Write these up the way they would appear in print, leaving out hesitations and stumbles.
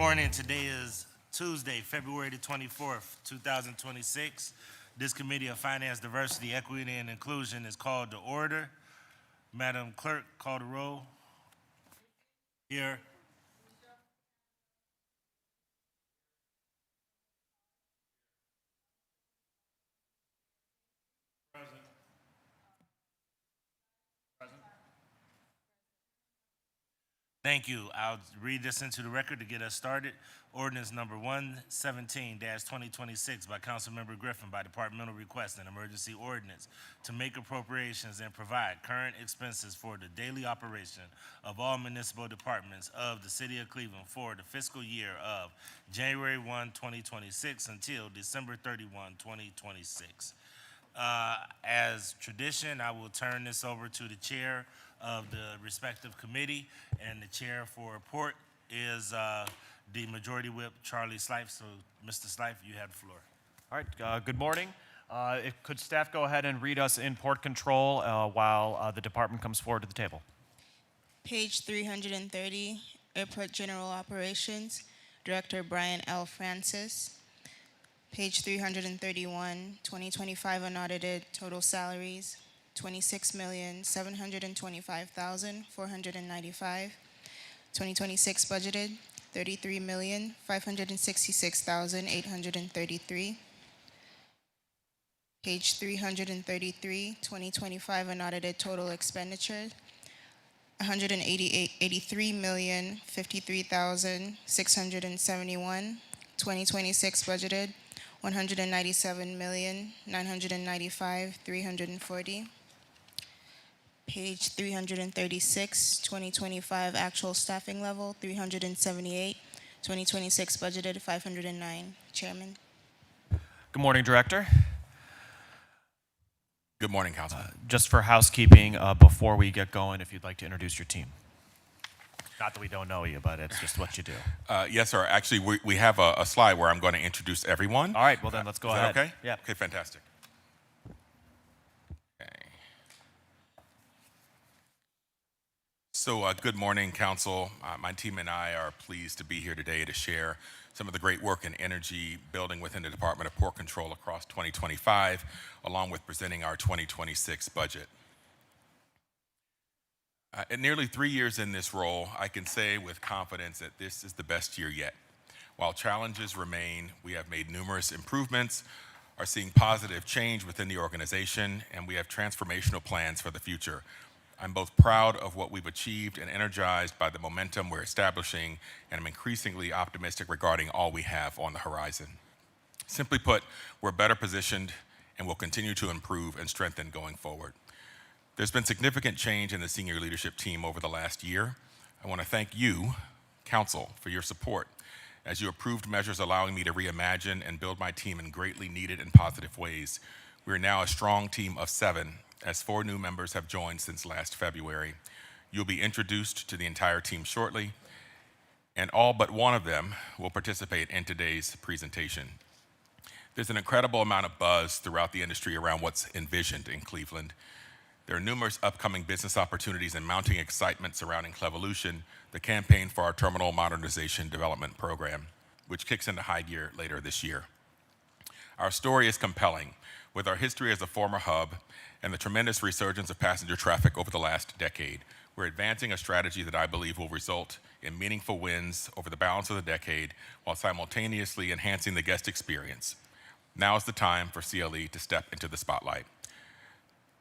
morning. Today is Tuesday, February the 24th, 2026. This Committee of Finance, Diversity, Equity, and Inclusion is called to order. Madam Clerk, call the roll. Here. Present. Thank you. I'll read this into the record to get us started. Ordinance number 117-2026 by Councilmember Griffin by departmental request, an emergency ordinance to make appropriations and provide current expenses for the daily operation of all municipal departments of the City of Cleveland for the fiscal year of January 1, 2026 until December 31, 2026. As tradition, I will turn this over to the chair of the respective committee, and the chair for report is the Majority Whip, Charlie Slife. So, Mr. Slife, you have the floor. All right, good morning. Could staff go ahead and read us in port control while the department comes forward to the table? Page 330, Airport General Operations, Director Brian L. Francis. Page 331, 2025 unaudited total salaries, $26,725,495. 2026 budgeted, $33,566,833. Page 333, 2025 unaudited total expenditure, $183,053,671. 2026 budgeted, $197,995,340. Page 336, 2025 actual staffing level, 378. 2026 budgeted, 509. Chairman. Good morning, Director. Good morning, Council. Just for housekeeping, before we get going, if you'd like to introduce your team. Not that we don't know you, but it's just what you do. Yes, sir. Actually, we have a slide where I'm going to introduce everyone. All right, well then let's go ahead. Okay? Yeah. Okay, fantastic. Okay. So, good morning, Council. My team and I are pleased to be here today to share some of the great work and energy building within the Department of Port Control across 2025, along with presenting our 2026 budget. At nearly 3 years in this role, I can say with confidence that this is the best year yet. While challenges remain, we have made numerous improvements, are seeing positive change within the organization, and we have transformational plans for the future. I'm both proud of what we've achieved and energized by the momentum we're establishing, and I'm increasingly optimistic regarding all we have on the horizon. Simply put, we're better positioned and will continue to improve and strengthen going forward. There's been significant change in the senior leadership team over the last year. I want to thank you, Council, for your support as you approved measures allowing me to reimagine and build my team in greatly needed and positive ways. We are now a strong team of 7, as 4 new members have joined since last February. You'll be introduced to the entire team shortly, and all but one of them will participate in today's presentation. There's an incredible amount of buzz throughout the industry around what's envisioned in Cleveland. There are numerous upcoming business opportunities and mounting excitement surrounding Clevolution, the campaign for our Terminal Modernization Development Program, which kicks into high gear later this year. Our story is compelling, with our history as a former hub and the tremendous resurgence of passenger traffic over the last decade. We're advancing a strategy that I believe will result in meaningful wins over the balance of the decade while simultaneously enhancing the guest experience. Now is the time for CLE to step into the spotlight.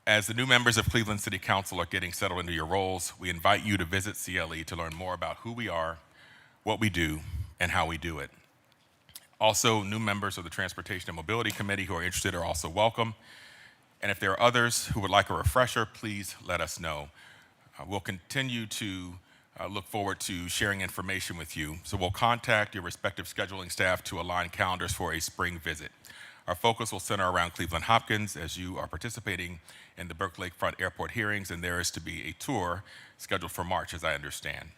As the new members of Cleveland City Council are getting settled into your roles, we invite you to visit CLE to learn more about who we are, what we do, and how we do it. Also, new members of the Transportation and Mobility Committee who are interested are also welcome. And if there are others who would like a refresher, please let us know. We'll continue to look forward to sharing information with you. So we'll contact your respective scheduling staff to align calendars for a spring visit. Our focus will center around Cleveland Hopkins as you are participating in the Burke Lakefront Airport hearings, and there is to be a tour scheduled for March, as I understand.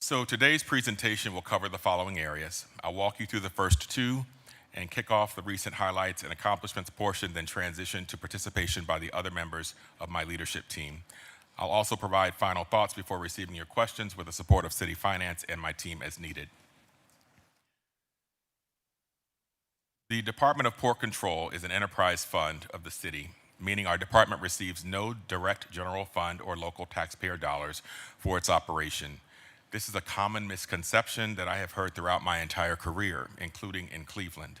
So today's presentation will cover the following areas. I'll walk you through the first 2 and kick off the recent highlights and accomplishments portion, then transition to participation by the other members of my leadership team. I'll also provide final thoughts before receiving your questions with the support of City Finance and my team as needed. The Department of Port Control is an enterprise fund of the city, meaning our department receives no direct general fund or local taxpayer dollars for its operation. This is a common misconception that I have heard throughout my entire career, including in Cleveland.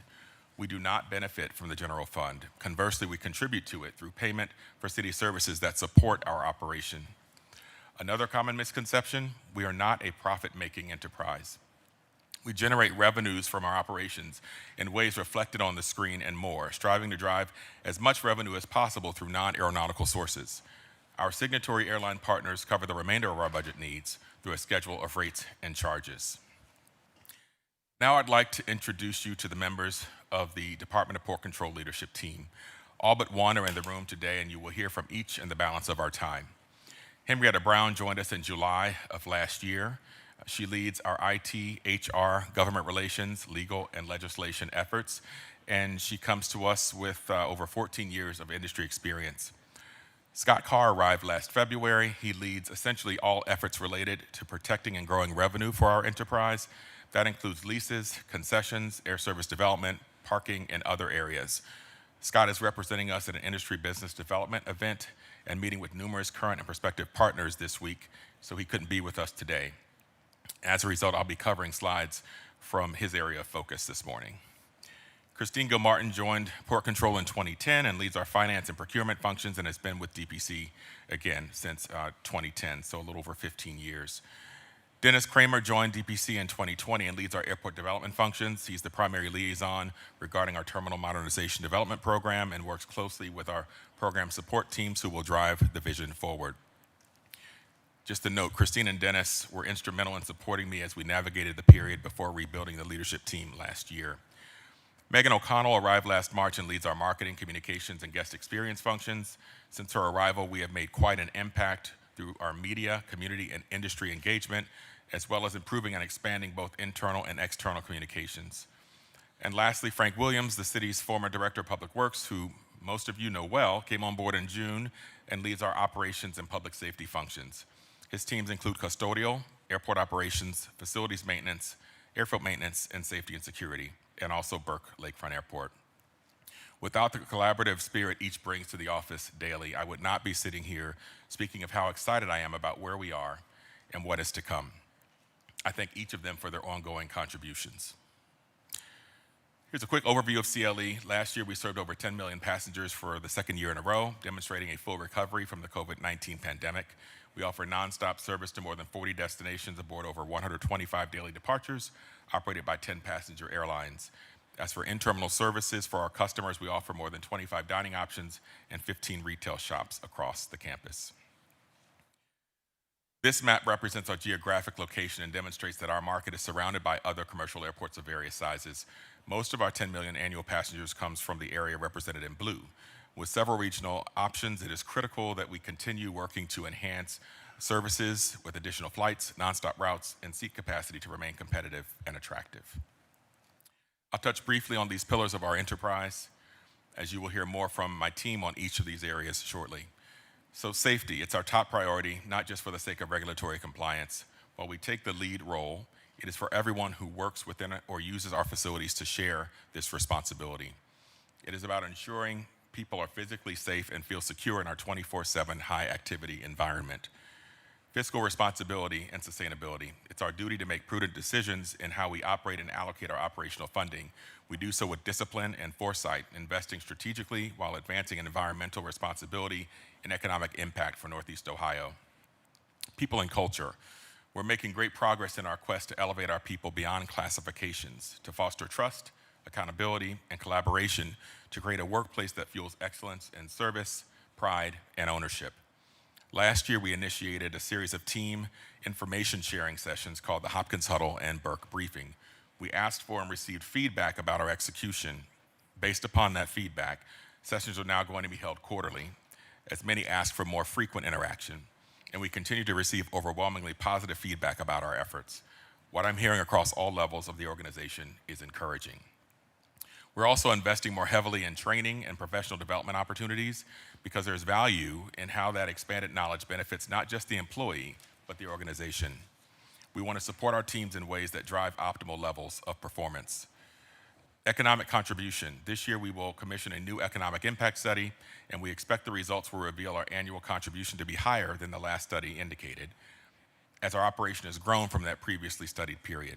We do not benefit from the general fund. Conversely, we contribute to it through payment for city services that support our operation. Another common misconception, we are not a profit-making enterprise. We generate revenues from our operations in ways reflected on the screen and more, striving to drive as much revenue as possible through non-aeronautical sources. Our signatory airline partners cover the remainder of our budget needs through a schedule of rates and charges. Now I'd like to introduce you to the members of the Department of Port Control leadership team. All but one are in the room today, and you will hear from each in the balance of our time. Henrietta Brown joined us in July of last year. She leads our IT, HR, government relations, legal, and legislation efforts, and she comes to us with over 14 years of industry experience. Scott Carr arrived last February. He leads essentially all efforts related to protecting and growing revenue for our enterprise. That includes leases, concessions, air service development, parking, and other areas. Scott is representing us at an industry business development event and meeting with numerous current and prospective partners this week, so he couldn't be with us today. As a result, I'll be covering slides from his area of focus this morning. Christine Gilmartin joined Port Control in 2010 and leads our finance and procurement functions and has been with DPC again since 2010, so a little over 15 years. Dennis Kramer joined DPC in 2020 and leads our airport development functions. He's the primary liaison regarding our terminal modernization development program and works closely with our program support teams who will drive the vision forward. Just a note, Christine and Dennis were instrumental in supporting me as we navigated the period before rebuilding the leadership team last year. Megan O'Connell arrived last March and leads our marketing, communications, and guest experience functions. Since her arrival, we have made quite an impact through our media, community, and industry engagement, as well as improving and expanding both internal and external communications. And lastly, Frank Williams, the city's former Director of Public Works, who most of you know well, came on board in June and leads our operations and public safety functions. His teams include custodial, airport operations, facilities maintenance, airfield maintenance, and safety and security, and also Burke Lakefront Airport. Without the collaborative spirit each brings to the office daily, I would not be sitting here speaking of how excited I am about where we are and what is to come. I thank each of them for their ongoing contributions. Here's a quick overview of CLE. Last year, we served over 10 million passengers for the second year in a row, demonstrating a full recovery from the COVID-19 pandemic. We offer nonstop service to more than 40 destinations aboard over 125 daily departures, operated by 10 passenger airlines. As for in-terminal services for our customers, we offer more than 25 dining options and 15 retail shops across the campus. This map represents our geographic location and demonstrates that our market is surrounded by other commercial airports of various sizes. Most of our 10 million annual passengers comes from the area represented in blue. With several regional options, it is critical that we continue working to enhance services with additional flights, nonstop routes, and seat capacity to remain competitive and attractive. I'll touch briefly on these pillars of our enterprise, as you will hear more from my team on each of these areas shortly. So safety, it's our top priority, not just for the sake of regulatory compliance. While we take the lead role, it is for everyone who works within it or uses our facilities to share this responsibility. It is about ensuring people are physically safe and feel secure in our 24/7 high-activity environment. Fiscal responsibility and sustainability. It's our duty to make prudent decisions in how we operate and allocate our operational funding. We do so with discipline and foresight, investing strategically while advancing environmental responsibility and economic impact for Northeast Ohio. People and culture. We're making great progress in our quest to elevate our people beyond classifications, to foster trust, accountability, and collaboration to create a workplace that fuels excellence in service, pride, and ownership. Last year, we initiated a series of team information sharing sessions called the Hopkins Huddle and Burke Briefing. We asked for and received feedback about our execution. Based upon that feedback, sessions are now going to be held quarterly, as many ask for more frequent interaction, and we continue to receive overwhelmingly positive feedback about our efforts. What I'm hearing across all levels of the organization is encouraging. We're also investing more heavily in training and professional development opportunities because there's value in how that expanded knowledge benefits not just the employee, but the organization. We want to support our teams in ways that drive optimal levels of performance. Economic contribution. This year we will commission a new economic impact study, and we expect the results will reveal our annual contribution to be higher than the last study indicated, as our operation has grown from that previously studied period.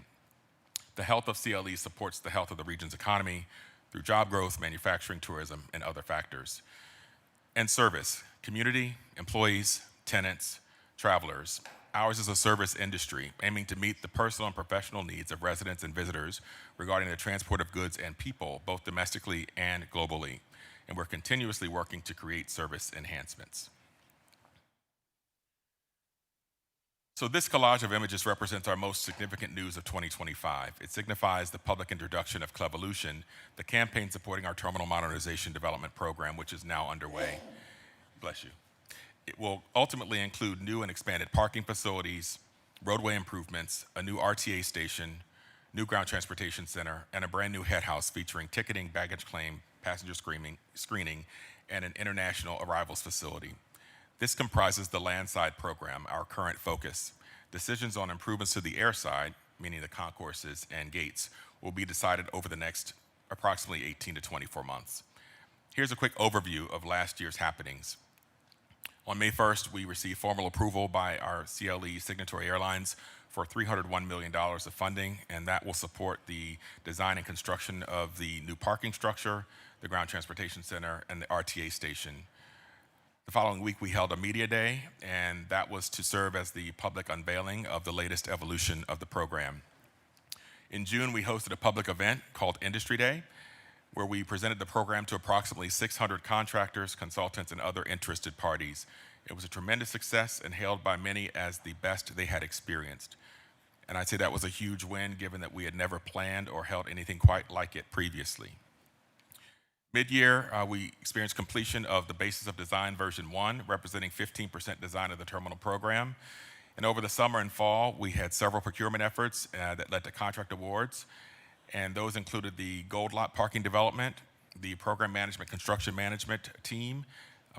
The health of CLE supports the health of the region's economy through job growth, manufacturing, tourism, and other factors. And service, community, employees, tenants, travelers. Ours is a service industry aiming to meet the personal and professional needs of residents and visitors regarding the transport of goods and people, both domestically and globally. And we're continuously working to create service enhancements. So this collage of images represents our most significant news of 2025. It signifies the public introduction of Clevolution, the campaign supporting our terminal modernization development program, which is now underway. Bless you. It will ultimately include new and expanded parking facilities, roadway improvements, a new RTA station, new ground transportation center, and a brand new head house featuring ticketing, baggage claim, passenger screening, and an international arrivals facility. This comprises the landside program, our current focus. Decisions on improvements to the airside, meaning the concourses and gates, will be decided over the next approximately 18 to 24 months. Here's a quick overview of last year's happenings. On May 1st, we received formal approval by our CLE signatory airlines for $301 million of funding, and that will support the design and construction of the new parking structure, the ground transportation center, and the RTA station. The following week, we held a media day, and that was to serve as the public unveiling of the latest evolution of the program. In June, we hosted a public event called Industry Day, where we presented the program to approximately 600 contractors, consultants, and other interested parties. It was a tremendous success and hailed by many as the best they had experienced. And I'd say that was a huge win, given that we had never planned or held anything quite like it previously. Mid-year, we experienced completion of the Basis of Design version 1, representing 15% design of the terminal program. And over the summer and fall, we had several procurement efforts that led to contract awards. And those included the Gold Lot parking development, the program management construction management team,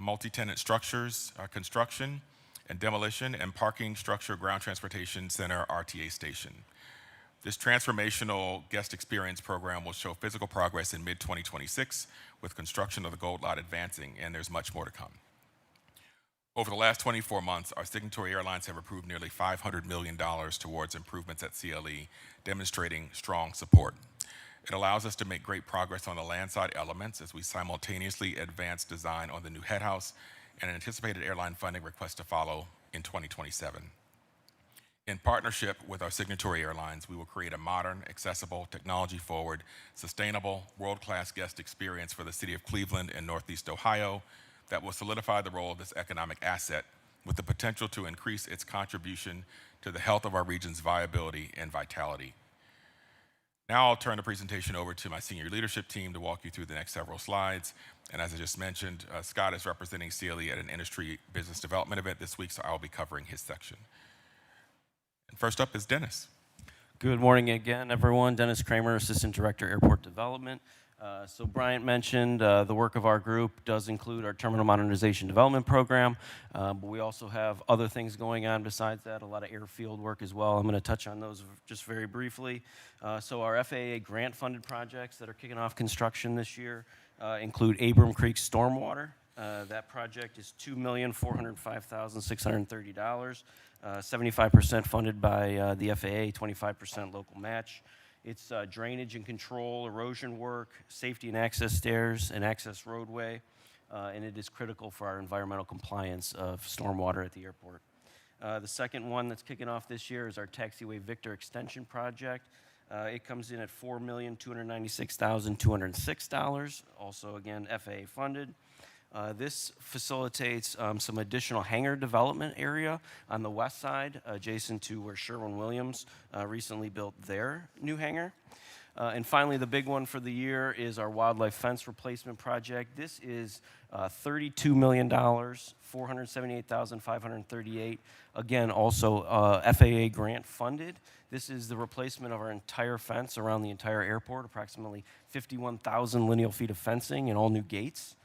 multi-tenant structures construction and demolition, and parking structure ground transportation center RTA station. This transformational guest experience program will show physical progress in mid-2026 with construction of the Gold Lot advancing, and there's much more to come. Over the last 24 months, our signatory airlines have approved nearly $500 million towards improvements at CLE, demonstrating strong support. It allows us to make great progress on the landside elements as we simultaneously advance design on the new head house and an anticipated airline funding request to follow in 2027. In partnership with our signatory airlines, we will create a modern, accessible, technology-forward, sustainable, world-class guest experience for the city of Cleveland and Northeast Ohio that will solidify the role of this economic asset with the potential to increase its contribution to the health of our region's viability and vitality. Now I'll turn the presentation over to my senior leadership team to walk you through the next several slides. And as I just mentioned, Scott is representing CLE at an industry business development event this week, so I'll be covering his section. And first up is Dennis. Good morning again, everyone. Dennis Kramer, Assistant Director, Airport Development. So Bryant mentioned the work of our group does include our Terminal Modernization Development Program, but we also have other things going on besides that, a lot of airfield work as well. I'm going to touch on those just very briefly. So our FAA grant-funded projects that are kicking off construction this year include Abram Creek Stormwater. That project is $2,405,630. 75% funded by the FAA, 25% local match. It's drainage and control, erosion work, safety and access stairs, and access roadway, and it is critical for our environmental compliance of stormwater at the airport. The second one that's kicking off this year is our Taxiway Victor Extension Project. It comes in at $4,296,206, also again FAA funded. This facilitates some additional hangar development area on the west side, adjacent to where Sherwin-Williams recently built their new hangar. And finally, the big one for the year is our wildlife fence replacement project. This is $32 million, $478,538. Again, also FAA grant funded. This is the replacement of our entire fence around the entire airport, approximately 51,000 lineal feet of fencing and all new gates.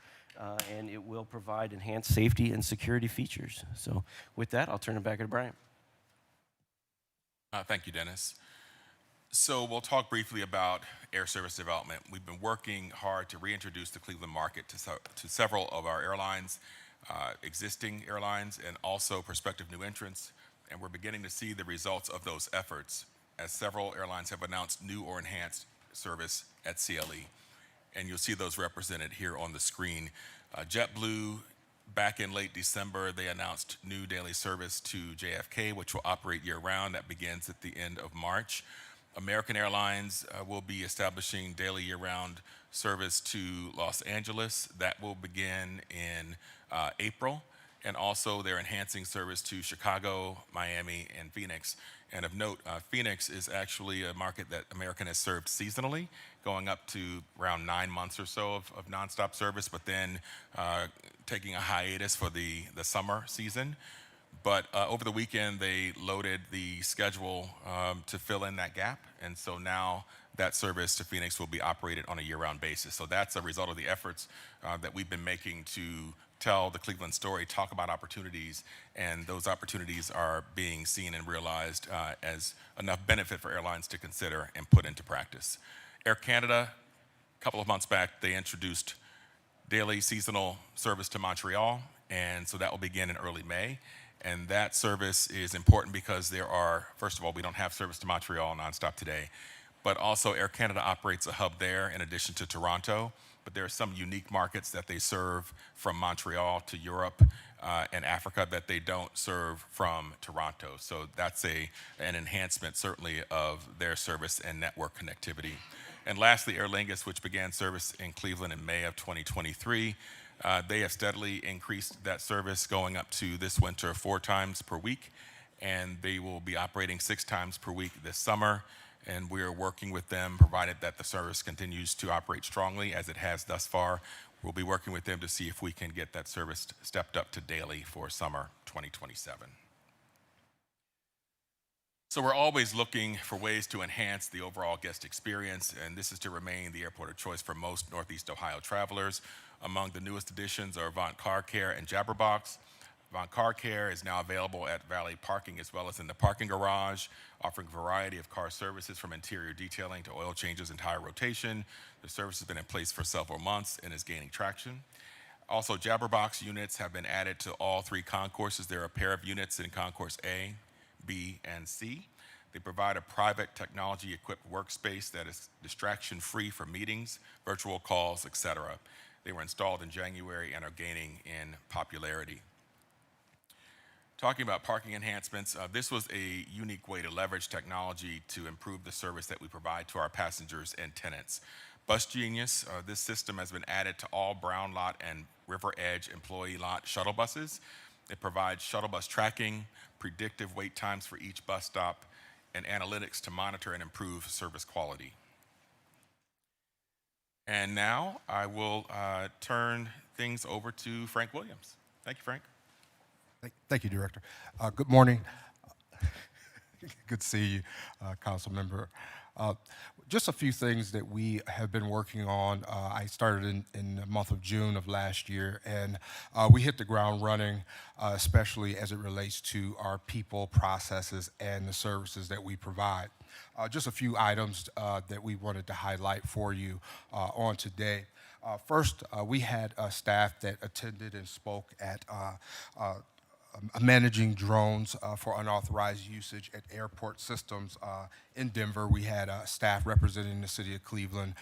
And it will provide enhanced safety and security features. So with that, I'll turn it back to Brian. Thank you, Dennis. So we'll talk briefly about air service development. We've been working hard to reintroduce the Cleveland market to several of our airlines, existing airlines, and also prospective new entrants. And we're beginning to see the results of those efforts as several airlines have announced new or enhanced service at CLE. And you'll see those represented here on the screen. JetBlue, back in late December, they announced new daily service to JFK, which will operate year-round. That begins at the end of March. American Airlines will be establishing daily year-round service to Los Angeles. That will begin in April. And also they're enhancing service to Chicago, Miami, and Phoenix. And of note, Phoenix is actually a market that American has served seasonally, going up to around 9 months or so of nonstop service, but then taking a hiatus for the summer season. But over the weekend, they loaded the schedule to fill in that gap. And so now that service to Phoenix will be operated on a year-round basis. So that's a result of the efforts that we've been making to tell the Cleveland story, talk about opportunities, and those opportunities are being seen and realized as enough benefit for airlines to consider and put into practice. Air Canada, a couple of months back, they introduced daily seasonal service to Montreal, and so that will begin in early May. And that service is important because there are, first of all, we don't have service to Montreal nonstop today, but also Air Canada operates a hub there in addition to Toronto. But there are some unique markets that they serve from Montreal to Europe and Africa that they don't serve from Toronto. So that's an enhancement, certainly, of their service and network connectivity. And lastly, Aer Lingus, which began service in Cleveland in May of 2023. They have steadily increased that service, going up to this winter 4 times per week, and they will be operating 6 times per week this summer. And we are working with them, provided that the service continues to operate strongly as it has thus far. We'll be working with them to see if we can get that service stepped up to daily for summer 2027. So we're always looking for ways to enhance the overall guest experience, and this is to remain the airport of choice for most Northeast Ohio travelers. Among the newest additions are Avant Car Care and Jabberbox. Avant Car Care is now available at Valley Parking as well as in the parking garage, offering a variety of car services from interior detailing to oil changes and tire rotation. The service has been in place for several months and is gaining traction. Also, Jabberbox units have been added to all 3 concourses. There are a pair of units in Concourse A, B, and C. They provide a private technology-equipped workspace that is distraction-free for meetings, virtual calls, etc. They were installed in January and are gaining in popularity. Talking about parking enhancements, this was a unique way to leverage technology to improve the service that we provide to our passengers and tenants. Bus Genius, this system has been added to all Brown Lot and River Edge employee lot shuttle buses. It provides shuttle bus tracking, predictive wait times for each bus stop, and analytics to monitor and improve service quality. And now I will turn things over to Frank Williams. Thank you, Frank. Thank you, Director. Good morning. Good to see you, Council Member. Just a few things that we have been working on. I started in the month of June of last year, and we hit the ground running, especially as it relates to our people, processes, and the services that we provide. Just a few items that we wanted to highlight for you on today. First, we had staff that attended and spoke at managing drones for unauthorized usage at airport systems in Denver. We had staff representing the city of Cleveland,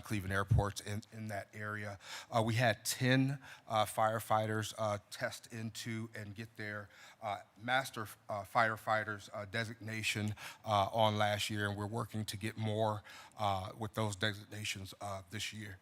Cleveland airports in that area. We had 10 firefighters test into and get their master firefighters designation on last year, and we're working to get more with those designations this year.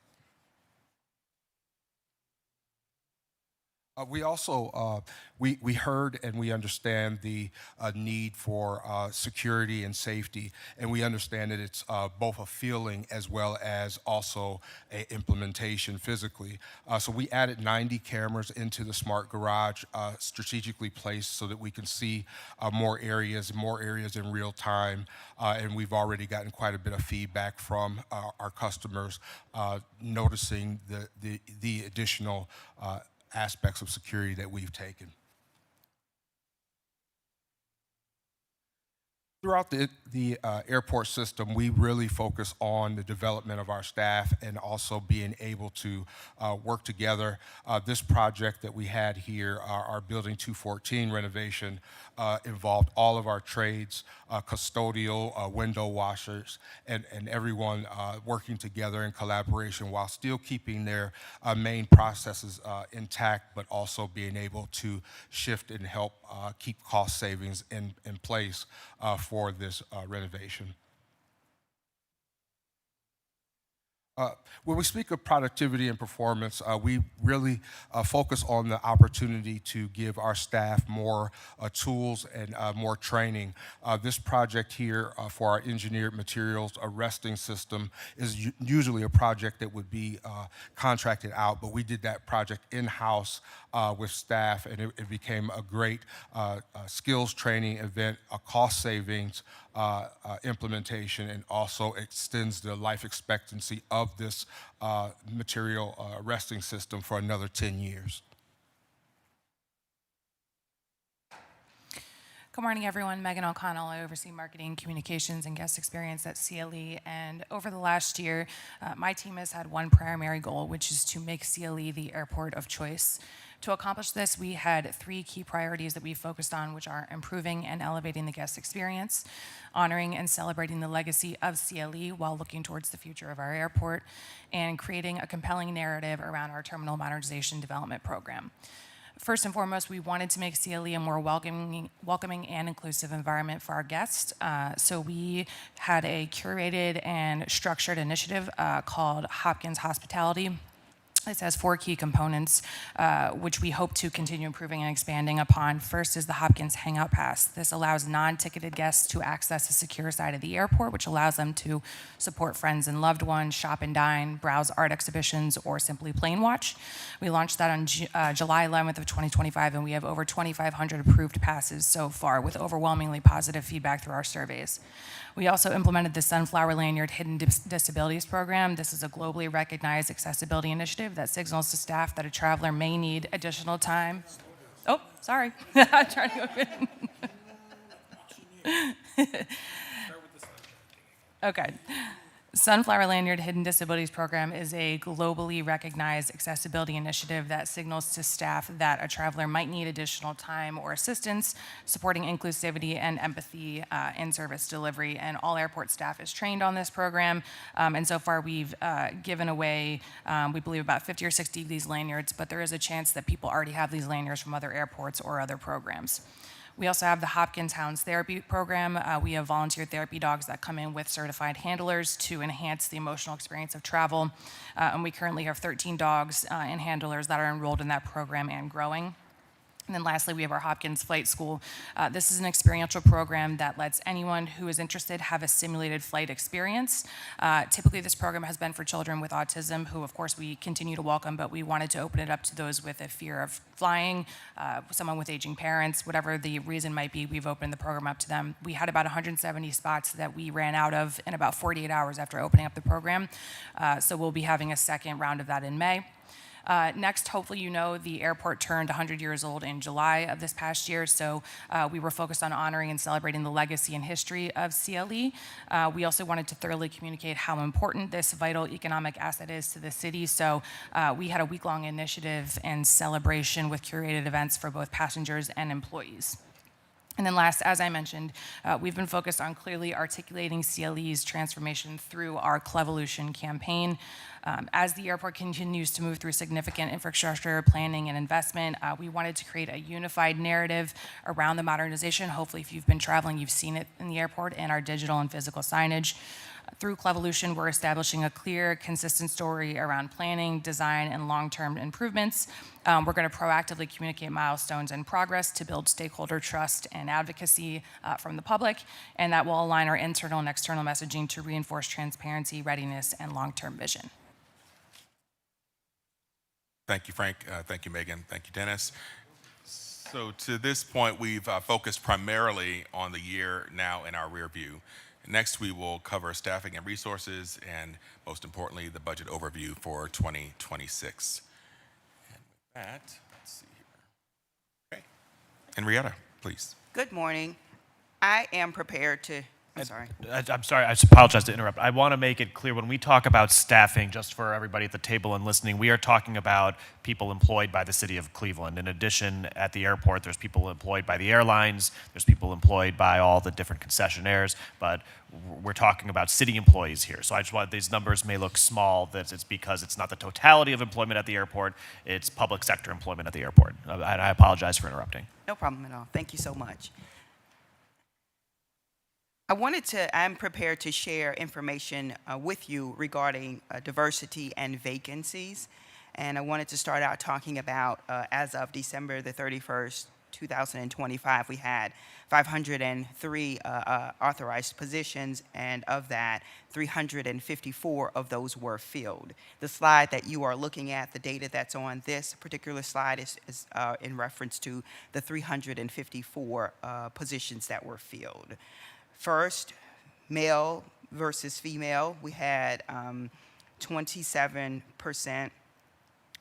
We also we heard and we understand the need for security and safety, and we understand that it's both a feeling as well as also a implementation physically. So we added 90 cameras into the smart garage, strategically placed so that we can see more areas in real time, and we've already gotten quite a bit of feedback from our customers noticing the additional aspects of security that we've taken. Throughout the airport system, we really focus on the development of our staff and also being able to work together. This project that we had here, our Building 214 renovation, involved all of our trades, custodial, window washers, and everyone working together in collaboration while still keeping their main processes intact, but also being able to shift and help keep cost savings in place for this renovation. When we speak of productivity and performance, we really focus on the opportunity to give our staff more tools and more training. This project here for our engineered materials arresting system is usually a project that would be contracted out, but we did that project in-house with staff, and it became a great skills training event, a cost savings implementation, and also extends the life expectancy of this material arresting system for another 10 years. Good morning, everyone. Megan O'Connell. I oversee marketing, communications, and guest experience at CLE. And over the last year, my team has had one primary goal, which is to make CLE the airport of choice. To accomplish this, we had 3 key priorities that we focused on, which are improving and elevating the guest experience, honoring and celebrating the legacy of CLE while looking towards the future of our airport, and creating a compelling narrative around our terminal modernization development program. First and foremost, we wanted to make CLE a more welcoming and inclusive environment for our guests. So we had a curated and structured initiative called Hopkins Hospitality. This has 4 key components, which we hope to continue improving and expanding upon. First is the Hopkins Hangout Pass. This allows non-ticketed guests to access the secure side of the airport, which allows them to support friends and loved ones, shop and dine, browse art exhibitions, or simply plane watch. We launched that on July 11th of 2025, and we have over 2,500 approved passes so far, with overwhelmingly positive feedback through our surveys. We also implemented the Sunflower Lanyard Hidden Disabilities Program. This is a globally recognized accessibility initiative that signals to staff that a traveler may need additional time. Oh, sorry. I'm trying to go in. Okay. Sunflower Lanyard Hidden Disabilities Program is a globally recognized accessibility initiative that signals to staff that a traveler might need additional time or assistance supporting inclusivity and empathy in service delivery. And all airport staff is trained on this program. And so far we've given away, we believe, about 50 or 60 of these lanyards, but there is a chance that people already have these lanyards from other airports or other programs. We also have the Hopkins Hounds Therapy Program. We have volunteer therapy dogs that come in with certified handlers to enhance the emotional experience of travel. And we currently have 13 dogs and handlers that are enrolled in that program and growing. And then lastly, we have our Hopkins Flight School. This is an experiential program that lets anyone who is interested have a simulated flight experience. Typically, this program has been for children with autism, who of course we continue to welcome, but we wanted to open it up to those with a fear of flying, someone with aging parents, whatever the reason might be, we've opened the program up to them. We had about 170 spots that we ran out of in about 48 hours after opening up the program. So we'll be having a second round of that in May. Next, hopefully you know, the airport turned 100 years old in July of this past year, so we were focused on honoring and celebrating the legacy and history of CLE. We also wanted to thoroughly communicate how important this vital economic asset is to the city, so we had a week-long initiative and celebration with curated events for both passengers and employees. And then last, as I mentioned, we've been focused on clearly articulating CLE's transformation through our Clevolution campaign. As the airport continues to move through significant infrastructure planning and investment, we wanted to create a unified narrative around the modernization. Hopefully, if you've been traveling, you've seen it in the airport and our digital and physical signage. Through Clevolution, we're establishing a clear, consistent story around planning, design, and long-term improvements. We're going to proactively communicate milestones and progress to build stakeholder trust and advocacy from the public, and that will align our internal and external messaging to reinforce transparency, readiness, and long-term vision. Thank you, Frank. Thank you, Megan. Thank you, Dennis. So to this point, we've focused primarily on the year now in our rear view. Next, we will cover staffing and resources, and most importantly, the budget overview for 2026. And with that, let's see here. Okay. Henrietta, please. Good morning. I am prepared to, I'm sorry. I'm sorry, I apologize to interrupt. I want to make it clear when we talk about staffing, just for everybody at the table and listening, we are talking about people employed by the city of Cleveland. In addition, at the airport, there's people employed by the airlines, there's people employed by all the different concessionaires, but we're talking about city employees here. So I just want, these numbers may look small, that it's because it's not the totality of employment at the airport, it's public sector employment at the airport. I apologize for interrupting. No problem at all. Thank you so much. I'm prepared to share information with you regarding diversity and vacancies. And I wanted to start out talking about, as of December the 31st, 2025, we had 503 authorized positions, and of that, 354 of those were filled. The slide that you are looking at, the data that's on this particular slide is in reference to the 354 positions that were filled. First, male versus female, we had 27%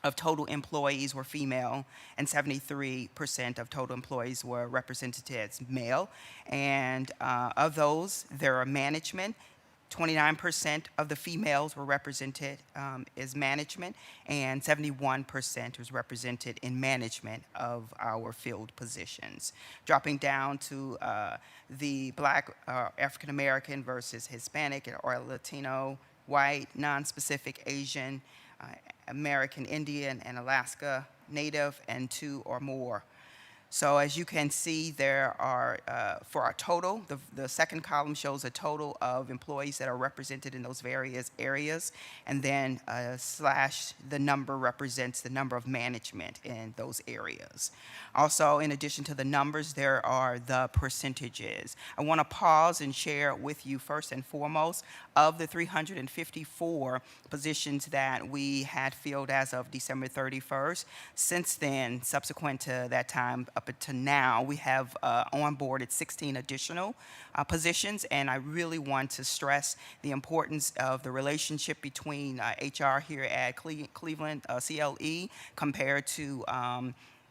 of total employees were female, and 73% of total employees were represented as male. And of those, there are management. 29% of the females were represented as management, and 71% was represented in management of our filled positions. Dropping down to the Black, African American versus Hispanic or Latino, white, non-specific Asian, American Indian, and Alaska Native, and 2 or more. So as you can see, there are, for our total, the second column shows a total of employees that are represented in those various areas, and then slash, the number represents the number of management in those areas. Also, in addition to the numbers, there are the percentages. I want to pause and share with you first and foremost, of the 354 positions that we had filled as of December 31st, since then, subsequent to that time, up until now, we have onboarded 16 additional positions, and I really want to stress the importance of the relationship between HR here at Cleveland CLE compared to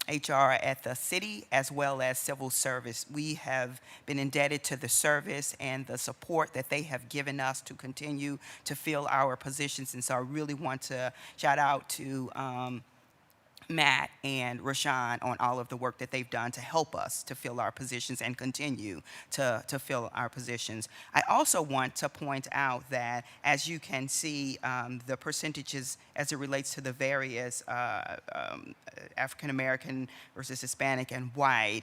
HR at the city, as well as civil service. We have been indebted to the service and the support that they have given us to continue to fill our positions, and so I really want to shout out to Matt and Rashawn on all of the work that they've done to help us to fill our positions and continue to fill our positions. I also want to point out that, as you can see, the percentages as it relates to the various African American versus Hispanic and white,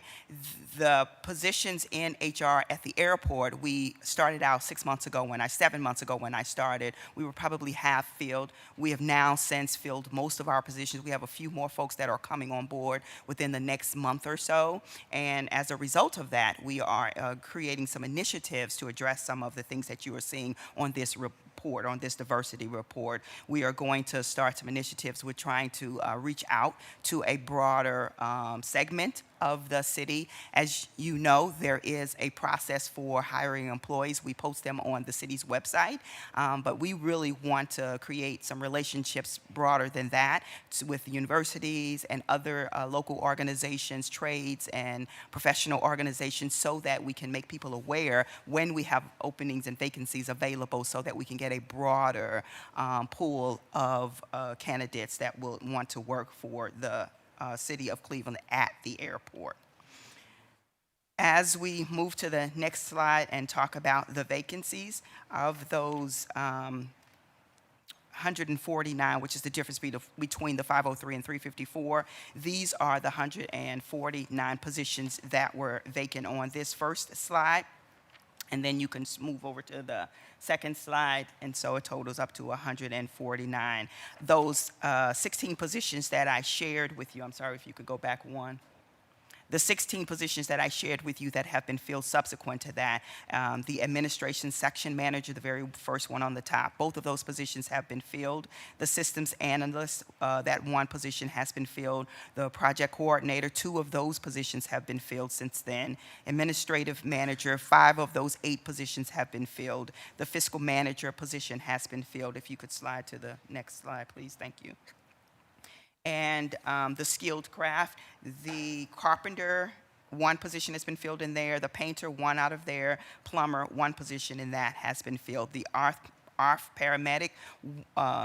the positions in HR at the airport, we started out 7 months ago when I started, we were probably half filled. We have now since filled most of our positions. We have a few more folks that are coming on board within the next month or so. And as a result of that, we are creating some initiatives to address some of the things that you are seeing on this report, on this diversity report. We are going to start some initiatives with trying to reach out to a broader segment of the city. As you know, there is a process for hiring employees. We post them on the city's website, but we really want to create some relationships broader than that with universities and other local organizations, trades and professional organizations, so that we can make people aware when we have openings and vacancies available, so that we can get a broader pool of candidates that will want to work for the city of Cleveland at the airport. As we move to the next slide and talk about the vacancies of those 149, which is the difference between the 503 and 354. These are the 149 positions that were vacant on this first slide. And then you can move over to the second slide, and so it totals up to 149. Those 16 positions that I shared with you, I'm sorry if you could go back one. The 16 positions that I shared with you that have been filled subsequent to that, the administration section manager, the very first one on the top, both of those positions have been filled. The systems analyst, that one position has been filled. The project coordinator, 2 of those positions have been filled since then. Administrative manager, 5 of those 8 positions have been filled. The fiscal manager position has been filled. If you could slide to the next slide, please, thank you. And the skilled craft, the carpenter, 1 position has been filled in there. The painter, 1 out of there. Plumber, 1 position in that has been filled. The ARF paramedic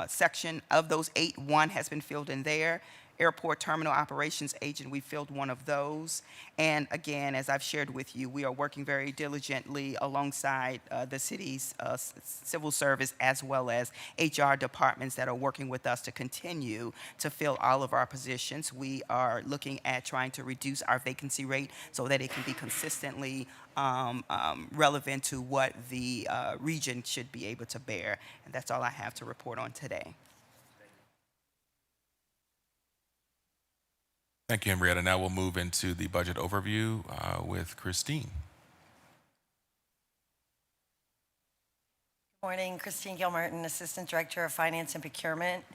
section of those 8, 1 has been filled in there. Airport terminal operations agent, we filled 1 of those. And again, as I've shared with you, we are working very diligently alongside the city's civil service as well as HR departments that are working with us to continue to fill all of our positions. We are looking at trying to reduce our vacancy rate so that it can be consistently relevant to what the region should be able to bear. And that's all I have to report on today. Thank you, Henrietta. Now we'll move into the budget overview with Christine. Good morning, Christine Gilmartin, Assistant Director of Finance and Procurement.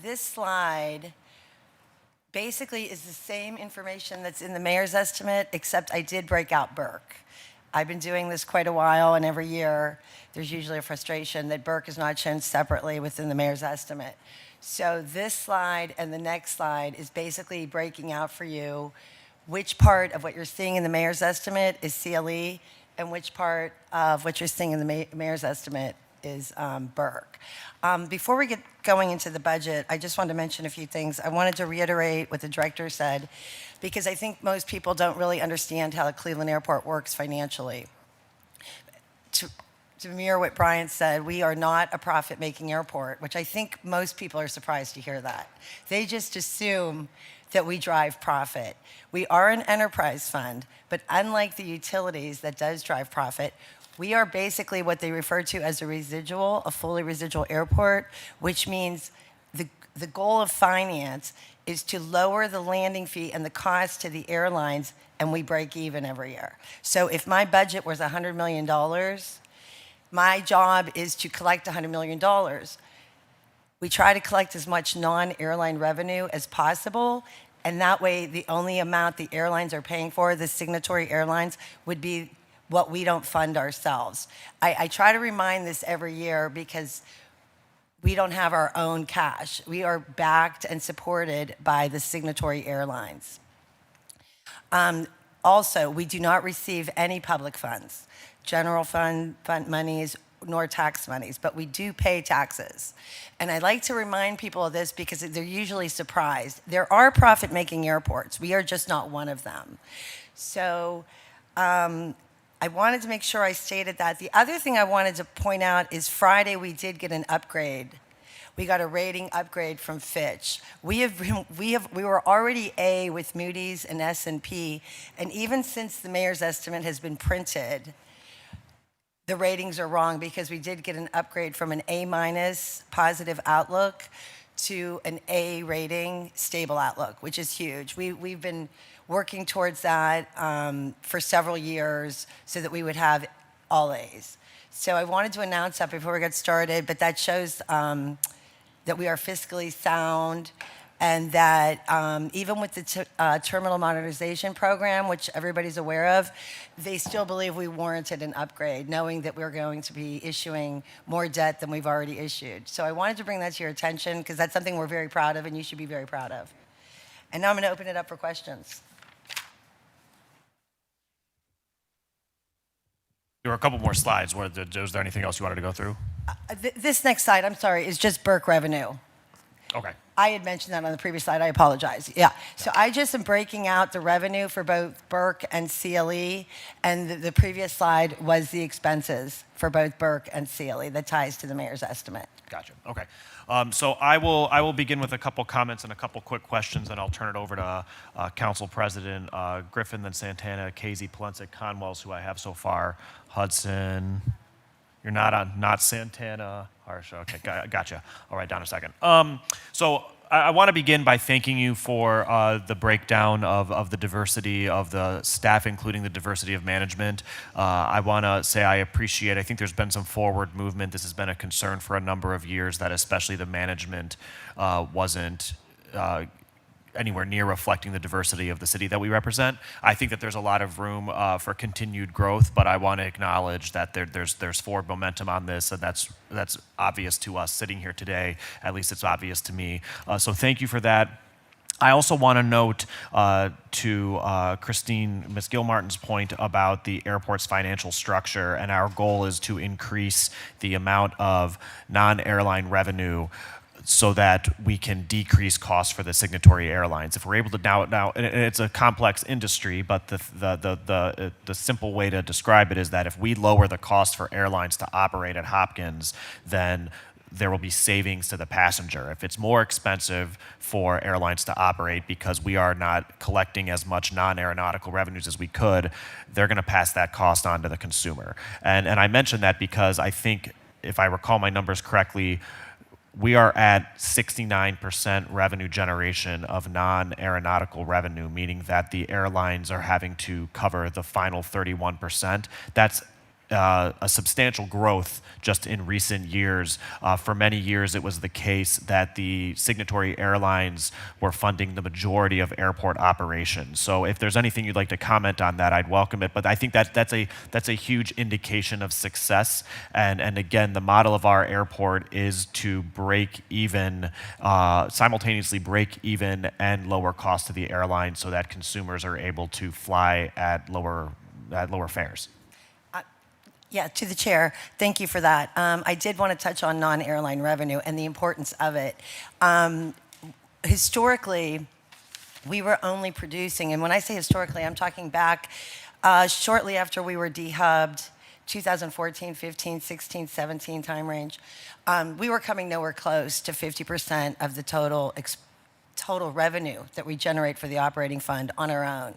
This slide basically is the same information that's in the mayor's estimate, except I did break out Burke. I've been doing this quite a while, and every year there's usually a frustration that Burke is not shown separately within the mayor's estimate. So this slide and the next slide is basically breaking out for you which part of what you're seeing in the mayor's estimate is CLE and which part of what you're seeing in the mayor's estimate is Burke. Before we get going into the budget, I just wanted to mention a few things. I wanted to reiterate what the director said, because I think most people don't really understand how the Cleveland Airport works financially. To mirror what Brian said, we are not a profit-making airport, which I think most people are surprised to hear that. They just assume that we drive profit. We are an enterprise fund, but unlike the utilities that does drive profit, we are basically what they refer to as a fully residual airport, which means the goal of finance is to lower the landing fee and the cost to the airlines, and we break even every year. So if my budget was $100 million, my job is to collect $100 million. We try to collect as much non-airline revenue as possible, and that way the only amount the airlines are paying for, the signatory airlines, would be what we don't fund ourselves. I try to remind this every year because we don't have our own cash. We are backed and supported by the signatory airlines. Also, we do not receive any public funds, general fund monies, nor tax monies, but we do pay taxes. And I like to remind people of this because they're usually surprised. There are profit-making airports. We are just not one of them. So I wanted to make sure I stated that. The other thing I wanted to point out is Friday we did get an upgrade. We got a rating upgrade from Fitch. We were already A with Moody's and S&P, and even since the mayor's estimate has been printed, the ratings are wrong because we did get an upgrade from an A- positive outlook to an A rating stable outlook, which is huge. We've been working towards that for several years so that we would have all A's. So I wanted to announce that before we get started, but that shows that we are fiscally sound, and that even with the terminal modernization program, which everybody's aware of, they still believe we warranted an upgrade, knowing that we're going to be issuing more debt than we've already issued. So I wanted to bring that to your attention because that's something we're very proud of and you should be very proud of. And now I'm going to open it up for questions. There were a couple more slides. Was there anything else you wanted to go through? This next slide, I'm sorry, is just Burke revenue. Okay. I had mentioned that on the previous slide. I apologize. Yeah. So I just am breaking out the revenue for both Burke and CLE, and the previous slide was the expenses for both Burke and CLE that ties to the mayor's estimate. Gotcha. Okay. So I will begin with a couple comments and a couple quick questions, and I'll turn it over to Council President Griffin, then Santana, Casey, Polensek, Conwells, who I have so far, Hudson. You're not Santana, Harsha. Okay, gotcha. I'll write down a second. So I want to begin by thanking you for the breakdown of the diversity of the staff, including the diversity of management. I want to say I think there's been some forward movement. This has been a concern for a number of years that especially the management wasn't anywhere near reflecting the diversity of the city that we represent. I think that there's a lot of room for continued growth, but I want to acknowledge that there's forward momentum on this, and that's obvious to us sitting here today. At least it's obvious to me. So thank you for that. I also want to note to Christine, Ms. Gilmartin's point about the airport's financial structure, and our goal is to increase the amount of non-airline revenue so that we can decrease costs for the signatory airlines. If we're able to now, and it's a complex industry, but the simple way to describe it is that if we lower the cost for airlines to operate at Hopkins, then there will be savings to the passenger. If it's more expensive for airlines to operate because we are not collecting as much non-aeronautical revenues as we could, they're going to pass that cost on to the consumer. And I mention that because I think, if I recall my numbers correctly, we are at 69% revenue generation of non-aeronautical revenue, meaning that the airlines are having to cover the final 31%. That's a substantial growth just in recent years. For many years, it was the case that the signatory airlines were funding the majority of airport operations. So if there's anything you'd like to comment on that, I'd welcome it. But I think that's a huge indication of success. And again, the model of our airport is to break even, simultaneously break even and lower costs to the airline so that consumers are able to fly at lower fares. Yeah, to the chair, thank you for that. I did want to touch on non-airline revenue and the importance of it. Historically, we were only producing, and when I say historically, I'm talking back shortly after we were dehubbed, 2014, 15, 16, 17 time range. We were coming nowhere close to 50% of the total revenue that we generate for the operating fund on our own.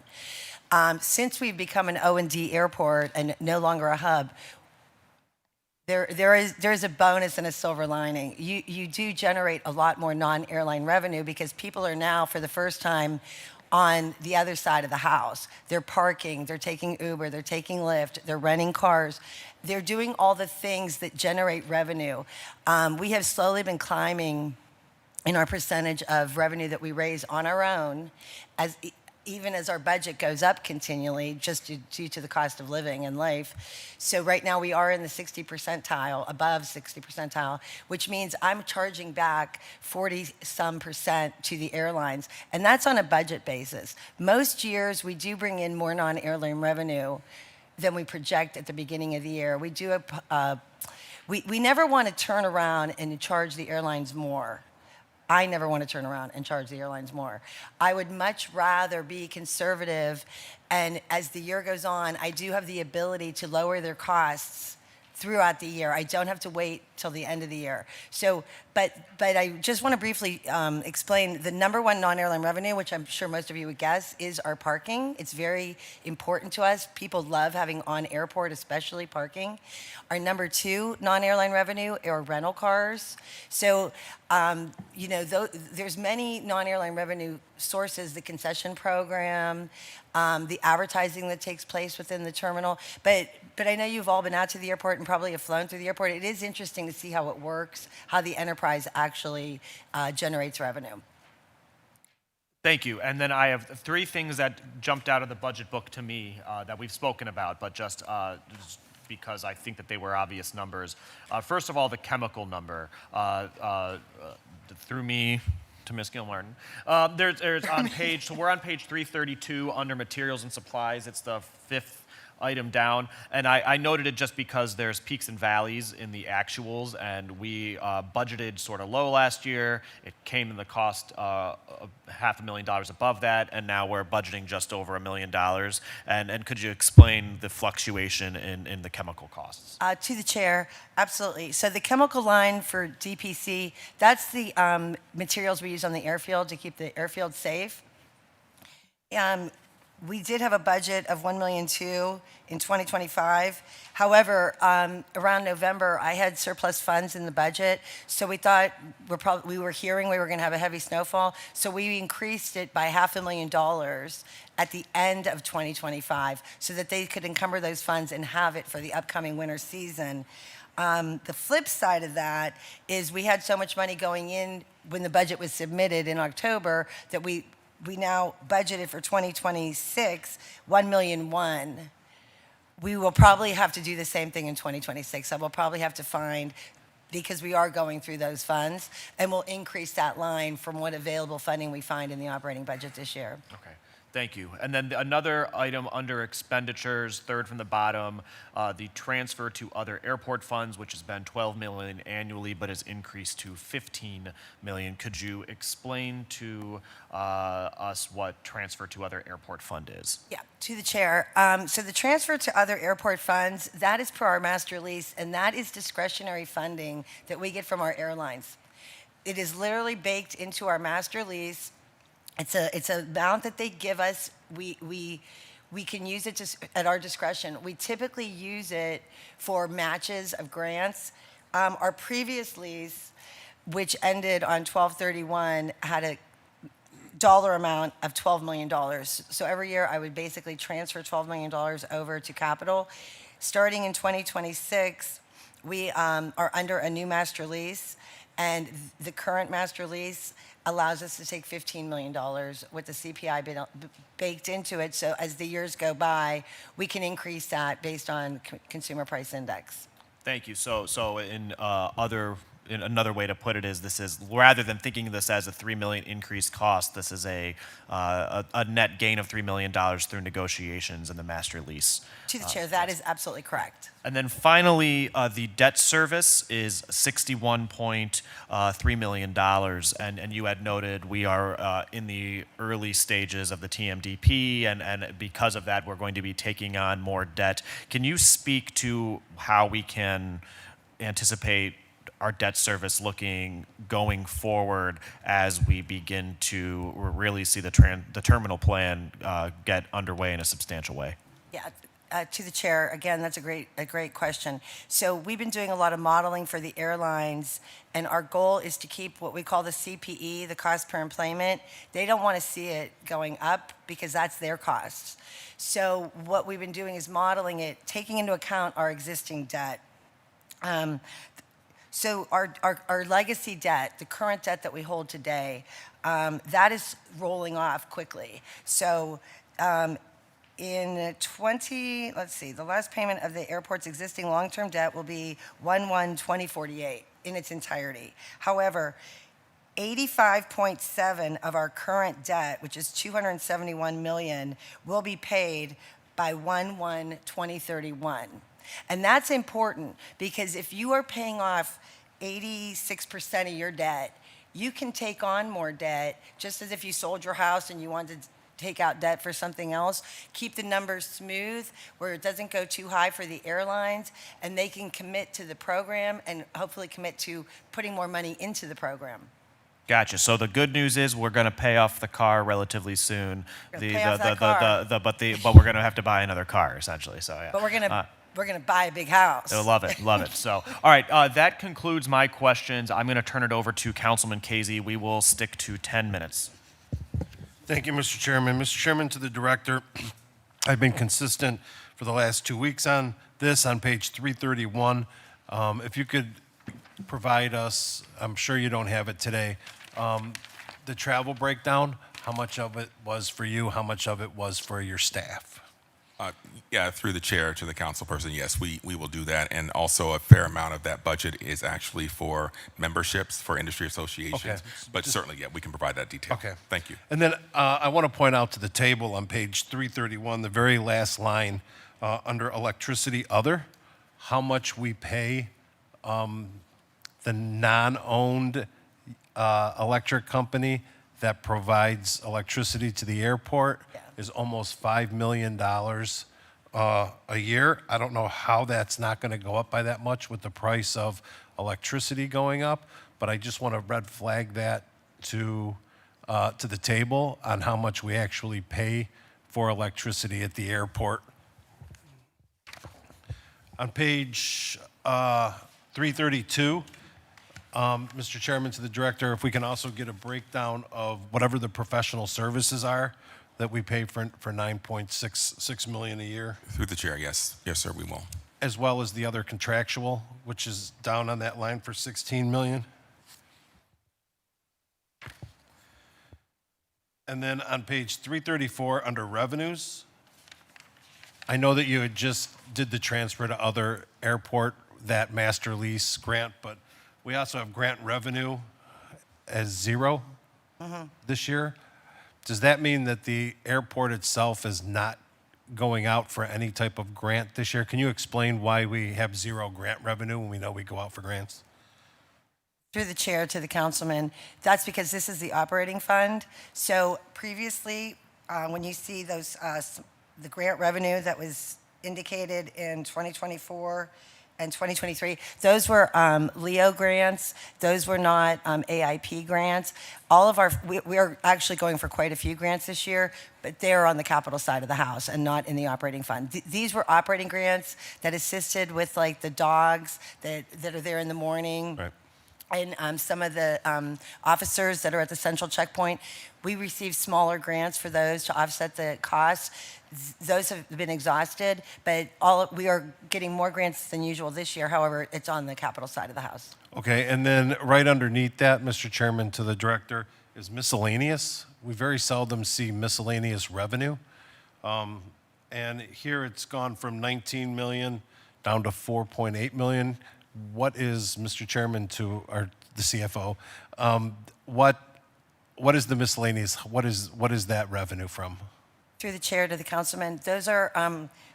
Since we've become an O&D airport and no longer a hub, there is a bonus and a silver lining. You do generate a lot more non-airline revenue because people are now, for the first time, on the other side of the house. They're parking, they're taking Uber, they're taking Lyft, they're renting cars. They're doing all the things that generate revenue. We have slowly been climbing in our percentage of revenue that we raise on our own, even as our budget goes up continually, just due to the cost of living and life. So right now we are in the 60 percentile, above 60 percentile, which means I'm charging back 40-some% to the airlines, and that's on a budget basis. Most years we do bring in more non-airline revenue than we project at the beginning of the year. We do we never want to turn around and charge the airlines more. I never want to turn around and charge the airlines more. I would much rather be conservative, and as the year goes on, I do have the ability to lower their costs throughout the year. I don't have to wait till the end of the year. So, but I just want to briefly explain the number one non-airline revenue, which I'm sure most of you would guess, is our parking. It's very important to us. People love having on airport, especially parking. Our number two non-airline revenue are rental cars. So, there's many non-airline revenue sources, the concession program, the advertising that takes place within the terminal. But I know you've all been out to the airport and probably have flown through the airport. It is interesting to see how it works, how the enterprise actually generates revenue. Thank you. And then I have three things that jumped out of the budget book to me that we've spoken about, but just because I think that they were obvious numbers. First of all, the chemical number. Through me to Ms. Gilmartin. There's on page, so we're on page 332 under materials and supplies. It's the fifth item down, and I noted it just because there's peaks and valleys in the actuals, and we budgeted sort of low last year. It came in the cost of $500,000 above that, and now we're budgeting just over $1 million. And could you explain the fluctuation in the chemical costs? To the chair, absolutely. So the chemical line for DPC, that's the materials we use on the airfield to keep the airfield safe. We did have a budget of $1.2 million in 2025. However, around November, I had surplus funds in the budget, so we thought we were hearing we were going to have a heavy snowfall, so we increased it by $500,000 at the end of 2025 so that they could encumber those funds and have it for the upcoming winter season. The flip side of that is we had so much money going in when the budget was submitted in October that we now budgeted for 2026, $1.1 million. We will probably have to do the same thing in 2026. I will probably have to find, because we are going through those funds, and we'll increase that line from what available funding we find in the operating budget this year. Okay. Thank you. And then another item under expenditures, third from the bottom, the transfer to other airport funds, which has been $12 million annually, but has increased to $15 million. Could you explain to us what transfer to other airport fund is? Yeah, to the chair. So the transfer to other airport funds, that is per our master lease, and that is discretionary funding that we get from our airlines. It is literally baked into our master lease. It's an amount that they give us. We can use it at our discretion. We typically use it for matches of grants. Our previous lease, which ended on 12/31, had a dollar amount of $12 million. So every year I would basically transfer $12 million over to capital. Starting in 2026, we are under a new master lease, and the current master lease allows us to take $15 million with the CPI baked into it. So as the years go by, we can increase that based on consumer price index. Thank you. So in another way to put it is, this is, rather than thinking of this as a $3 million increased cost, this is a net gain of $3 million through negotiations in the master lease. To the chair, that is absolutely correct. And then finally, the debt service is $61.3 million. And you had noted we are in the early stages of the TMDP, and because of that, we're going to be taking on more debt. Can you speak to how we can anticipate our debt service looking going forward as we begin to really see the terminal plan get underway in a substantial way? Yeah. To the chair, again, that's a great question. So we've been doing a lot of modeling for the airlines, and our goal is to keep what we call the CPE, the cost per employment. They don't want to see it going up because that's their costs. So what we've been doing is modeling it, taking into account our existing debt. So our legacy debt, the current debt that we hold today, that is rolling off quickly. So the last payment of the airport's existing long-term debt will be 1/1/2048 in its entirety. However, 85.7 of our current debt, which is $271 million, will be paid by 1/1/2031. And that's important because if you are paying off 86% of your debt, you can take on more debt, just as if you sold your house and you wanted to take out debt for something else. Keep the numbers smooth where it doesn't go too high for the airlines, and they can commit to the program and hopefully commit to putting more money into the program. Gotcha. So the good news is we're going to pay off the car relatively soon. But we're going to have to buy another car essentially. So yeah. But we're going to buy a big house. I love it, love it. So, all right, that concludes my questions. I'm going to turn it over to Councilman Casey. We will stick to 10 minutes. Thank you, Mr. Chairman. Mr. Chairman, to the director, I've been consistent for the last 2 weeks on this, on page 331. If you could provide us, I'm sure you don't have it today, the travel breakdown, how much of it was for you, how much of it was for your staff? Yeah, through the chair to the council person, yes, we will do that. And also a fair amount of that budget is actually for memberships, for industry associations. Okay. But certainly, yeah, we can provide that detail. Okay. Thank you. And then I want to point out to the table on page 331, the very last line, under electricity other, how much we pay the non-owned electric company that provides electricity to the airport is almost $5 million a year. I don't know how that's not going to go up by that much with the price of electricity going up, but I just want to red flag that to the table on how much we actually pay for electricity at the airport. On page 332, Mr. Chairman, to the director, if we can also get a breakdown of whatever the professional services are that we pay for 9.66 million a year, Through the chair, yes. Yes, sir, we will. as well as the other contractual, which is down on that line for 16 million. And then on page 334, under revenues, I know that you had just did the transfer to other airport, that master lease grant, but we also have grant revenue as zero this year. Does that mean that the airport itself is not going out for any type of grant this year? Can you explain why we have zero grant revenue when we know we go out for grants? Through the chair to the councilman, that's because this is the operating fund. So previously, when you see those, the grant revenue that was indicated in 2024 and 2023, those were LEO grants. Those were not AIP grants. All of our, we are actually going for quite a few grants this year, but they're on the capital side of the house and not in the operating fund. These were operating grants that assisted with like the dogs that are there in the morning. Right. And some of the officers that are at the central checkpoint, we receive smaller grants for those to offset the costs. Those have been exhausted, but we are getting more grants than usual this year. However, it's on the capital side of the house. Okay, and then right underneath that, Mr. Chairman, to the director, is miscellaneous. We very seldom see miscellaneous revenue. And here it's gone from 19 million down to 4.8 million. What is, Mr. Chairman, to the CFO, what is the miscellaneous, what is that revenue from? Through the chair to the councilman, those are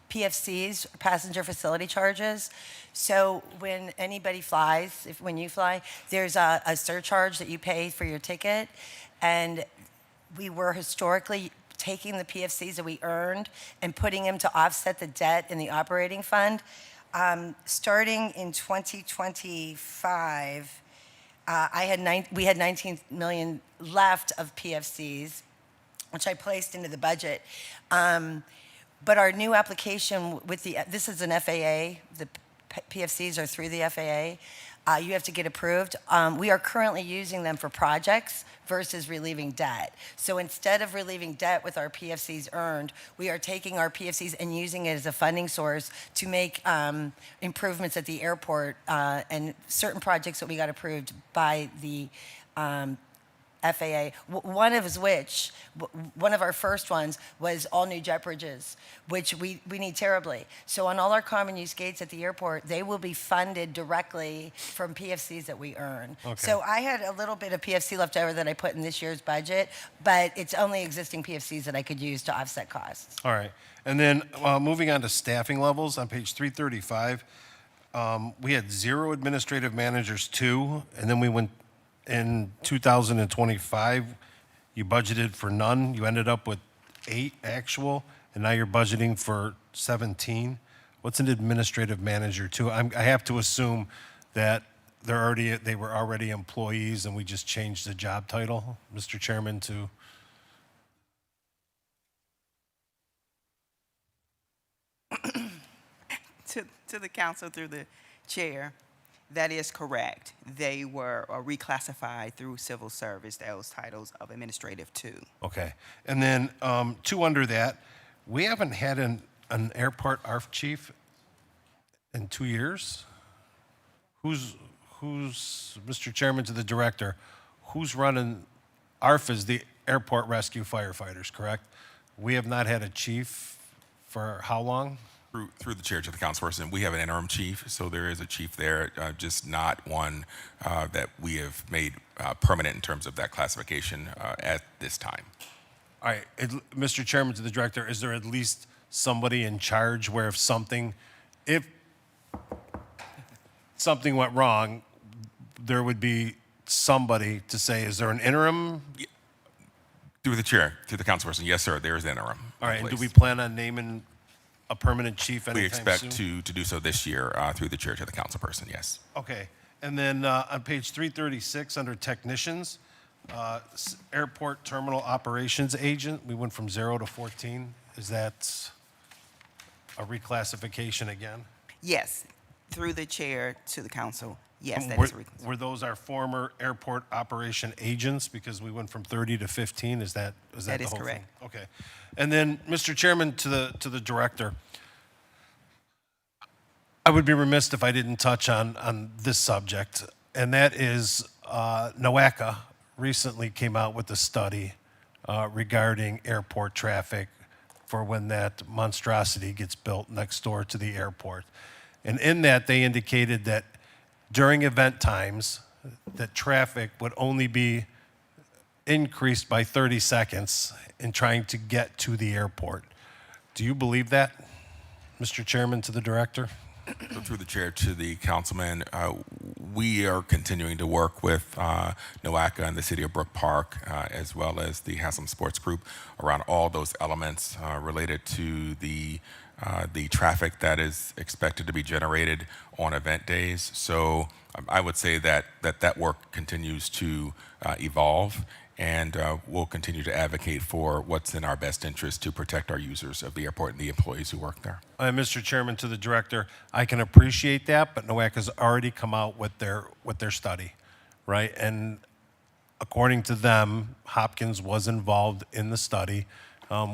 PFCs, passenger facility charges. So when anybody flies, when you fly, there's a surcharge that you pay for your ticket. And we were historically taking the PFCs that we earned and putting them to offset the debt in the operating fund. Starting in 2025, we had 19 million left of PFCs, which I placed into the budget. But our new application with this is an FAA, the PFCs are through the FAA. You have to get approved. We are currently using them for projects versus relieving debt. So instead of relieving debt with our PFCs earned, we are taking our PFCs and using it as a funding source to make improvements at the airport and certain projects that we got approved by the FAA, one of our first ones was all new jet bridges, which we need terribly. So on all our common use gates at the airport, they will be funded directly from PFCs that we earn. Okay. So I had a little bit of PFC left over that I put in this year's budget, but it's only existing PFCs that I could use to offset costs. All right, and then moving on to staffing levels, on page 335, we had 0 administrative managers, 2, and then we went in 2025, you budgeted for none. You ended up with 8 actual, and now you're budgeting for 17. What's an administrative manager, 2? I have to assume that they were already employees, and we just changed the job title, Mr. Chairman, to. To the council through the chair, that is correct. They were reclassified through civil service, those titles of administrative too. Okay, and then 2 under that, we haven't had an airport ARF chief in 2 years. Who's Mr. Chairman, to the director, who's running ARF is the airport rescue firefighters, correct? We have not had a chief For how long? Through the chair to the councilperson, we have an interim chief, so there is a chief there, just not one that we have made permanent in terms of that classification at this time. All right, Mr. Chairman, to the director, is there at least somebody in charge where if something went wrong, there would be somebody to say, is there an interim? Through the chair, through the councilperson, yes, sir, there is interim. All right, in and do we place. plan on naming a permanent chief anytime We expect soon? to do so this year through the chair to the councilperson, yes. Okay, and then on page 336, under technicians, airport terminal operations agent, we went from 0 to 14. Is that a reclassification again? Yes, through the chair to the council. Yes, that Were, is a were those our former airport operation agents because we went from 30 to 15? Is that That the is whole correct. thing? Okay. And then, Mr. Chairman, to the director, I would be remiss if I didn't touch on this subject, and that is NOACA recently came out with a study regarding airport traffic for when that monstrosity gets built next door to the airport. And in that, they indicated that during event times, that traffic would only be increased by 30 seconds in trying to get to the airport. Do you believe that, Mr. Chairman, to the director? So through the chair to the councilman, we are continuing to work with NOACA and the city of Brook Park, as well as the Haslam Sports Group, around all those elements related to the traffic that is expected to be generated on event days. So I would say that work continues to evolve, and we'll continue to advocate for what's in our best interest to protect our users of the airport and the employees who work there. Mr. Chairman, to the director, I can appreciate that, but NOACA's already come out with their study, right? And according to them, Hopkins was involved in the study,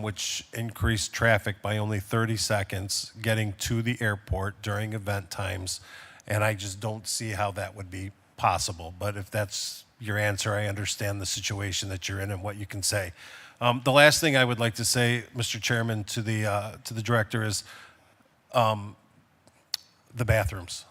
which increased traffic by only 30 seconds getting to the airport during event times. And I just don't see how that would be possible. But if that's your answer, I understand the situation that you're in and what you can say. The last thing I would like to say, Mr. Chairman, to the director is the bathrooms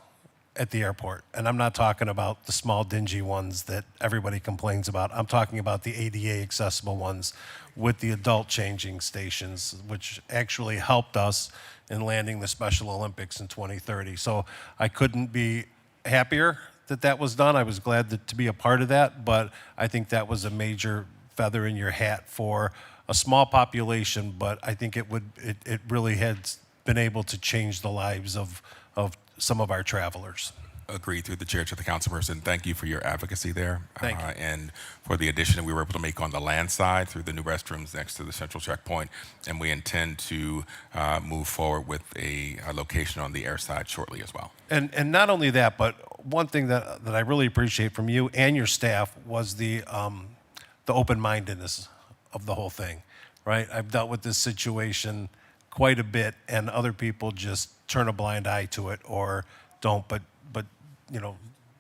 at the airport. And I'm not talking about the small dingy ones that everybody complains about. I'm talking about the ADA accessible ones with the adult changing stations, which actually helped us in landing the Special Olympics in 2030. So I couldn't be happier that was done. I was glad to be a part of that, but I think that was a major feather in your hat for a small population, but I think it really had been able to change the lives of some of our travelers. Agree through the chair to the councilperson. Thank you for your advocacy there. Thank you. And for the addition that we were able to make on the land side through the new restrooms next to the central checkpoint. And we intend to move forward with a location on the air side shortly as well. And not only that, but one thing that I really appreciate from you and your staff was the open-mindedness of the whole thing, right? I've dealt with this situation quite a bit, and other people just turn a blind eye to it or don't. But you know,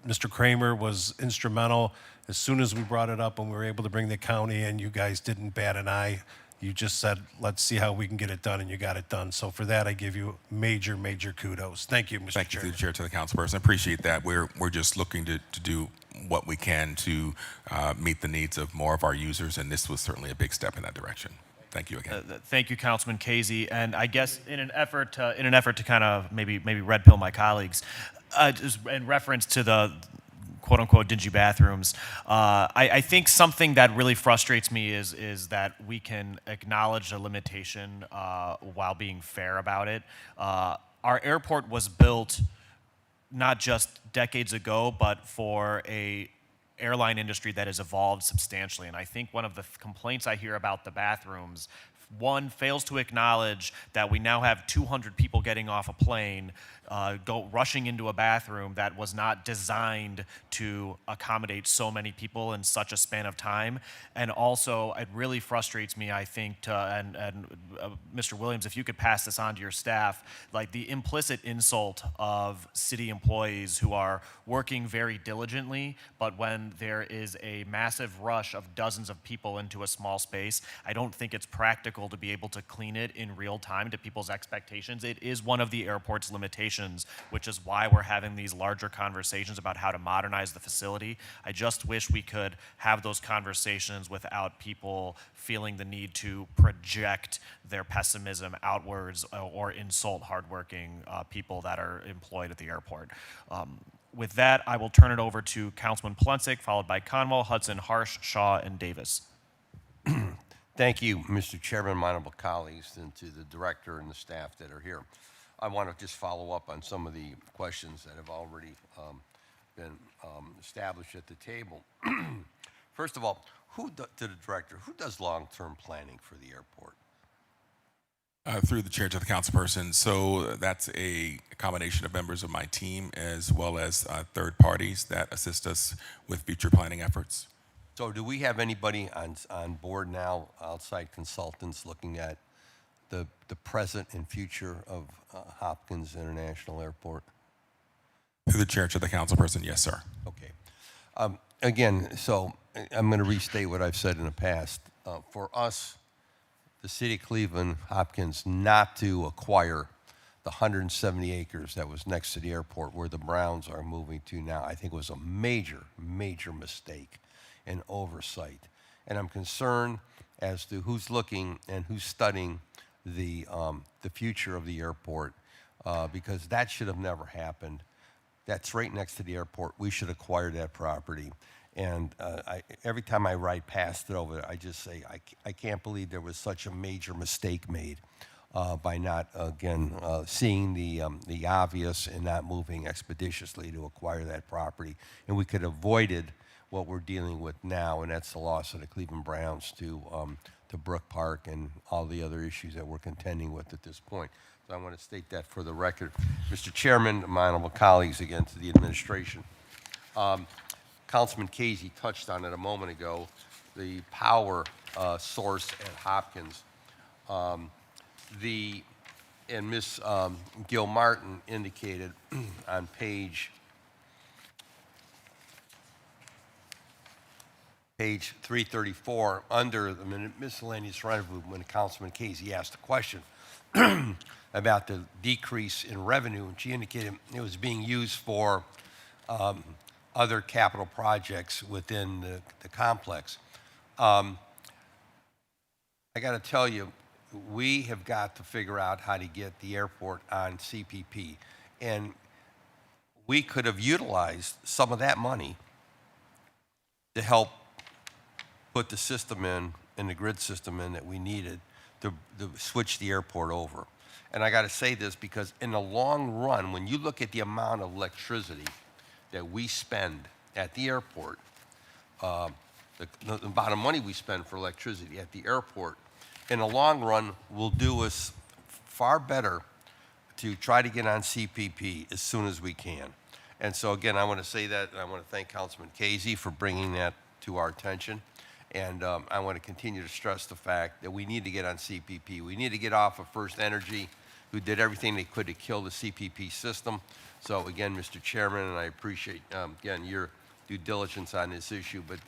Mr. Kramer was instrumental. As soon as we brought it up and we were able to bring the county in, you guys didn't bat an eye. You just said, let's see how we can get it done, and you got it done. So for that, I give you major, major kudos. Thank you, Mr. Thank you Chair. through the chair to the councilperson. Appreciate that. We're just looking to do what we can to meet the needs of more of our users, and this was certainly a big step in that direction. Thank you again. Thank you, Councilman Casey. And I guess in an effort to kind of maybe red pill my colleagues, just in reference to the quote unquote dingy bathrooms, I think something that really frustrates me is that we can acknowledge a limitation while being fair about it. Our airport was built not just decades ago, but for a airline industry that has evolved substantially. And I think one of the complaints I hear about the bathrooms, one, fails to acknowledge that we now have 200 people getting off a plane, rushing into a bathroom that was not designed to accommodate so many people in such a span of time. And also, it really frustrates me, I think, Mr. Williams, if you could pass this on to your staff, like the implicit insult of city employees who are working very diligently, but when there is a massive rush of dozens of people into a small space, I don't think it's practical practical to be able to clean it in real time to people's expectations. It is one of the airport's limitations, which is why we're having these larger conversations about how to modernize the facility. I just wish we could have those conversations without people feeling the need to project their pessimism outwards or insult hardworking people that are employed at the airport. With that, I will turn it over to Councilman Palencic, followed by Conwell, Hudson, Harsh, Shaw, and Davis. Thank you, Mr. Chairman, my honorable colleagues, and to the director and the staff that are here. I want to just follow up on some of the questions that have already been established at the table. First of all, to the director, who does long-term planning for the airport? Through the chair to the councilperson. So that's a combination of members of my team as well as third parties that assist us with future planning efforts. So do we have anybody on board now, outside consultants, looking at the present and future of Hopkins International Airport? Through the chair to the councilperson, yes, sir. Okay. Again, so I'm going to restate what I've said in the past. For us, the city of Cleveland, Hopkins, not to acquire the 170 acres that was next to the airport where the Browns are moving to now, I think was a major, major mistake and oversight. And I'm concerned as to who's looking and who's studying the future of the airport because that should have never happened. That's right next to the airport. We should acquire that property. And every time I ride past it over there, I just say, I can't believe there was such a major mistake made by not, again, seeing the obvious and not moving expeditiously to acquire that property. And we could have avoided what we're dealing with now, and that's the loss of the Cleveland Browns to Brook Park and all the other issues that we're contending with at this point. So I want to state that for the record. Mr. Chairman, my honorable colleagues, again, to the administration. Councilman Casey touched on it a moment ago, the power source at Hopkins. And Ms. Gil Martin indicated on page 334, under the miscellaneous revenue, when Councilman Casey asked the question about the decrease in revenue, and she indicated it was being used for other capital projects within the complex. I got to tell you, we have got to figure out how to get the airport on CPP. And we could have utilized some of that money to help put the system in the grid system in that we needed to switch the airport over. And I got to say this because in the long run, when you look at the amount of electricity that we spend at the airport, the amount of money we spend for electricity at the airport, in the long run will do us far better to try to get on CPP as soon as we can. And so again, I want to say that, and I want to thank Councilman Casey for bringing that to our attention. And I want to continue to stress the fact that we need to get on CPP. We need to get off of First Energy, who did everything they could to kill the CPP system. So again, Mr. Chairman, and I appreciate, again, your due diligence on this issue, but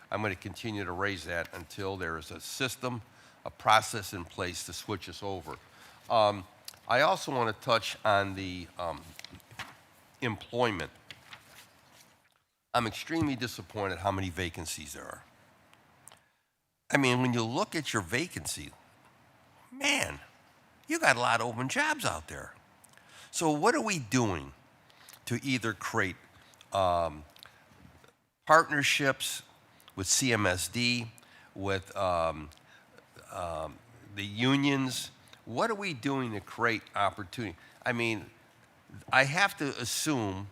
I'm going to continue to raise that until there is a system, a process in place to switch us over. I also want to touch on the employment. I'm extremely disappointed how many vacancies there are. I mean, when you look at your vacancy, man, you got a lot of open jobs out there. So what are we doing to either create partnerships with CMSD, with the unions? What are we doing to create opportunity? I mean, I have to assume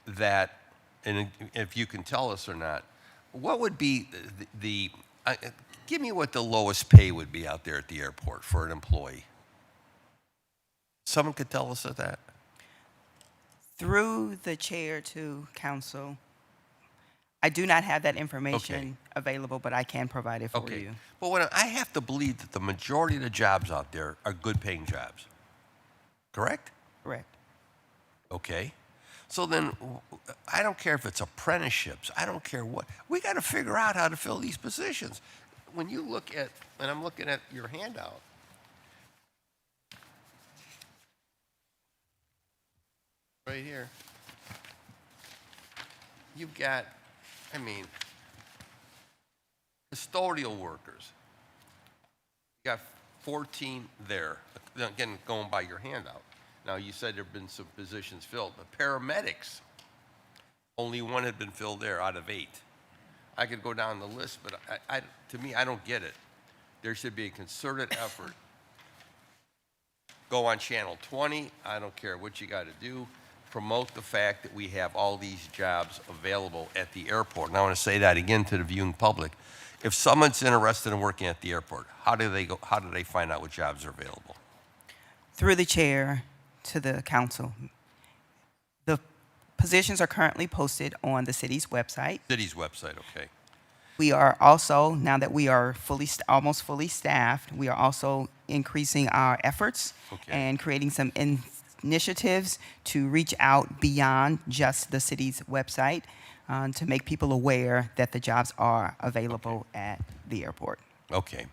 that, and if you can tell us or not, what would be give me what the lowest pay would be out there at the airport for an employee. Someone could tell us that? Through the chair to council, I do not have that information available, but I can provide it for you. But I have to believe that the majority of the jobs out there are good paying jobs. Correct? Correct. Okay. So then, I don't care if it's apprenticeships. I don't care what. We got to figure out how to fill these positions. when you look at, and I'm looking at your handout, right here, you've got, I mean, custodial workers. You got 14 there. Again, going by your handout. Now, you said there have been some positions filled. The paramedics, only one had been filled there out of 8. I could go down the list, but to me, I don't get it. There should be a concerted effort. Go on Channel 20, I don't care what you got to do. Promote the fact that we have all these jobs available at the airport. And I want to say that again to the viewing public. If someone's interested in working at the airport, how do they find out what jobs are available? Through the chair to the council. The positions are currently posted on the city's website. City's website, okay. We are also, now that we are almost fully staffed, we are also increasing our efforts Okay. and creating some initiatives to reach out beyond just the city's website to make people aware that the jobs are available at the airport. Okay.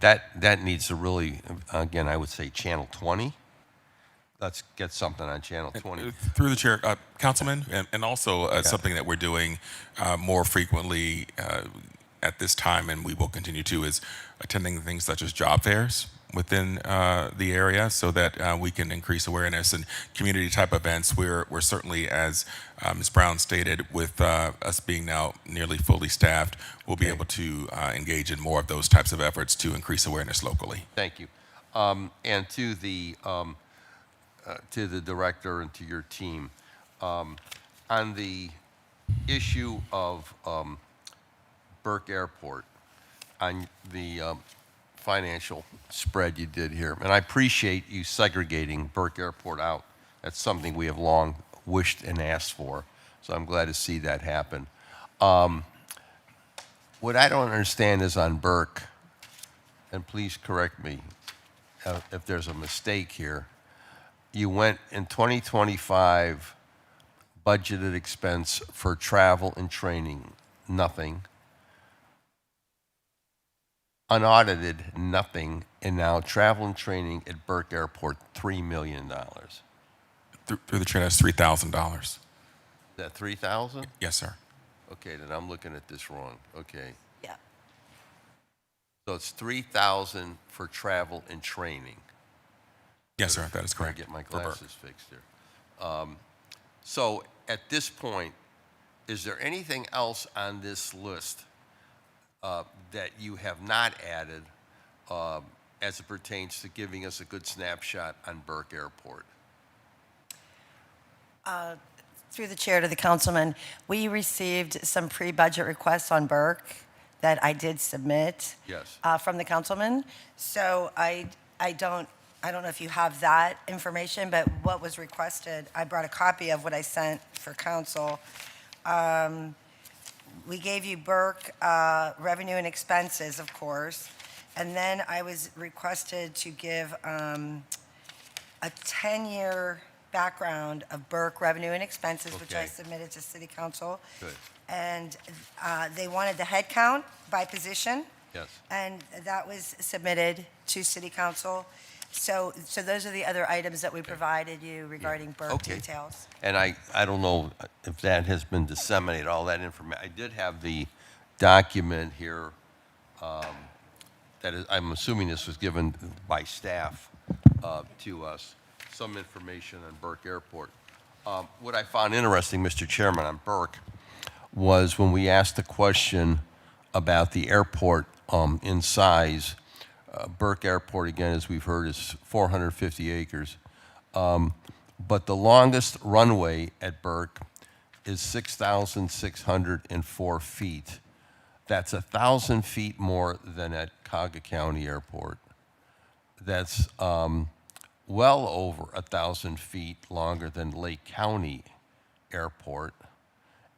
That needs to really, again, I would say Channel 20. Let's get something on Channel 20. Through the chair, Councilman, and also something that we're doing more frequently at this time, and we will continue to, is attending things such as job fairs within the area, so that we can increase awareness and community type events. We're certainly, as Ms. Brown stated, with us being now nearly fully staffed, we'll be able to engage in more of those types of efforts to increase awareness locally. Thank you. And to the director and to your team, on the issue of Burke Airport, on the financial spread you did here, and I appreciate you segregating Burke Airport out. That's something we have long wished and asked for, so I'm glad to see that happen. What I don't understand is on Burke, and please correct me if there's a mistake here, you went in 2025 budgeted expense for travel and training, nothing. Unaudited, nothing, and now travel and training at Burke Airport, $3 million. Through the chair, that's $3,000. Is that 3,000? Yes, sir. Okay, then I'm looking at this wrong. Okay. Yeah. So it's 3,000 for travel and training. Yes, sir. That is Trying correct. to get my For Burke. glasses fixed here. So at this point, is there anything else on this list that you have not added as it pertains to giving us a good snapshot on Burke Airport? Through the chair to the councilman, we received some pre-budget requests on Burke that I did submit. Yes. From the councilman. So I don't know if you have that information, but what was requested, I brought a copy of what I sent for council. We gave you Burke revenue and expenses, of course, and then I was requested to give a 10-year background of Burke revenue and expenses, which I Okay. submitted to City Council. Good. And they wanted the head count by position. Yes. And that was submitted to City Council. So those are the other items that we provided you regarding Burke Okay. details. And I don't know if that has been disseminated, all that information. I did have the document here that is, I'm assuming this was given by staff to us, some information on Burke Airport. What I found interesting, Mr. Chairman, on Burke was when we asked the question about the airport in size. Burke Airport, again, as we've heard, is 450 acres. But the longest runway at Burke is 6,604 feet. That's 1,000 feet more than at Cuyahoga County Airport. That's well over 1,000 feet longer than Lake County Airport.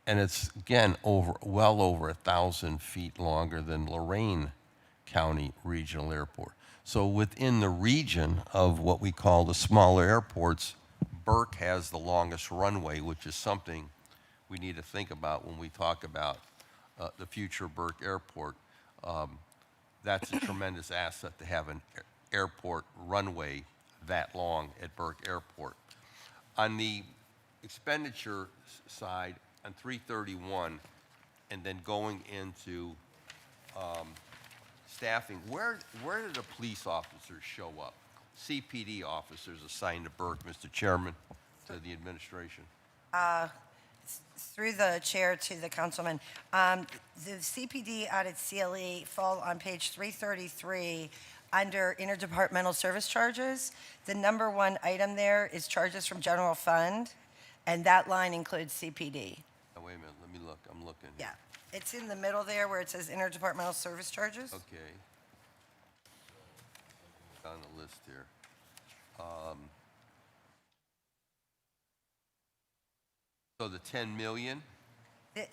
And it's, again, well over 1,000 feet longer than Lorain County Regional Airport. So within the region of what we call the smaller airports, Burke has the longest runway, which is something we need to think about when we talk about the future Burke Airport. that's a tremendous asset to have an airport runway that long at Burke Airport. On the expenditure side, on 331, and then going into staffing, where do the police officers show up? CPD officers assigned to Burke, Mr. Chairman, to the administration. Through the chair to the councilman, the CPD audit CLE fall on page 333 under interdepartmental service charges. The number one item there is charges from general fund, and that line includes CPD. Oh, wait a minute, let me look, I'm looking. Yeah, it's in the middle there where it says interdepartmental service charges. Okay. On the list here. So the 10 million?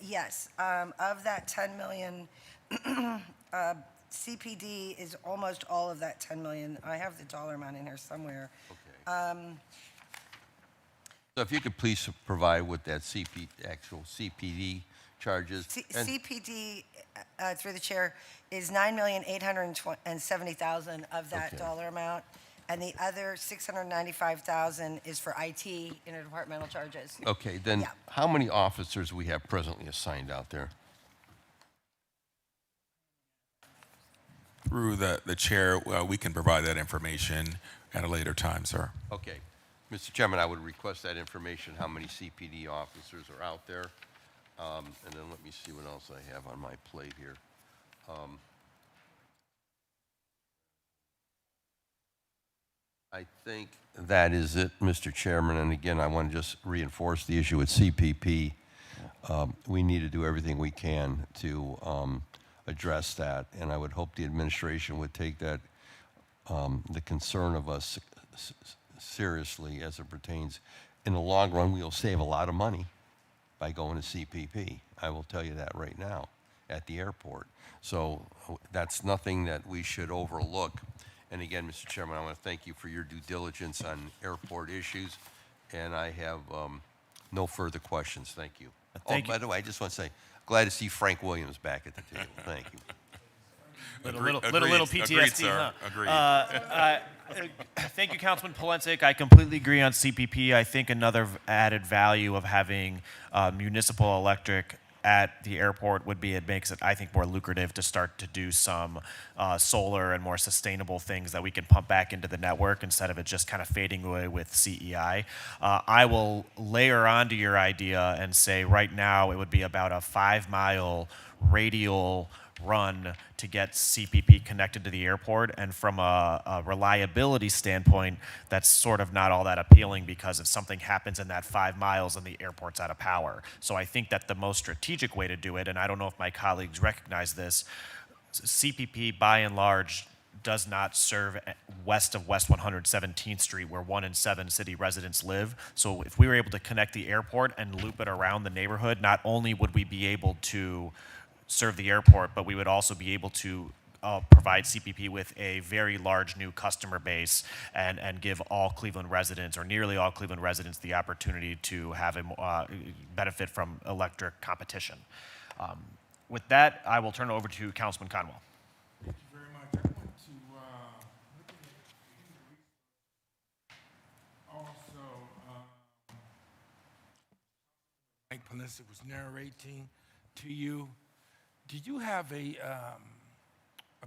Yes, of that 10 million, CPD is almost all of that 10 million. I have the dollar amount in here somewhere. Okay. So if you could please provide what that actual CPD charges. And- CPD, through the chair, is 9,870,000 of that Okay. dollar amount, and the other 695,000 is for IT interdepartmental charges. Okay, then Yeah. how many officers we have presently assigned out there? Through the chair, we can provide that information at a later time, sir. Okay. Mr. Chairman, I would request that information, how many CPD officers are out there. And then let me see what else I have on my plate here. I think that is it, Mr. Chairman. And again, I want to just reinforce the issue with CPP. We need to do everything we can to address that. And I would hope the administration would take that, the concern of us seriously as it pertains. In the long run, we'll save a lot of money by going to CPP. I will tell you that right now at the airport. So that's nothing that we should overlook. And again, Mr. Chairman, I want to thank you for your due diligence on airport issues. And I have no further questions. Thank you. Thank you. By the way, I just want to say, glad to see Frank Williams back at the table. Thank you. Little Agreed, PTSD, sir. huh? Agreed. Thank you, Councilman Polensek. I completely agree on CPP. I think another added value of having municipal electric at the airport would be it makes it, I think, more lucrative to start to do some solar and more sustainable things that we can pump back into the network instead of it just kind of fading away with CEI. I will layer onto your idea and say right now it would be about a 5-mile radial run to get CPP connected to the airport, and from a reliability standpoint, that's sort of not all that appealing because if something happens in that 5 miles and the airport's out of power. So I think that the most strategic way to do it, and I don't know if my colleagues recognize this, CPP by and large does not serve west of West 117th Street where 1 in 7 city residents live. So if we were able to connect the airport and loop it around the neighborhood, not only would we be able to serve the airport, but we would also be able to provide CPP with a very large new customer base and give all Cleveland residents, or nearly all Cleveland residents, the opportunity to have a benefit from electric competition. With that, I will turn it over to Councilman Conwell. Thank you very much. I want to also, Mike Polensek was narrating to you. Did you have a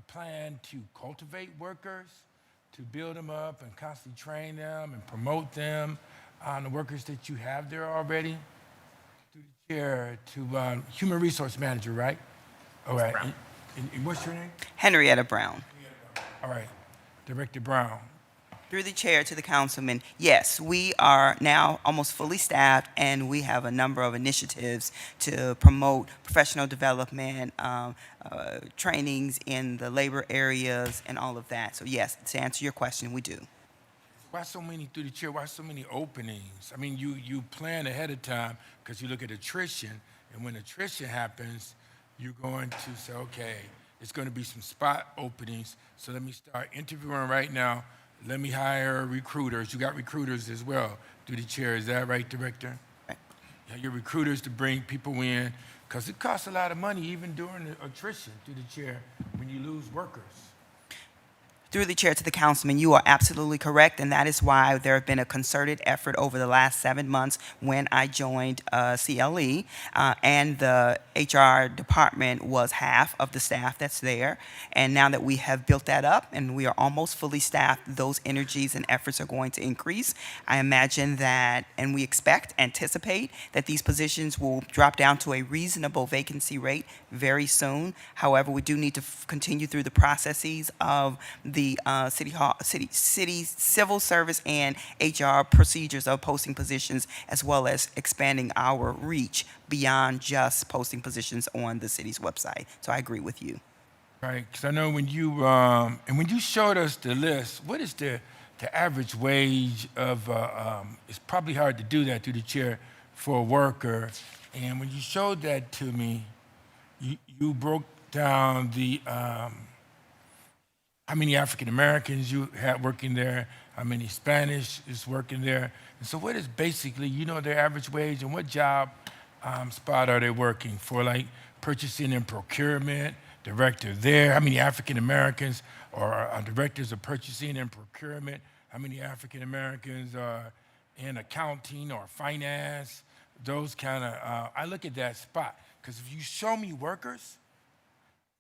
plan to cultivate workers, to build them up and constantly train them and promote them on the workers that you have there already? Through the chair to Human Resource Manager, right? All right. And what's your name? Henrietta Brown. All right. Director Brown. Through the chair to the councilman, yes, we are now almost fully staffed, and we have a number of initiatives to promote professional development, trainings in the labor areas, and all of that. So yes, to answer your question, we do. Why so many, through the chair, why so many openings? I mean, you plan ahead of time because you look at attrition, and when attrition happens, you're going to say, okay, it's going to be some spot openings, so let me start interviewing right now. Let me hire recruiters. You got recruiters as well through the chair. Is that right, Director? Right. Yeah, your recruiters to bring people in, because it costs a lot of money even during the attrition through the chair. When when you lose workers? Through the chair to the councilman, you are absolutely correct, and that is why there have been a concerted effort over the last 7 months when I joined CLE, and the HR department was half of the staff that's there. And now that we have built that up and we are almost fully staffed, those energies and efforts are going to increase. I imagine that, and we anticipate that these positions will drop down to a reasonable vacancy rate very soon. However, we do need to continue through the processes of the city civil service and HR procedures of posting positions, as well as expanding our reach beyond just posting positions on the city's website. So I agree with you. Right, because I know when you showed us the list, what is the average wage of? It's probably hard to do that through the chair for a worker. And when you showed that to me, you broke down the how many African Americans you had working there, how many Spanish is working there. And so what is basically, their average wage, and what job spot are they working for, like purchasing and procurement, director there? How many African Americans are directors of purchasing and procurement? How many African Americans are in accounting or finance? Those kind of, I look at that spot, because if you show me workers,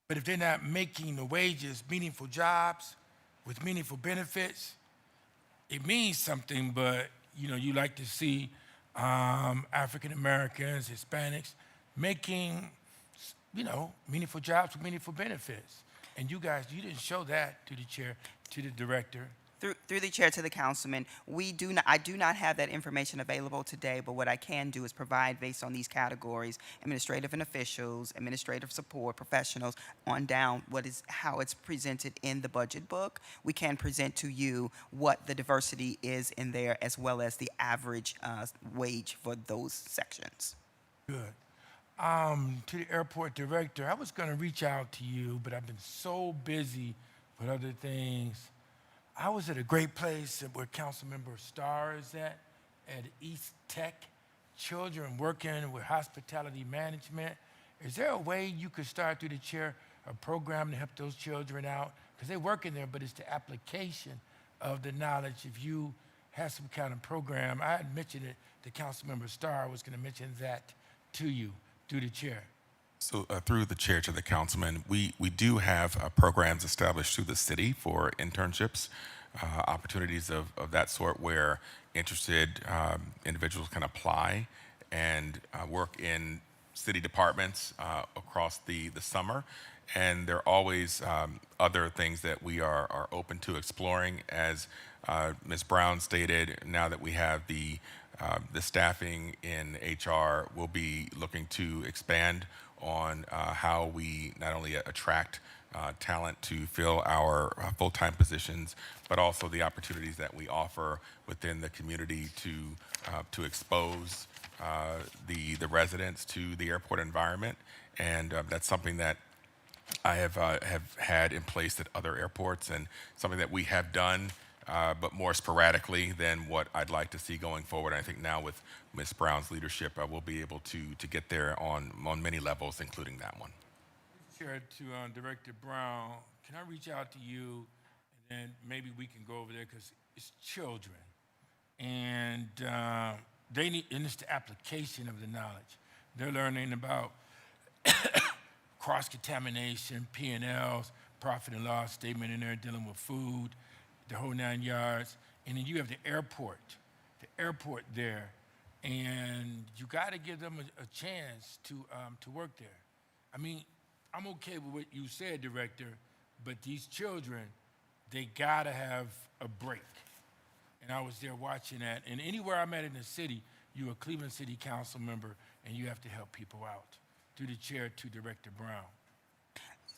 but if they're not making the wages, meaningful jobs with meaningful benefits, it means something. But you like to see African Americans, Hispanics making meaningful jobs with meaningful benefits. And you guys, you didn't show that to the chair, to the director. Through the chair to the councilman, I do not have that information available today, but what I can do is provide, based on these categories, administrative and officials, administrative support, professionals, on down how it's presented in the budget book. We can present to you what the diversity is in there, as well as the average wage for those sections. Good. To the airport director, I was going to reach out to you, but I've been so busy with other things. I was at a great place where Councilmember Starr is at East Tech, children working with hospitality management. Is there a way you could start through the chair a program to help those children out? Because they're working there, but it's the application of the knowledge. If you have some kind of program, I had mentioned it to Councilmember Starr. I was going to mention that to you through the chair. So through the chair to the councilman, we do have programs established through the city for internships, opportunities of that sort where interested individuals can apply and work in city departments across the summer. And there are always other things that we are open to exploring. As Ms. Brown stated, now that we have the staffing in HR, we'll be looking to expand on how we not only attract talent to fill our full-time positions, but also the opportunities that we offer within the community to expose the residents to the airport environment. And that's something that I have had in place at other airports, and something that we have done, but more sporadically than what I'd like to see going forward. And I think now with Ms. Brown's leadership, we'll be able to get there on many levels, including that one. Chair, to Director Brown, can I reach out to you, and then maybe we can go over there, because it's children, and they need, and it's the application of the knowledge. They're learning about cross-contamination, P&Ls, profit and loss statement in there, dealing with food, the whole 9 yards. And then you have the airport there, and you got to give them a chance to work there. I mean, I'm okay with what you said, Director, but these children, they got to have a break. And I was there watching that. And anywhere I'm at in the city, you're a Cleveland City Council member, and you have to help people out. Through the chair to Director Brown.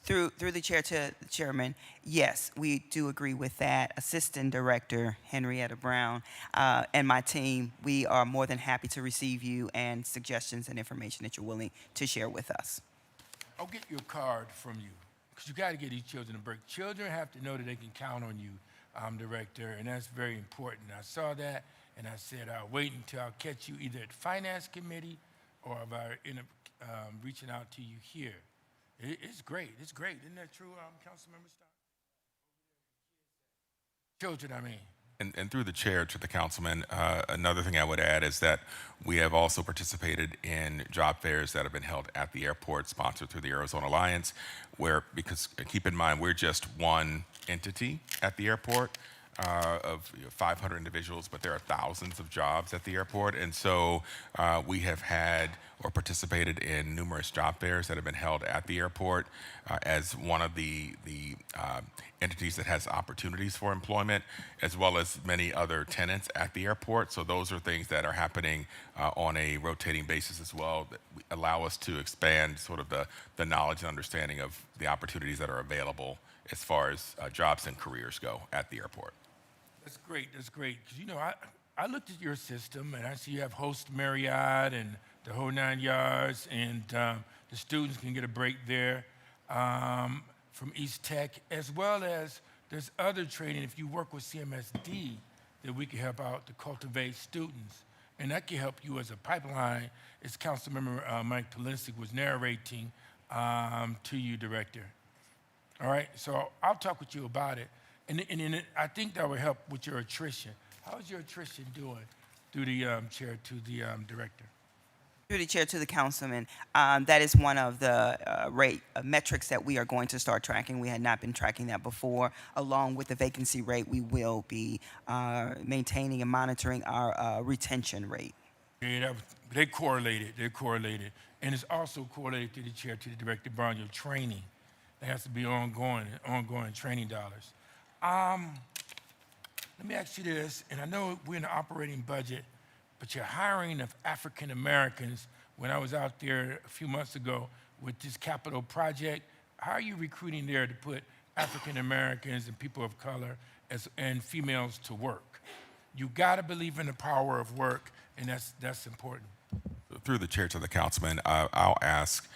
Through the chair to the chairman, yes, we do agree with that. Assistant Director Henrietta Brown and my team, we are more than happy to receive you and suggestions and information that you're willing to share with us. I'll get your card from you, because you got to get these children a break. Children have to know that they can count on you, Director, and that's very important. I saw that, and I said, I'll wait until I'll catch you either at Finance Committee or if I end up reaching out to you here. It's great. It's great. Isn't that true, Councilmember Stein? Children, I mean. And through the chair to the councilman, another thing I would add is that we have also participated in job fairs that have been held at the airport, sponsored through the Arizona Alliance, because keep in mind, we're just one entity at the airport of 500 individuals, but there are thousands of jobs at the airport. And so we have had or participated in numerous job fairs that have been held at the airport as one of the entities that has opportunities for employment, as well as many other tenants at the airport. So those are things that are happening on a rotating basis as well, that allow us to expand sort of the knowledge and understanding of the opportunities that are available as far as jobs and careers go at the airport. That's great. That's great. Because, you know, I looked at your system, and I see you have Host Marriott and the whole 9 yards, and the students can get a break there from East Tech, as well as there's other training, if you work with CMSD, that we can help out to cultivate students. And that can help you as a pipeline, as Councilmember Mike Polinsky was narrating to you, Director. All right, so I'll talk with you about it. And I think that would help with your attrition. How's your attrition doing? Through the chair to the director. Through the chair to the councilman, that is one of the metrics that we are going to start tracking. We had not been tracking that before. Along with the vacancy rate, we will be maintaining and monitoring our retention rate. Yeah, they correlated. They're correlated. And it's also correlated to the chair to the director, Brown, your training. There has to be ongoing training dollars. Let me ask you this, and I know we're in the operating budget, but your hiring of African Americans, when I was out there a few months ago with this capital project, how are you recruiting there to put African Americans and people of color and females to work? You gotta believe in the power of work, and that's important. Through the chair to the councilman, I'll ask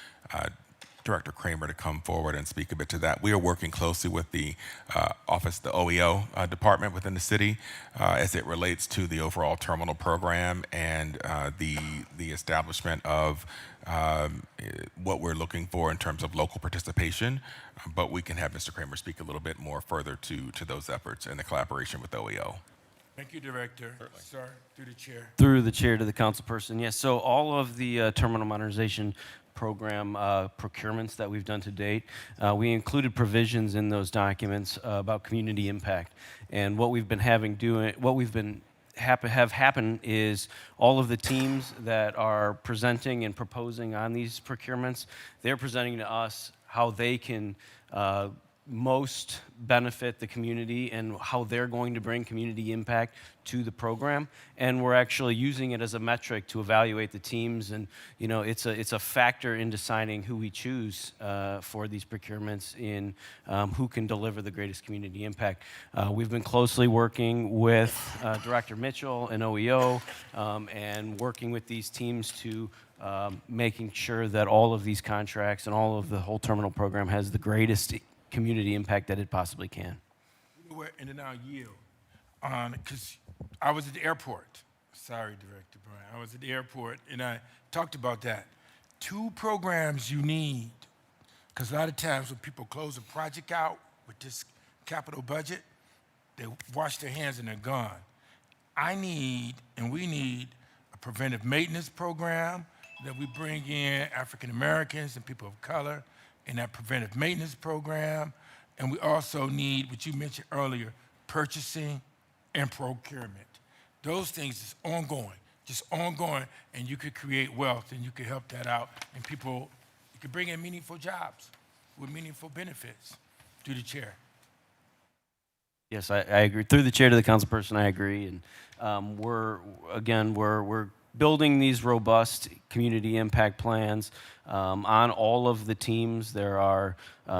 Director Kramer to come forward and speak a bit to that. We are working closely with the office, the OEO department within the city as it relates to the overall terminal program and the establishment of what we're looking for in terms of local participation. But we can have Mr. Kramer speak a little bit more further to those efforts and the collaboration with OEO. Thank you, Director. Sir, through the chair. Through the chair to the councilperson, yes. So all of the terminal modernization program procurements that we've done to date, we included provisions in those documents about community impact. And what we've been have happen is all of the teams that are presenting and proposing on these procurements, they're presenting to us how they can most benefit the community and how they're going to bring community impact to the program. And we're actually using it as a metric to evaluate the teams. And you know, it's a factor in deciding who we choose for these procurements in who can deliver the greatest community impact. We've been closely working with Director Mitchell and OEO and working with these teams to making sure that all of these contracts and all of the whole terminal program has the greatest community impact that it possibly can. You know what, and then I'll yield. Because I was at the airport. Sorry, Director Brian. I was at the airport, and I talked about that. 2 programs you need, because a lot of times when people close a project out with this capital budget, they wash their hands and they're gone. I need, and we need, a preventive maintenance program that we bring in African Americans and people of color in that preventive maintenance program. And we also need, what you mentioned earlier, purchasing and procurement. Those things is ongoing, just ongoing, and you could create wealth and you could help that out, and people, you could bring in meaningful jobs with meaningful benefits. Through the chair. Yes, I agree. Through the chair to the councilperson, I agree. And we're building these robust community impact plans on all of the teams. There are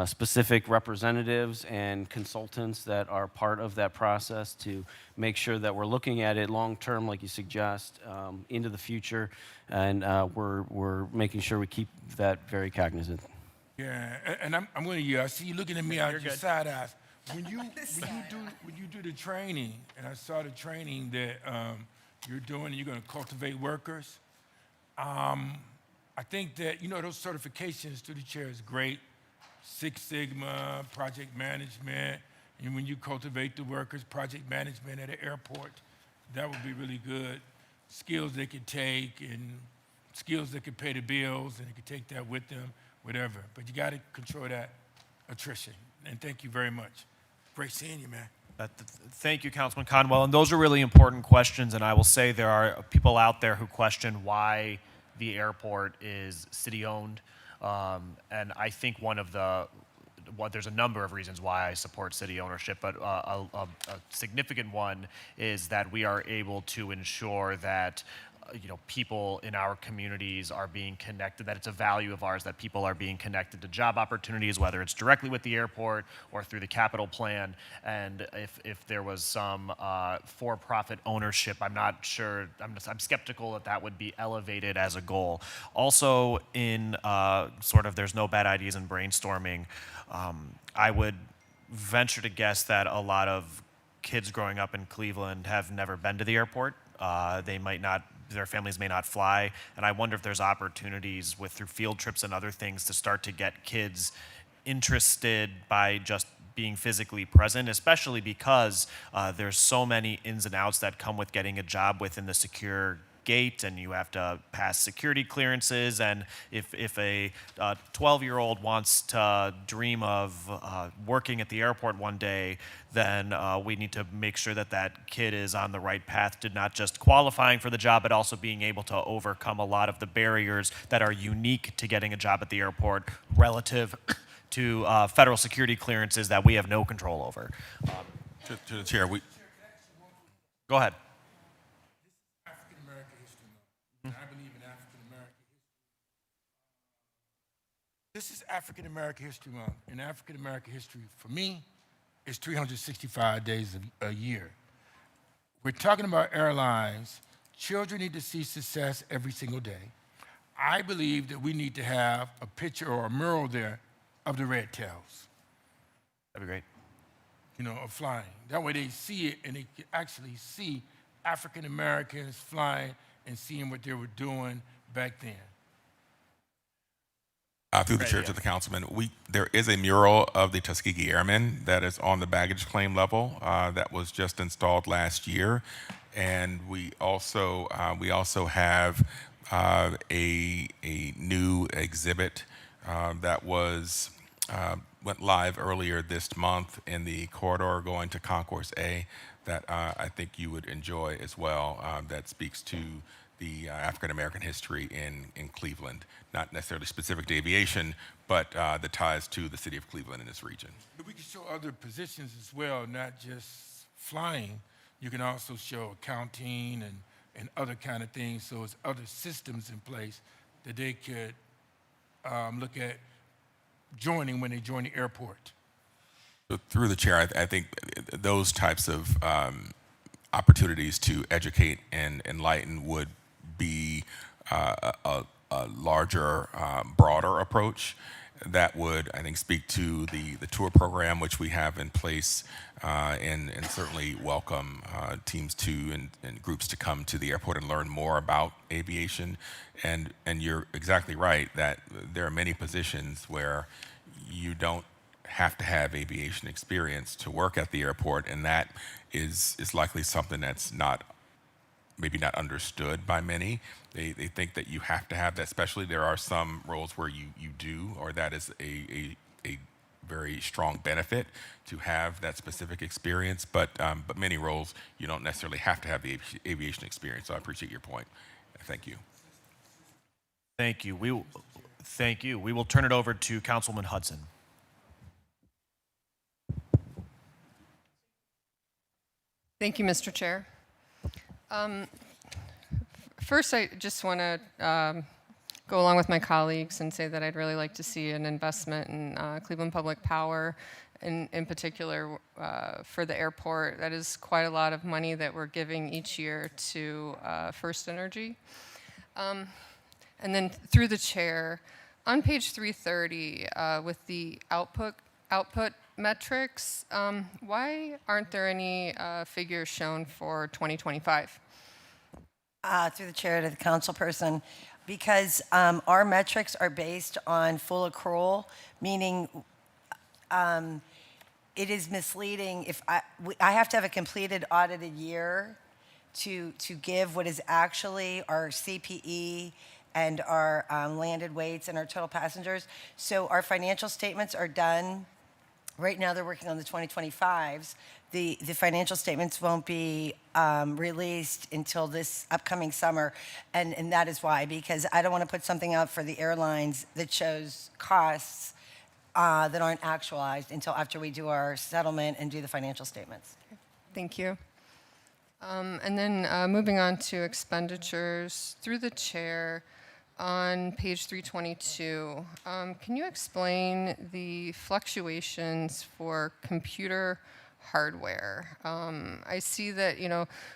specific representatives and consultants that are part of that process to make sure that we're looking at it long term, like you suggest, into the future, and we're making sure we keep that very cognizant. Yeah, and I'm going to, I see you looking at me out your side eyes. When you do the training, and I saw the training that you're doing, and you're going to cultivate workers. I think that, you know, those certifications through the chair is great, Six Sigma, project management, and when you cultivate the workers, project management at an airport, that would be really good. Skills they could take and skills that could pay the bills, and they could take that with them, whatever. But you got to control that attrition. And thank you very much. Great seeing you, man. Thank you, Councilman Conwell. And those are really important questions. And I will say there are people out there who question why the airport is city-owned. And I think there's a number of reasons why I support city ownership, but a significant one is that we are able to ensure that people in our communities are being connected, that it's a value of ours that people are being connected to job opportunities, whether it's directly with the airport or through the capital plan. And if there was some for-profit ownership, I'm not sure, I'm skeptical that would be elevated as a goal. Also, in there's no bad ideas in brainstorming, I would venture to guess that a lot of kids growing up in Cleveland have never been to the airport. Their families may not fly, and I wonder if there's opportunities through field trips and other things to start to get kids interested by just being physically present, especially because there's so many ins and outs that come with getting a job within the secure gate, and you have to pass security clearances. And if a 12-year-old wants to dream of working at the airport one day, then we need to make sure that that kid is on the right path to not just qualifying for the job, but also being able to overcome a lot of the barriers that are unique to getting a job at the airport relative to federal security clearances that we have no control over. To the chair, Go ahead. This is African American History Month, and African American history, for me, is 365 days a year. We're talking about airlines. Children need to see success every single day. I believe that we need to have a picture or a mural there of the red tails. That'd be great. Of flying. That way they see it and they can actually see African Americans flying and seeing what they were doing back then. Through the chair to the councilman, there is a mural of the Tuskegee Airmen that is on the baggage claim level that was just installed last year, and we also have a new exhibit that went live earlier this month in the corridor going to Concourse A that I think you would enjoy as well. That speaks to the African American history in Cleveland, not necessarily specific to aviation, but the ties to the city of Cleveland in this region. But we can show other positions as well, not just flying. You can also show accounting and other kind of things, so it's other systems in place that they could look at joining when they join the airport. So through the chair, I think those types of opportunities to educate and enlighten would be a larger, broader approach that would, I think, speak to the tour program which we have in place, and certainly welcome teams and groups to come to the airport and learn more about aviation. And you're exactly right that there are many positions where you don't have to have aviation experience to work at the airport, and that is likely something that's maybe not understood by many. They think that you have to have that, especially there are some roles where you do, or that is a very strong benefit to have that specific experience, but many roles you don't necessarily have to have the aviation experience, so I appreciate your point. Thank you. Thank you. Thank you. We will turn it over to Councilman Hudson. Thank you, Mr. Chair. First, I just want to go along with my colleagues and say that I'd really like to see an investment in Cleveland Public Power, in particular for the airport. That is quite a lot of money that we're giving each year to First Energy. And then through the chair, on page 330, with the output metrics, why aren't there any figures shown for 2025? Through the chair to the council person, because our metrics are based on full accrual, meaning it is misleading if I have to have a completed audited year to give what is actually our CPE and our landed weights and our total passengers. So our financial statements are done. Right now, they're working on the 2025s. The financial statements won't be released until this upcoming summer, and that is why, because I don't want to put something out for the airlines that shows costs that aren't actualized until after we do our settlement and do the financial statements. Thank you. And then moving on to expenditures through the chair on page 322. Can you explain the fluctuations for computer hardware? I see that,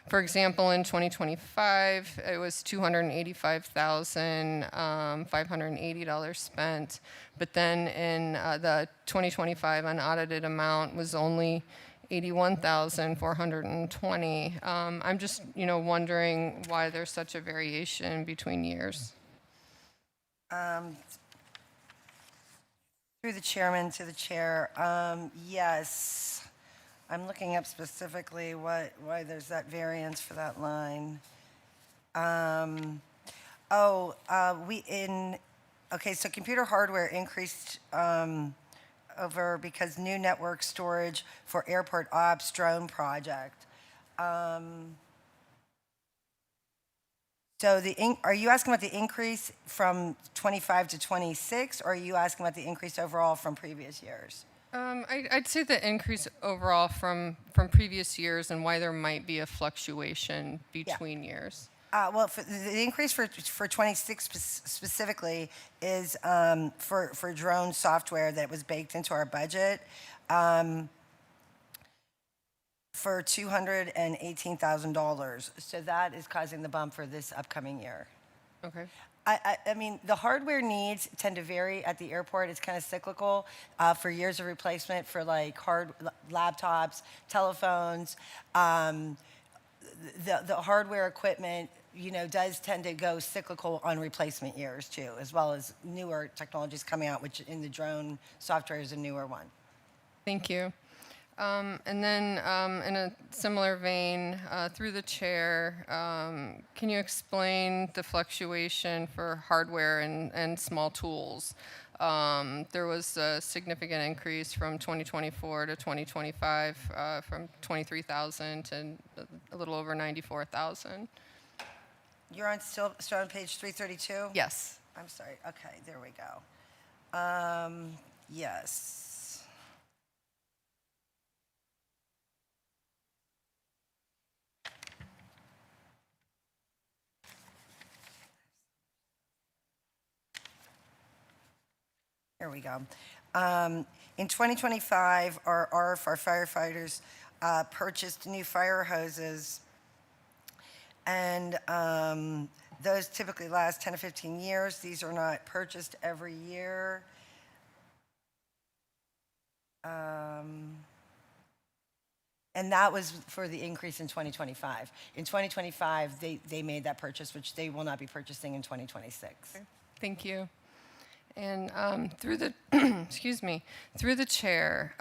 for example, in 2025, it was $285,580 spent, but then in the 2025 unaudited amount was only $81,420. I'm just, wondering why there's such a variation between years. Through the chairman to the chair, yes. I'm looking up specifically why there's that variance for that line. Okay, so computer hardware increased over because new network storage for airport ops drone project. So are you asking about the increase from 25 to 26, or are you asking about the increase overall from previous years? I'd say the increase overall from previous years and why there might be a fluctuation between years. Well, the increase for 26 specifically is for drone software that was baked into our budget for $218,000. So that is causing the bump for this upcoming year. Okay. I mean, the hardware needs tend to vary at the airport. It's kind of cyclical for years of replacement for like laptops, telephones. The hardware equipment, does tend to go cyclical on replacement years too, as well as newer technologies coming out, which in the drone software is a newer one. Thank you. And then in a similar vein, through the chair, can you explain the fluctuation for hardware and small tools? There was a significant increase from 2024 to 2025, from 23,000 to a little over 94,000. You're still on page 332? Yes. I'm sorry. Okay, there we go. Yes. Here we go. In 2025, our firefighters purchased new fire hoses, and those typically last 10 to 15 years. These are not purchased every year. And that was for the increase in 2025. In 2025, they made that purchase, which they will not be purchasing in 2026. Okay. Thank you. And through the, through the chair,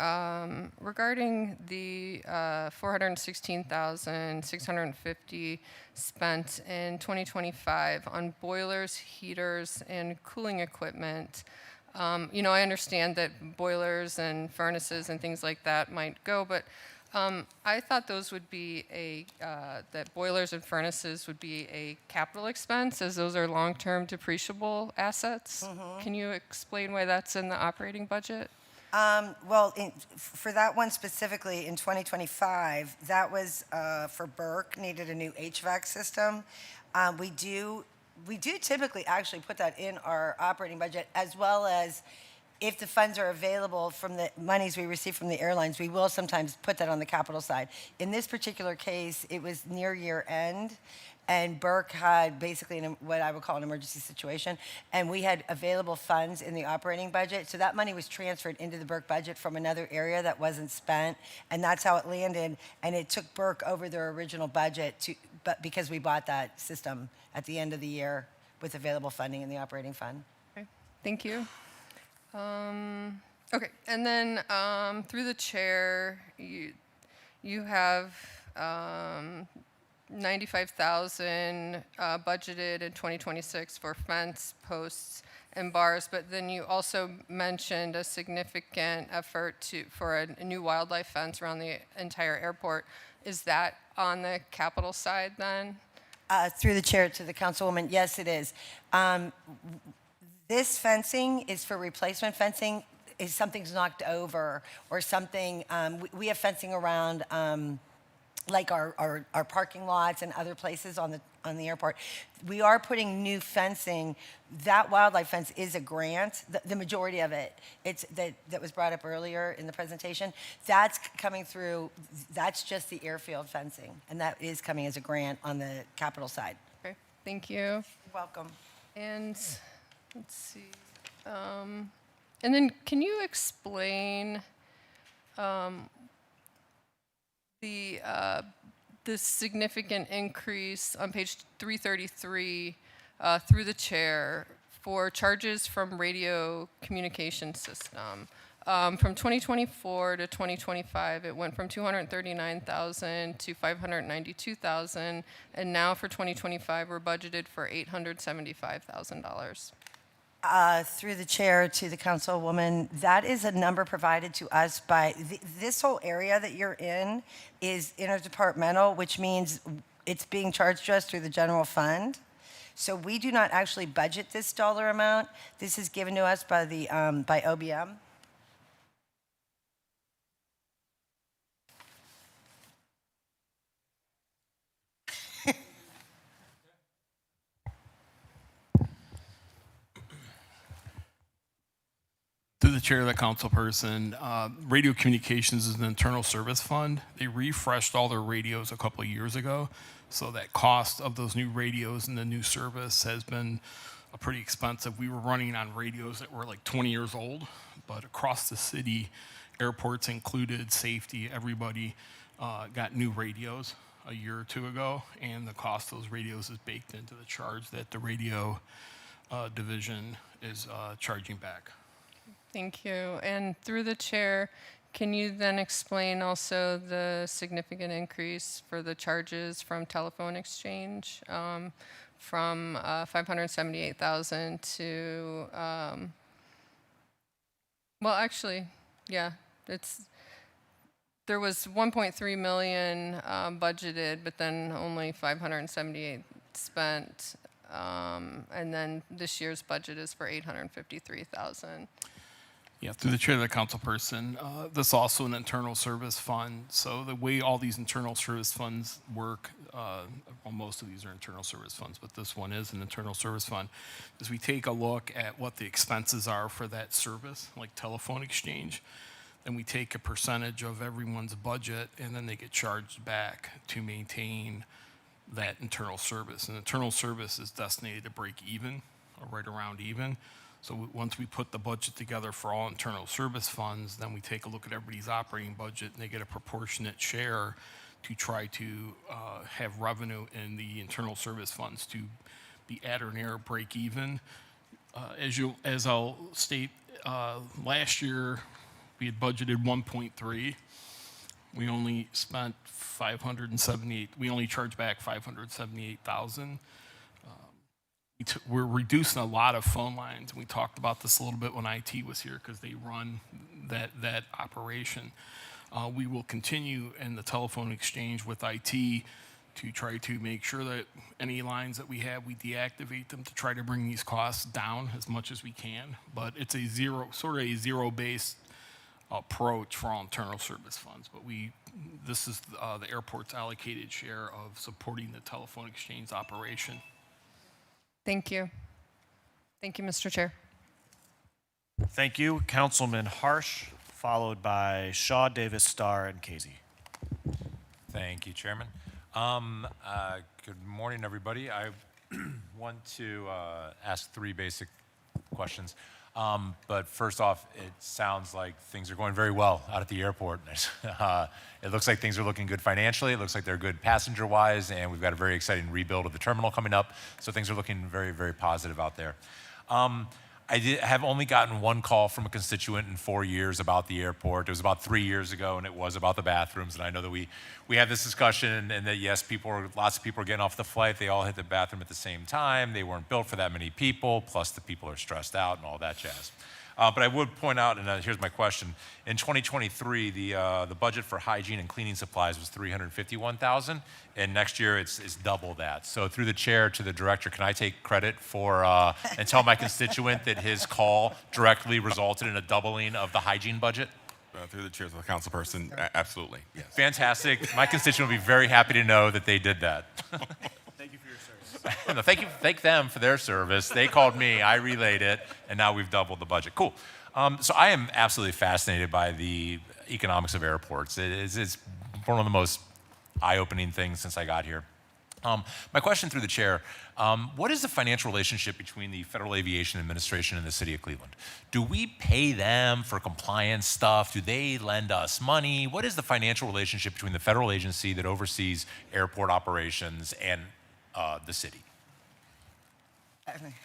regarding the $416,650 spent in 2025 on boilers, heaters, and cooling equipment, I understand that boilers and furnaces and things like that might go, but I thought those would be that boilers and furnaces would be a capital expense, as those are long-term depreciable assets. Mm-hmm. Can you explain why that's in the operating budget? Well, for that one specifically in 2025, that was for Burke, needed a new HVAC system. We do typically actually put that in our operating budget, as well as if the funds are available from the monies we receive from the airlines, we will sometimes put that on the capital side. In this particular case, it was near year end, and Burke had basically what I would call an emergency situation, and we had available funds in the operating budget. So that money was transferred into the Burke budget from another area that wasn't spent, and that's how it landed. And it took Burke over their original budget but because we bought that system at the end of the year with available funding in the operating fund. Okay, thank you. Okay, and then through the chair, you have 95,000 budgeted in 2026 for fence posts and bars, but then you also mentioned a significant effort for a new wildlife fence around the entire airport. Is that on the capital side then? Through the chair to the councilwoman, yes, it is. This fencing is for replacement fencing. If something's knocked over or something, we have fencing around like our parking lots and other places on the airport. We are putting new fencing. That wildlife fence is a grant. The majority of it, that was brought up earlier in the presentation. That's coming through. That's just the airfield fencing, and that is coming as a grant on the capital side. Okay, thank you. You're welcome. And let's see. And then can you explain the significant increase on page 333 through the chair for charges from radio communication system? From 2024 to 2025, it went from 239,000 to 592,000, and now for 2025, we're budgeted for $875,000. Through the chair to the councilwoman, that is a number provided to us by, this whole area that you're in is interdepartmental, which means it's being charged to us through the general fund. So we do not actually budget this dollar amount. This is given to us by the by OBM. Through the chair of the council person, radio communications is an internal service fund. They refreshed all their radios a couple of years ago, so that cost of those new radios and the new service has been pretty expensive. We were running on radios that were like 20 years old, but across the city, airports included, safety, everybody got new radios a year or two ago, and the cost of those radios is baked into the charge that the radio division is charging back. Thank you. And through the chair, can you then explain also the significant increase for the charges from telephone exchange from 578,000 to, well, actually, yeah, there was 1.3 million budgeted, but then only 578 spent. And then this year's budget is for 853,000. Yeah, through the chair of the council person, this is also an internal service fund. So the way all these internal service funds work, well, most of these are internal service funds, but this one is an internal service fund, is we take a look at what the expenses are for that service, like telephone exchange. Then we take a percentage of everyone's budget, and then they get charged back to maintain that internal service. And internal service is designated to break even, or right around even. So once we put the budget together for all internal service funds, then we take a look at everybody's operating budget, and they get a proportionate share to try to have revenue in the internal service funds to be at or near break even. As I'll state, last year we had budgeted 1.3. We only spent 578. We only charged back 578,000. We're reducing a lot of phone lines. We talked about this a little bit when IT was here because they run that operation. We will continue in the telephone exchange with IT to try to make sure that any lines that we have, we deactivate them to try to bring these costs down as much as we can. But it's a zero-based approach for all internal service funds. But this is the airport's allocated share of supporting the telephone exchange operation. Thank you. Thank you, Mr. Chair. Thank you, Councilman Harsh, followed by Shaw, Davis, Starr, and Casey. Thank you, Chairman. Good morning, everybody. I want to ask three basic questions. But first off, it sounds like things are going very well out at the airport. It looks like things are looking good financially. It looks like they're good passenger-wise, and we've got a very exciting rebuild of the terminal coming up. So things are looking very, very positive out there. I have only gotten one call from a constituent in 4 years about the airport. It was about 3 years ago, and it was about the bathrooms. And I know that we had this discussion, and that yes, lots of people are getting off the flight. They all hit the bathroom at the same time. They weren't built for that many people. Plus, the people are stressed out and all that jazz. But I would point out, and here's my question: in 2023, the budget for hygiene and cleaning supplies was $351,000, and next year it's double that. So through the chair to the director, can I take credit for and tell my constituent that his call directly resulted in a doubling of the hygiene budget? Through the chair to the councilperson, absolutely, yes. Fantastic. My constituent will be very happy to know that they did that. Thank you for your service. No, thank them for their service. They called me, I relayed it, and now we've doubled the budget. Cool. So I am absolutely fascinated by the economics of airports. It's one of the most eye-opening things since I got here. My question through the chair, what is the financial relationship between the Federal Aviation Administration and the City of Cleveland? Do we pay them for compliance stuff? Do they lend us money? What is the financial relationship between the federal agency that oversees airport operations and the city?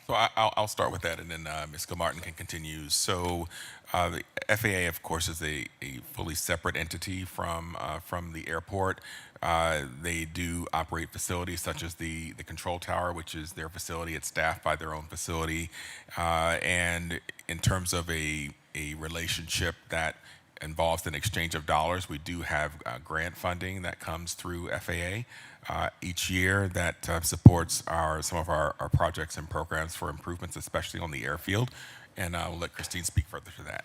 So I'll start with that, and then Ms. Gilmartin can continue. So the FAA, of course, is a fully separate entity from the airport. They do operate facilities such as the control tower, which is their facility. It's staffed by their own facility. And in terms of a relationship that involves an exchange of dollars, we do have grant funding that comes through FAA each year that supports some of our projects and programs for improvements, especially on the airfield. And I will let Christine speak further to that.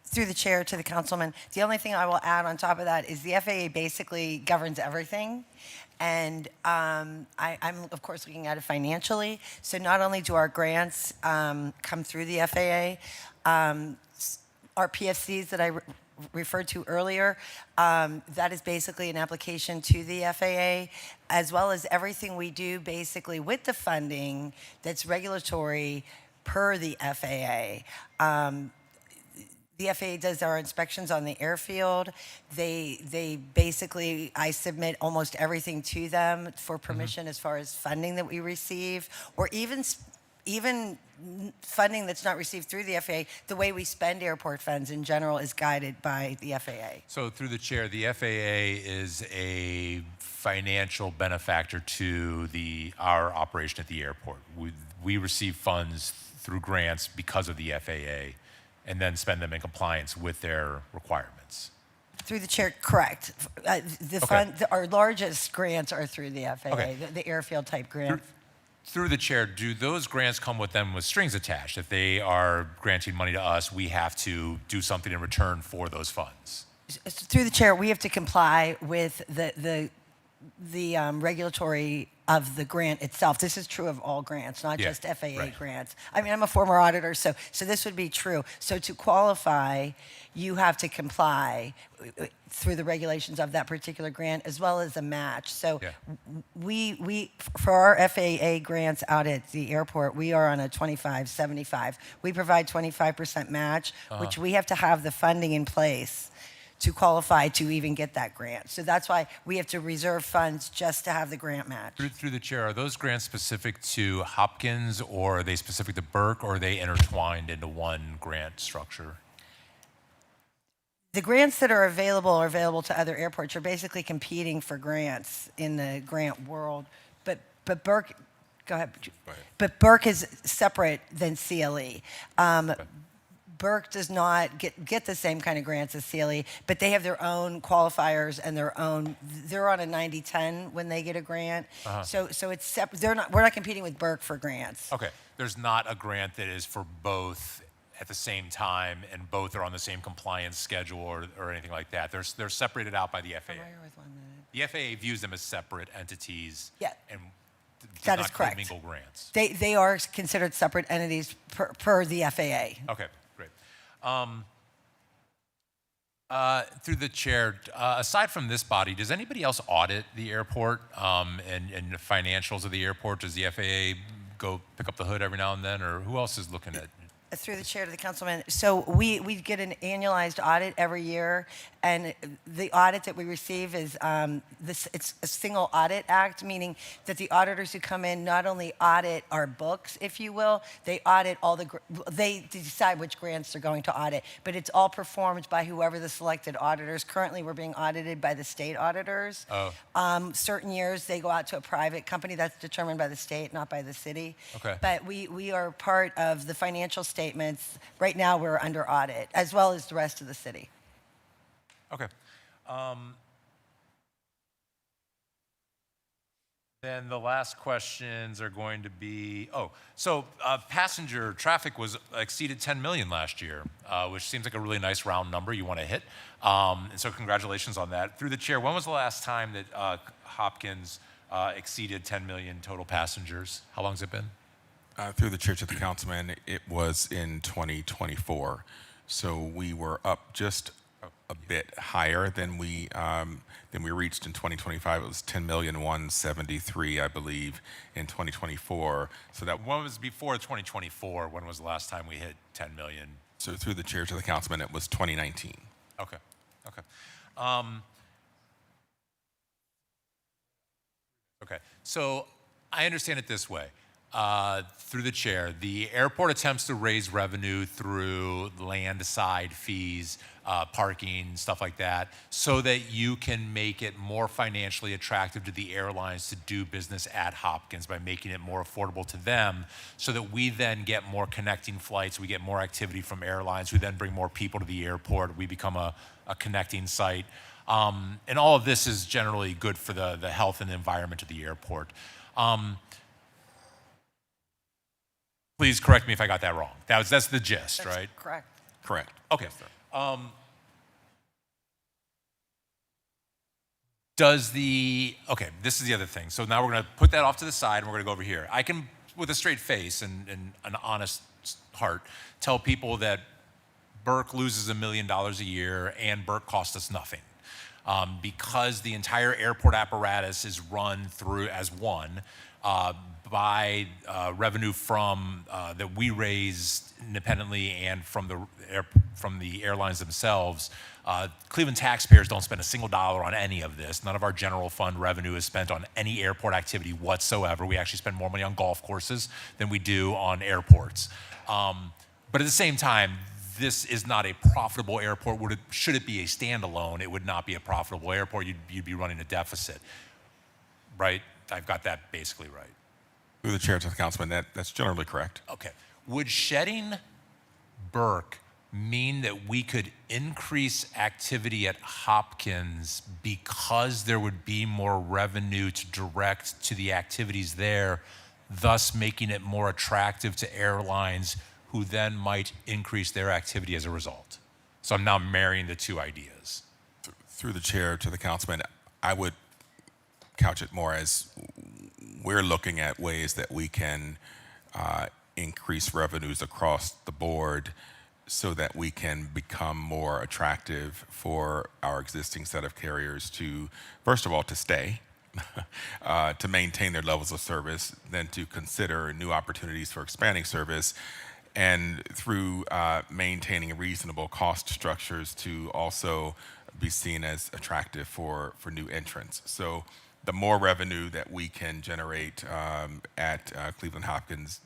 Through the chair to the councilman, the only thing I will add on top of that is the FAA basically governs everything. And I'm, of course, looking at it financially. So not only do our grants come through the FAA, our PFCs that I referred to earlier, that is basically an application to the FAA, as well as everything we do basically with the funding that's regulatory per the FAA. The FAA does our inspections on the airfield. They basically, I submit almost everything to them for permission as far as funding that we receive, or even funding that's not received through the FAA. The way we spend airport funds in general is guided by the FAA. So through the chair, the FAA is a financial benefactor to our operation at the airport. We receive funds through grants because of the FAA, and then spend them in compliance with their requirements. Through the chair, correct. Our largest grants are through the FAA, the airfield type grants. Through the chair, do those grants come with them with strings attached? If they are granting money to us, we have to do something in return for those funds? Through the chair, we have to comply with the regulatory of the grant itself. This is true of all grants, not just FAA grants. I mean, I'm a former auditor, so this would be true. So to qualify, you have to comply through the regulations of that particular grant, as well as a match. So we for our FAA grants out at the airport, we are on a 25-75. We provide 25% match, which we have to have the funding in place to qualify to even get that grant. So that's why we have to reserve funds just to have the grant match. Through the chair, are those grants specific to Hopkins, or are they specific to Burke, or are they intertwined into one grant structure? The grants that are available to other airports. You're basically competing for grants in the grant world. But Burke, go ahead. But Burke is separate than CLE. Burke does not get the same kind of grants as CLE, but they have their own qualifiers and they're on a 90-10 when they get a grant. So it's separate. We're not competing with Burke for grants. Okay, there's not a grant that is for both at the same time and both are on the same compliance schedule or anything like that. They're separated out by the FAA. The FAA views them as separate entities. And that is correct. Mingle grants. They are considered separate entities per the FAA. Okay. Through the chair, aside from this body, does anybody else audit the airport and the financials of the airport? Does the FAA go pick up the hood every now and then, or who else is looking at? Through the chair to the councilman, so we get an annualized audit every year, and the audit that we receive is it's a single audit act, meaning that the auditors who come in not only audit our books, if you will, they audit they decide which grants they're going to audit, but it's all performed by whoever the selected auditors. Currently, we're being audited by the state auditors. Oh. Certain years they go out to a private company that's determined by the state, not by the city. Okay. But we are part of the financial statements. Right now, we're under audit, as well as the rest of the city. Okay. Then the last questions are going to be, passenger traffic was exceeded 10 million last year, which seems like a really nice round number you want to hit. And so congratulations on that. Through the chair, when was the last time that Hopkins exceeded 10 million total passengers? How long has it been? Through the chair to the councilman, it was in 2024. So we were up just a bit higher than we reached in 2025. It was 10,173,000, I believe, in 2024. So that When was before 2024? When was the last time we hit 10 million? So through the chair to the councilman, it was 2019. Okay. Okay. So I understand it this way. Through the chair, the airport attempts to raise revenue through land side fees, parking, stuff like that, so that you can make it more financially attractive to the airlines to do business at Hopkins by making it more affordable to them, so that we then get more connecting flights, we get more activity from airlines, we then bring more people to the airport, we become a connecting site. And all of this is generally good for the health and the environment of the airport. Please correct me if I got that wrong. That's the gist, right? Correct. Correct. Okay. This is the other thing. So now we're going to put that off to the side and we're going to go over here. I can, with a straight face and an honest heart, tell people that Burke loses $1 million a year and Burke costs us nothing. Because the entire airport apparatus is run through as one, by revenue from that we raise independently and from the airlines themselves. Cleveland taxpayers don't spend a single dollar on any of this. None of our general fund revenue is spent on any airport activity whatsoever. We actually spend more money on golf courses than we do on airports. But at the same time, this is not a profitable airport. Should it be a standalone, it would not be a profitable airport. You'd be running a deficit, right? I've got that basically right. Through the chair to the councilman, that's generally correct. Okay. Would shedding Burke mean that we could increase activity at Hopkins because there would be more revenue to direct to the activities there, thus making it more attractive to airlines who then might increase their activity as a result? So I'm now marrying the two ideas. Through the chair to the councilman, I would couch it more as we're looking at ways that we can increase revenues across the board so that we can become more attractive for our existing set of carriers to, first of all, to stay, to maintain their levels of service, then to consider new opportunities for expanding service, and through maintaining reasonable cost structures to also be seen as attractive for new entrants. So the more revenue that we can generate at Cleveland Hopkins,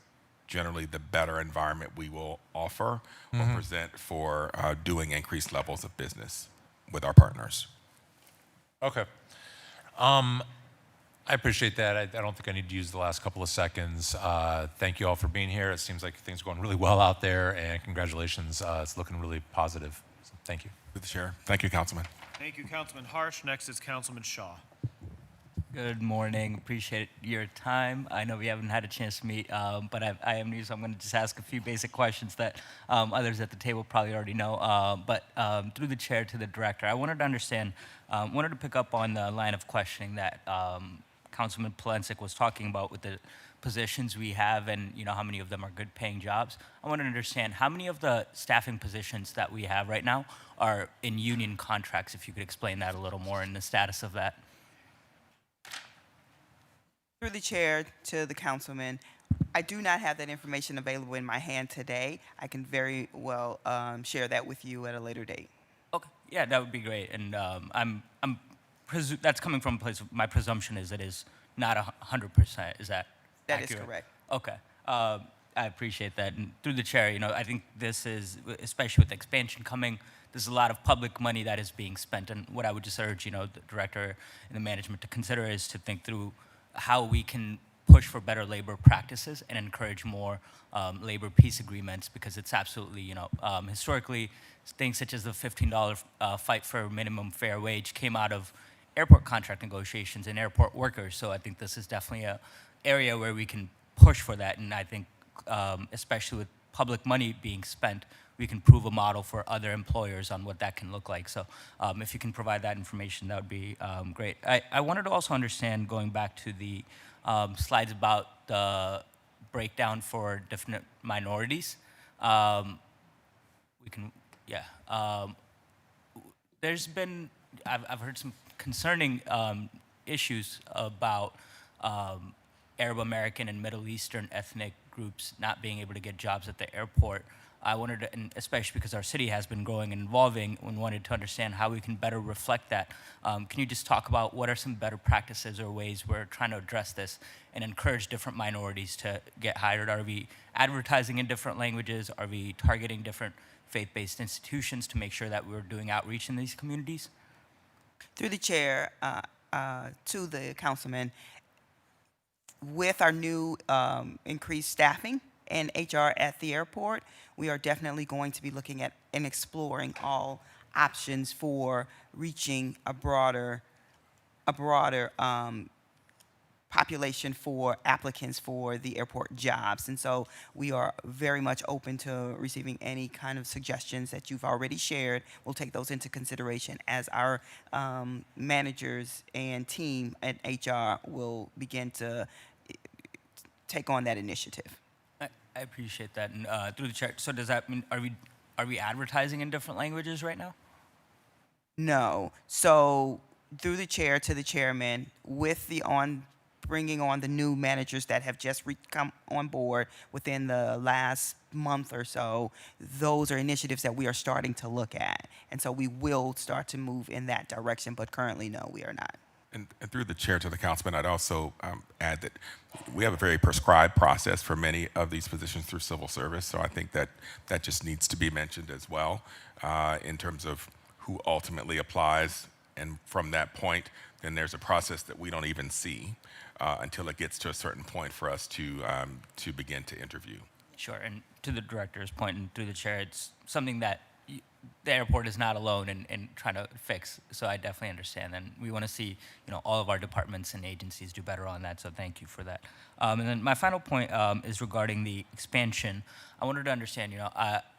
generally the better environment we will offer or present for doing increased levels of business with our partners. Okay. I appreciate that. I don't think I need to use the last couple of seconds. Thank you all for being here. It seems like things are going really well out there, and congratulations. It's looking really positive. So thank you. Through the chair. Thank you, Councilman. Thank you, Councilman Harsh. Next is Councilman Shaw. Good morning. Appreciate your time. I know we haven't had a chance to meet, but I am new, so I'm going to just ask a few basic questions that others at the table probably already know. But through the chair to the director, I wanted to understand, wanted to pick up on the line of questioning that Councilman Polensek was talking about with the positions we have and how many of them are good paying jobs. I want to understand how many of the staffing positions that we have right now are in union contracts, if you could explain that a little more and the status of that. Through the chair to the councilman, I do not have that information available in my hand today. I can very well share that with you at a later date. Okay, yeah, that would be great. And that's coming from a place of my presumption is it is not 100%. Is that That is accurate? correct. Okay. I appreciate that. And through the chair, I think this is, especially with expansion coming, there's a lot of public money that is being spent. And what I would just urge, the director and the management to consider is to think through how we can push for better labor practices and encourage more labor peace agreements, because it's absolutely, historically, things such as the $15 fight for minimum fair wage came out of airport contract negotiations and airport workers. So I think this is definitely an area where we can push for that. And I think, especially with public money being spent, we can prove a model for other employers on what that can look like. So if you can provide that information, that would be great. I wanted to also understand, going back to the slides about the breakdown for different minorities. There's been, I've heard some concerning issues about Arab American and Middle Eastern ethnic groups not being able to get jobs at the airport. I wanted to, and especially because our city has been growing and evolving, and wanted to understand how we can better reflect that. Can you just talk about what are some better practices or ways we're trying to address this and encourage different minorities to get hired? Are we advertising in different languages? Are we targeting different faith-based institutions to make sure that we're doing outreach in these communities? Through the chair, to the councilman, with our new increased staffing and HR at the airport, we are definitely going to be looking at and exploring all options for reaching a broader population for applicants for the airport jobs. And so we are very much open to receiving any kind of suggestions that you've already shared. We'll take those into consideration as our managers and team at HR will begin to take on that initiative. I appreciate that. And through the chair, so does that mean, are we advertising in different languages right now? No. So through the chair to the chairman, with the bringing on the new managers that have just come on board within the last month or so, those are initiatives that we are starting to look at. And so we will start to move in that direction, but currently, no, we are not. And through the chair to the councilman, I'd also add that we have a very prescribed process for many of these positions through civil service. So I think that that just needs to be mentioned as well in terms of who ultimately applies. And from that point, then there's a process that we don't even see until it gets to a certain point for us to begin to interview. Sure. And to the director's point and through the chair, it's something that the airport is not alone in trying to fix. So I definitely understand. And we want to see, all of our departments and agencies do better on that. So thank you for that. And then my final point is regarding the expansion. I wanted to understand,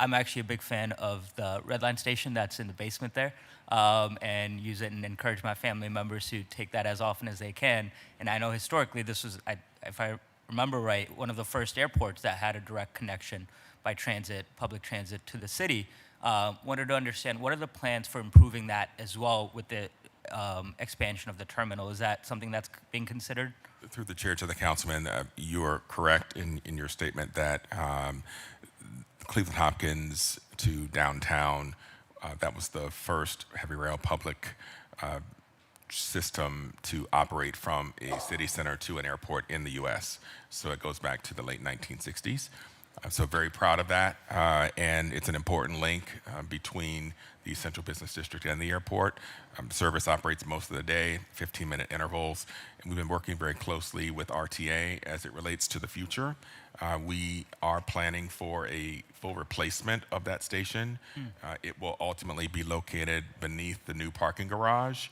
I'm actually a big fan of the Red Line station that's in the basement there, and use it and encourage my family members to take that as often as they can. And I know historically this was, if I remember right, one of the first airports that had a direct connection by transit, public transit to the city. Wanted to understand, what are the plans for improving that as well with the expansion of the terminal? Is that something that's being considered? Through the chair to the councilman, you are correct in your statement that Cleveland Hopkins to downtown, that was the first heavy rail public system to operate from a city center to an airport in the U.S. So it goes back to the late 1960s. I'm so very proud of that, and it's an important link between the Central Business District and the airport. Service operates most of the day, 15-minute intervals, and we've been working very closely with RTA as it relates to the future. We are planning for a full replacement of that station. It will ultimately be located beneath the new parking garage,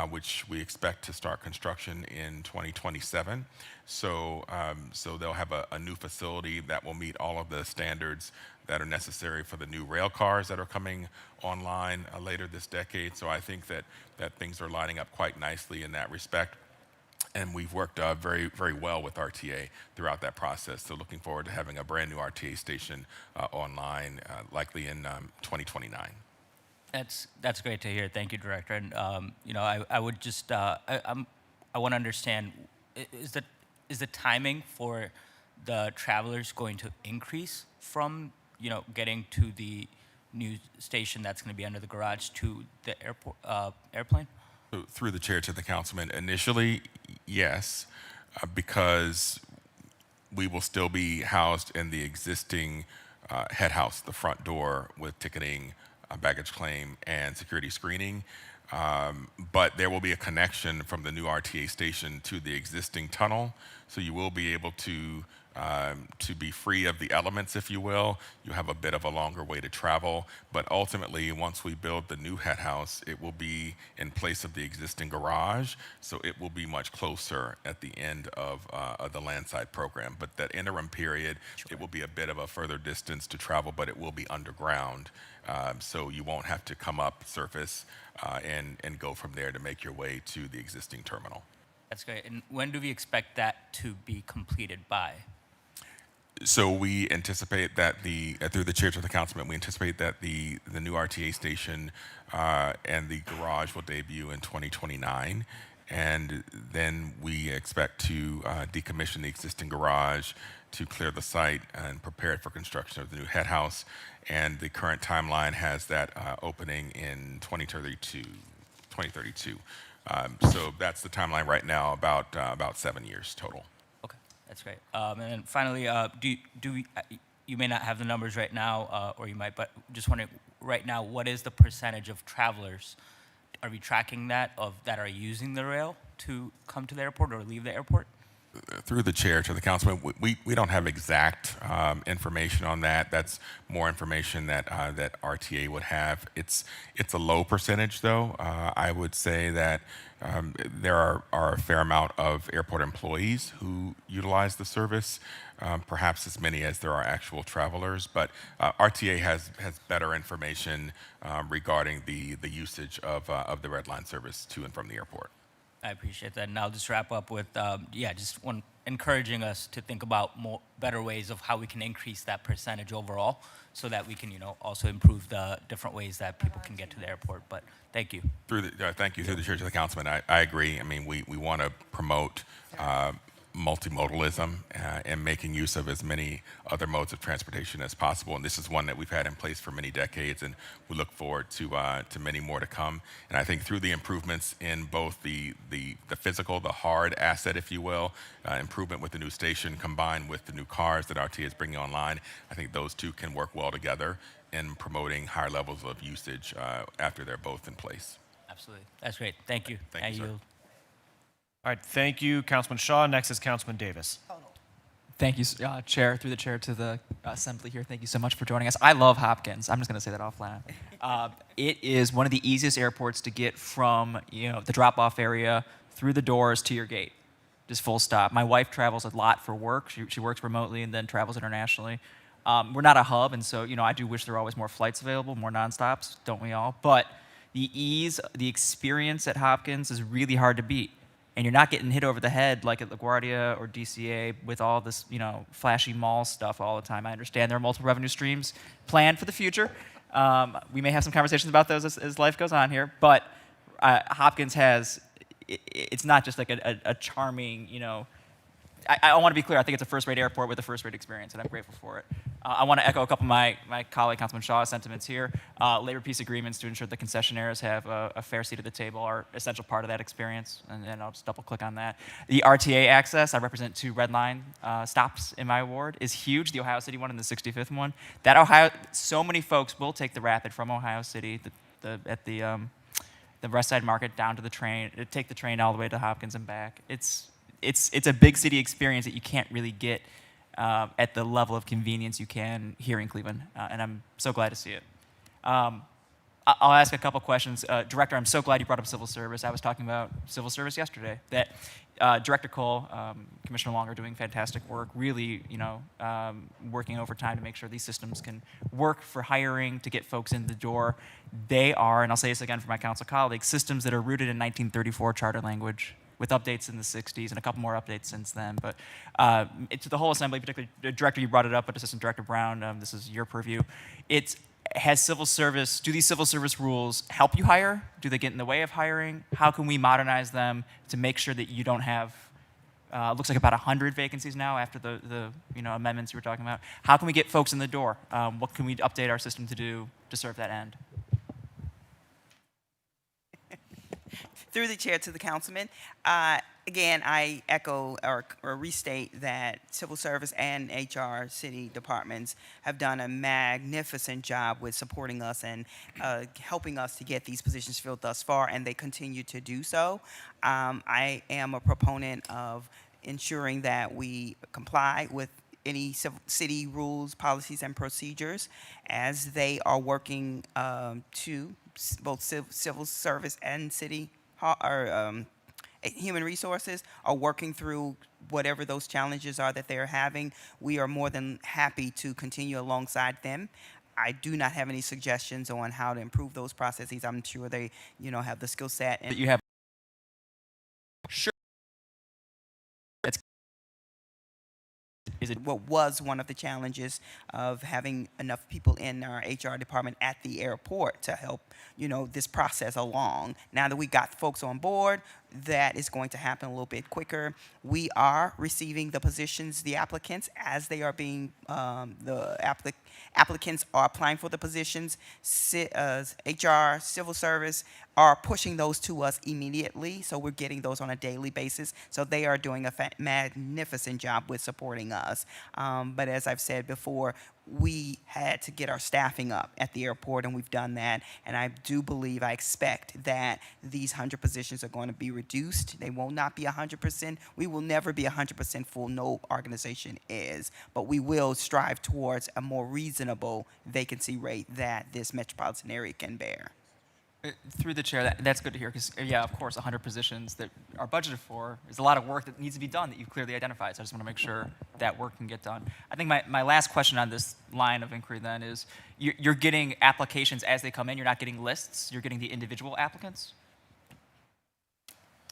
which we expect to start construction in 2027. So they'll have a new facility that will meet all of the standards that are necessary for the new rail cars that are coming online later this decade. So I think that things are lining up quite nicely in that respect. And we've worked very, very well with RTA throughout that process. So looking forward to having a brand new RTA station online, likely in 2029. That's great to hear. Thank you, Director. And I would just I want to understand, is the timing for the travelers going to increase from, getting to the new station that's going to be under the garage to the airplane? So, through the chair to the councilman, initially, yes, because we will still be housed in the existing head house, the front door with ticketing, baggage claim, and security screening. But there will be a connection from the new RTA station to the existing tunnel, so you will be able to be free of the elements, if you will. You have a bit of a longer way to travel, but ultimately, once we build the new head house, it will be in place of the existing garage, so it will be much closer at the end of the landside program. But that interim period, it will be a bit of a further distance to travel, but it will be underground, so you won't have to come up surface and go from there to make your way to the existing terminal. That's great. And when do we expect that to be completed by? So we anticipate that through the chair to the councilman, we anticipate that the new RTA station and the garage will debut in 2029, and then we expect to decommission the existing garage to clear the site and prepare it for construction of the new head house. And the current timeline has that opening in 2032. So that's the timeline right now, about 7 years total. Okay, that's great. And then finally, you may not have the numbers right now, or you might, but just wondering, right now, what is the percentage of travelers? Are we tracking that are using the rail to come to the airport or leave the airport? Through the chair to the councilman, we don't have exact information on that. That's more information that RTA would have. It's a low percentage, though. I would say that there are a fair amount of airport employees who utilize the service, perhaps as many as there are actual travelers. But RTA has better information regarding the usage of the Red Line service to and from the airport. I appreciate that. And I'll just wrap up with, just encouraging us to think about better ways of how we can increase that percentage overall so that we can, also improve the different ways that people can get to the airport. But thank you. Thank you. Through the chair to the councilman, I agree. I mean, we want to promote multimodalism and making use of as many other modes of transportation as possible. And this is one that we've had in place for many decades, and we look forward to many more to come. And I think through the improvements in both the physical, the hard asset, if you will, improvement with the new station combined with the new cars that RTA is bringing online, I think those two can work well together in promoting higher levels of usage after they're both in place. Absolutely. That's great. Thank you. Thank you, sir. All right, thank you, Councilman Shaw. Next is Councilman Davis. Thank you, Chair, through the chair to the assembly here. Thank you so much for joining us. I love Hopkins. I'm just going to say that offline. It is one of the easiest airports to get from the drop-off area through the doors to your gate, just full stop. My wife travels a lot for work. She works remotely and then travels internationally. We're not a hub, and so I do wish there were always more flights available, more nonstops, don't we all? But the ease, the experience at Hopkins is really hard to beat. And you're not getting hit over the head like at LaGuardia or DCA with all this, flashy mall stuff all the time. I understand there are multiple revenue streams planned for the future. We may have some conversations about those as life goes on here. But Hopkins it's not just like a charming, I want to be clear. I think it's a first-rate airport with a first-rate experience, and I'm grateful for it. I want to echo a couple of my colleague, Councilman Shaw's sentiments here. Labor peace agreements to ensure the concessionaires have a fair seat at the table are an essential part of that experience, and I'll just double-click on that. The RTA access, I represent 2 Red Line stops in my ward, is huge. The Ohio City one and the 65th one. So many folks will take the Rapid from Ohio City at the West Side Market down to the train, take the train all the way to Hopkins and back. It's a big city experience that you can't really get at the level of convenience you can here in Cleveland, and I'm so glad to see it. I'll ask a couple questions. Director, I'm so glad you brought up civil service. I was talking about civil service yesterday. That Director Cole, Commissioner Long are doing fantastic work, really, working overtime to make sure these systems can work for hiring, to get folks in the door. They are, and I'll say this again for my council colleagues, systems that are rooted in 1934 charter language, with updates in the 60s and a couple more updates since then. But to the whole assembly, particularly, Director, you brought it up, but Assistant Director Brown, this is your purview. Has civil service, do these civil service rules help you hire? Do they get in the way of hiring? How can we modernize them to make sure that you don't have looks like about 100 vacancies now after the amendments you were talking about. How can we get folks in the door? What can we update our system to do to serve that end? Through the chair to the councilman, again, I echo or restate that civil service and HR city departments have done a magnificent job with supporting us and helping us to get these positions filled thus far, and they continue to do so. I am a proponent of ensuring that we comply with any city rules, policies, and procedures as they are working to both civil service and city human resources are working through whatever those challenges are that they're having. We are more than happy to continue alongside them. I do not have any suggestions on how to improve those processes. I'm sure they, have the skill set. That you have. Sure. Is it what was one of the challenges of having enough people in our HR department at the airport to help, this process along. Now that we got folks on board, that is going to happen a little bit quicker. We are receiving the positions, the applicants, as they are being, applicants are applying for the positions. HR, civil service are pushing those to us immediately, so we're getting those on a daily basis. So they are doing a magnificent job with supporting us. But as I've said before, we had to get our staffing up at the airport, and we've done that. And I do believe, I expect that these 100 positions are going to be reduced. They will not be 100%. We will never be 100% full. No organization is. But we will strive towards a more reasonable vacancy rate that this metropolitan area can bear. Through the chair, that's good to hear, because, yeah, of course, 100 positions that are budgeted for is a lot of work that needs to be done that you've clearly identified. So I just want to make sure that work can get done. I think my last question on this line of inquiry then is, you're getting applications as they come in. You're not getting lists. You're getting the individual applicants?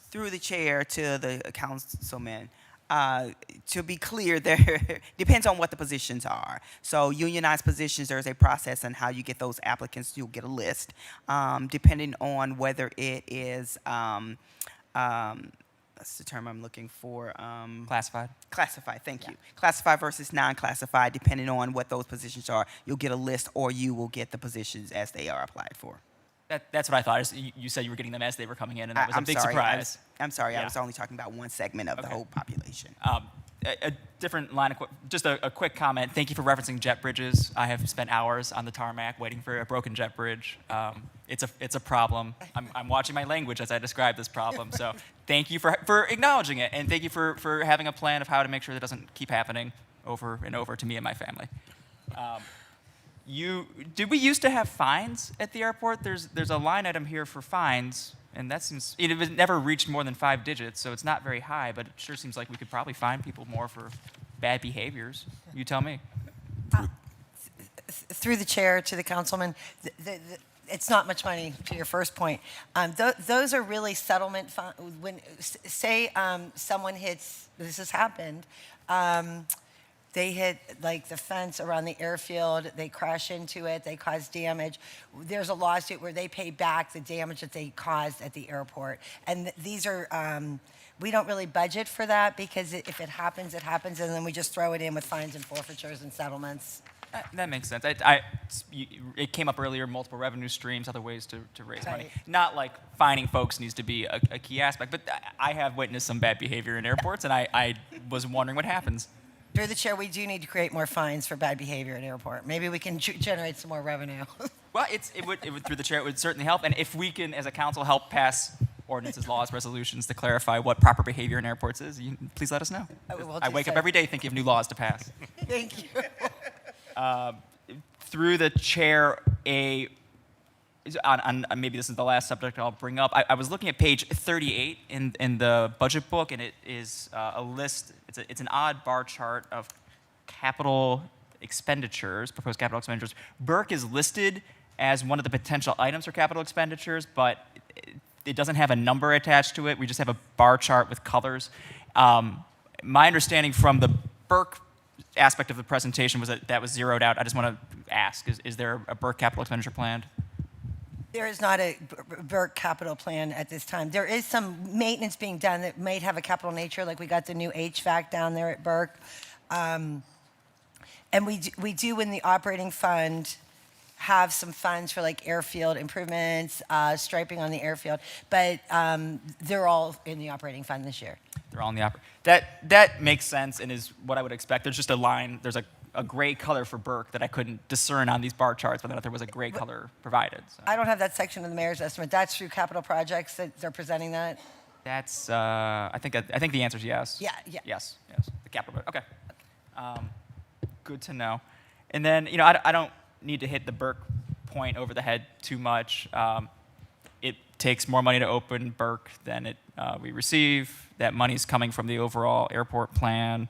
Through the chair to the councilman, to be clear, there depends on what the positions are. So unionized positions, there's a process on how you get those applicants. You'll get a list, depending on whether it is, that's the term I'm looking for. Classified. Classified, thank you. Classified versus non-classified, depending on what those positions are. You'll get a list, or you will get the positions as they are applied for. That's what I thought. You said you were getting them as they were coming in, and that was a big surprise. I'm sorry, Yeah. I was only talking about one segment of the whole population. A different line of just a quick comment. Thank you for referencing jet bridges. I have spent hours on the tarmac waiting for a broken jet bridge. It's a problem. I'm watching my language as I describe this problem. So thank you for acknowledging it, and thank you for having a plan of how to make sure that doesn't keep happening over and over to me and my family. Did we used to have fines at the airport? There's a line item here for fines, and that seems it was never reached more than 5 digits, so it's not very high. But it sure seems like we could probably fine people more for bad behaviors. You tell me. Through the chair to the councilman, it's not much money. To your first point, those are really settlement funds. When say someone hits, this has happened. They hit like the fence around the airfield, they crash into it, they cause damage. There's a lawsuit where they pay back the damage that they caused at the airport. And these are, we don't really budget for that, because if it happens, it happens, and then we just throw it in with fines and forfeitures and settlements. That makes sense. It came up earlier, multiple revenue streams, other ways to raise money. Right. Not like fining folks needs to be a key aspect, but I have witnessed some bad behavior in airports, and I was wondering what happens. Through the chair, we do need to create more fines for bad behavior at airport. Maybe we can generate some more revenue. Well, it would through the chair, it would certainly help. And if we can, as a council, help pass ordinances, laws, resolutions to clarify what proper behavior in airports is, please let us know. I wake up every day thinking of new laws to pass. Thank you. Through the chair, on maybe this is the last subject I'll bring up. I was looking at page 38 in the budget book, and it is a list. It's an odd bar chart of capital expenditures, proposed capital expenditures. Burke is listed as one of the potential items for capital expenditures, but it doesn't have a number attached to it. We just have a bar chart with colors. My understanding from the Burke aspect of the presentation was that was zeroed out. I just want to ask, is there a Burke capital expenditure planned? There is not a Burke capital plan at this time. There is some maintenance being done that might have a capital nature, like we got the new HVAC down there at Burke. And we do in the operating fund have some funds for like airfield improvements, striping on the airfield, but they're all in the operating fund this year. They're all in the that makes sense and is what I would expect. There's just a line, there's a gray color for Burke that I couldn't discern on these bar charts, whether or not there was a gray color provided. So. I don't have that section of the mayor's estimate. That's through capital projects that they're presenting that? That's, I think the answer is yes. Yeah, yeah. Yes, the capital, okay. Good to know. And then, you know, I don't need to hit the Burke point over the head too much. It takes more money to open Burke than we receive. That money's coming from the overall airport plan.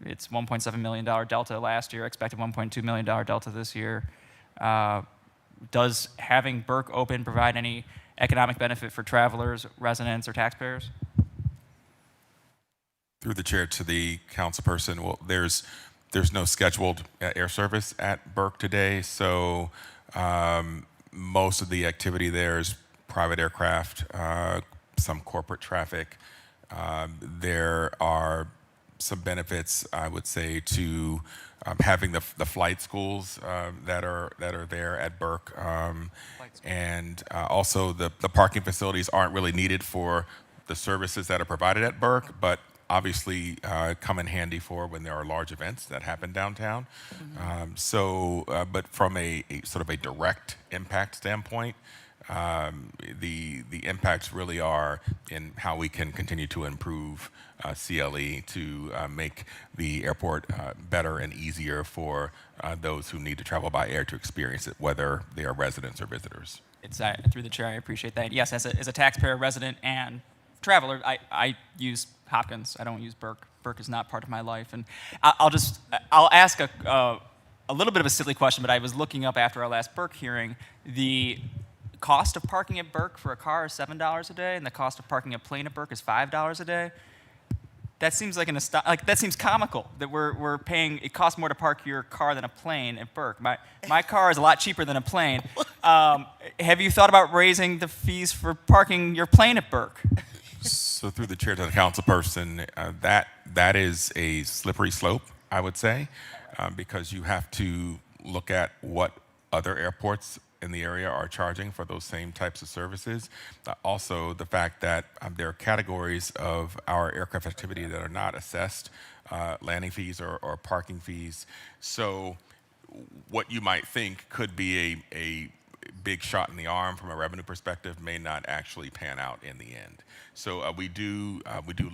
It's $1.7 million delta last year, expected $1.2 million delta this year. Does having Burke open provide any economic benefit for travelers, residents, or taxpayers? Through the chair to the councilperson, well, there's no scheduled air service at Burke today, so most of the activity there is private aircraft, some corporate traffic. There are some benefits, I would say, to having the flight schools that are there at Burke, and also the parking facilities aren't really needed for the services that are provided at Burke, but obviously come in handy for when there are large events that happen downtown. But from a sort of a direct impact standpoint, the impacts really are in how we can continue to improve CLE to make the airport better and easier for those who need to travel by air to experience it, whether they are residents or visitors. It's through the chair, I appreciate that. Yes, as a taxpayer, resident, and traveler, I use Hopkins. I don't use Burke. Burke is not part of my life. And I'll ask a little bit of a silly question, but I was looking up after our last Burke hearing. The cost of parking at Burke for a car is $7 a day, and the cost of parking a plane at Burke is $5 a day. That seems like that seems comical that we're paying. It costs more to park your car than a plane at Burke. My car is a lot cheaper than a plane. Have you thought about raising the fees for parking your plane at Burke? So through the chair to the councilperson, that is a slippery slope, I would say, because you have to look at what other airports in the area are charging for those same types of services. Also, the fact that there are categories of our aircraft activity that are not assessed, landing fees or parking fees. So what you might think could be a big shot in the arm from a revenue perspective may not actually pan out in the end. So we do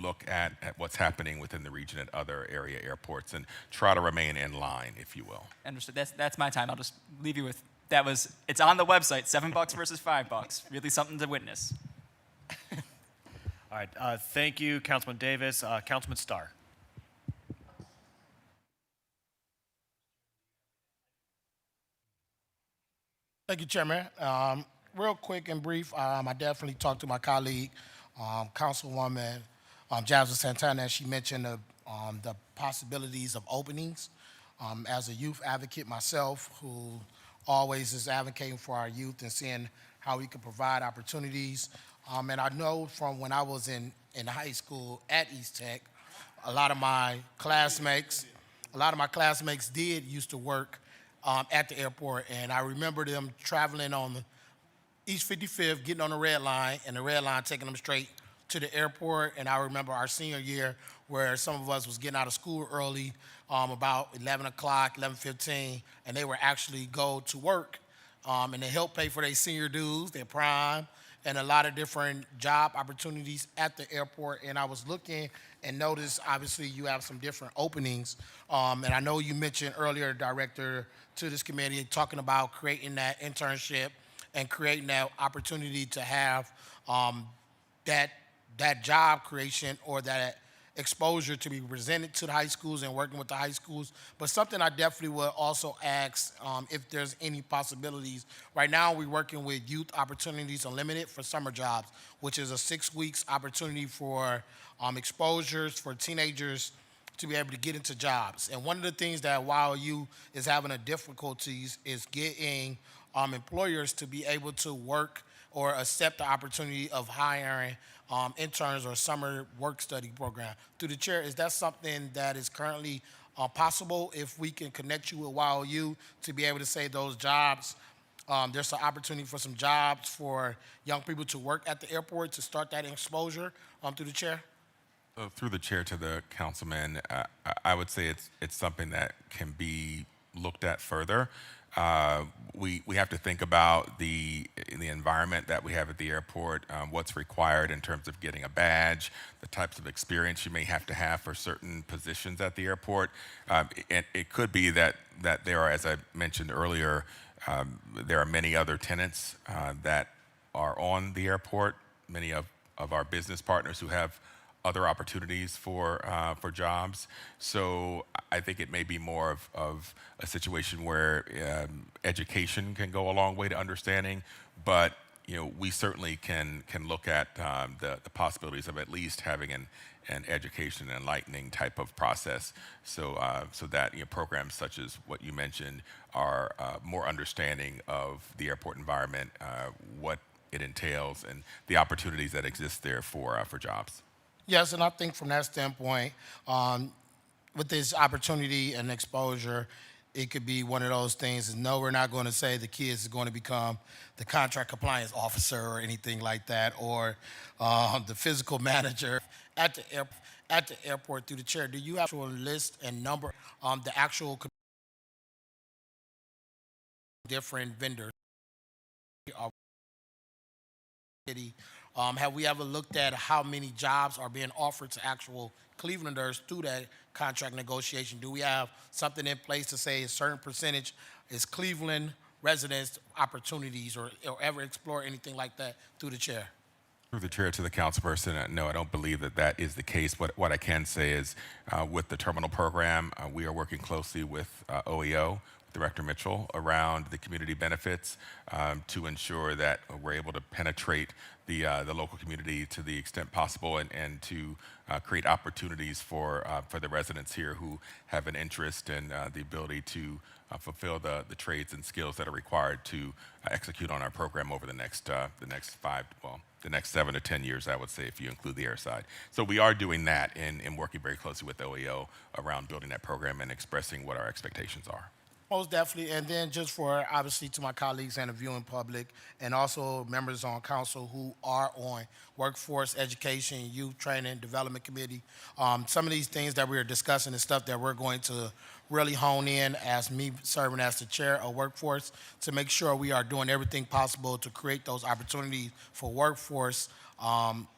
look at what's happening within the region at other area airports and try to remain in line, if you will. Understood. That's my time. I'll just leave you with that. It's on the website. $7 versus $5. Really something to witness. All right. Thank you, Councilman Davis. Councilman Starr. Thank you, Chairman. Real quick and brief, I definitely talked to my colleague, Councilwoman Jasmine Santana. She mentioned the possibilities of openings. As a youth advocate myself, who always is advocating for our youth and seeing how we can provide opportunities. And I know from when I was in high school at East Tech, a lot of my classmates used to work at the airport, and I remember them traveling on the East 55th, getting on the red line, and the red line taking them straight to the airport. And I remember our senior year where some of us was getting out of school early, about 11 o'clock, 11:15, and they were actually go to work, and they help pay for their senior dues, their prime, and a lot of different job opportunities at the airport. And I was looking and noticed, obviously, you have some different openings. And I know you mentioned earlier, Director, to this committee, talking about creating that internship and creating that opportunity to have that job creation or that exposure to be presented to the high schools and working with the high schools. But something I definitely would also ask if there's any possibilities. Right now, we're working with Youth Opportunities Unlimited for summer jobs, which is a 6 weeks opportunity for exposures for teenagers to be able to get into jobs. And one of the things that YOU is having a difficulties is getting employers to be able to work or accept the opportunity of hiring interns or summer work study program. Through the chair, is that something that is currently possible if we can connect you with YOU to be able to say those jobs? There's an opportunity for some jobs for young people to work at the airport to start that exposure through the chair? Through the chair to the councilman, I would say it's something that can be looked at further. We have to think about the environment that we have at the airport, what's required in terms of getting a badge, the types of experience you may have to have for certain positions at the airport. And it could be that there are, as I mentioned earlier, there are many other tenants that are on the airport, many of our business partners who have other opportunities for jobs. So I think it may be more of a situation where education can go a long way to understanding, but we certainly can look at the possibilities of at least having an education and enlightening type of process, so that programs such as what you mentioned are more understanding of the airport environment, what it entails, and the opportunities that exist there for jobs. Yes, and I think from that standpoint, with this opportunity and exposure, it could be one of those things. No, we're not going to say the kids is going to become the contract compliance officer or anything like that, or the physical manager at the airport. Through the chair, do you have actual list and number the actual different vendors? Have we ever looked at how many jobs are being offered to actual Clevelanders through that contract negotiation? Do we have something in place to say a certain percentage is Cleveland residents opportunities, or ever explore anything like that through the chair? Through the chair to the councilperson, no, I don't believe that is the case. What I can say is with the terminal program, we are working closely with OEO, Director Mitchell, around the community benefits to ensure that we're able to penetrate the local community to the extent possible, and to create opportunities for the residents here who have an interest in the ability to fulfill the trades and skills that are required to execute on our program over the next 7 to 10 years, I would say, if you include the air side. So we are doing that and working very closely with OEO around building that program and expressing what our expectations are. Most definitely. And then just for, obviously, to my colleagues and the viewing public, and also members on council who are on Workforce, Education, Youth Training, Development Committee, some of these things that we're discussing is stuff that we're going to really hone in as me serving as the chair of Workforce to make sure we are doing everything possible to create those opportunities for workforce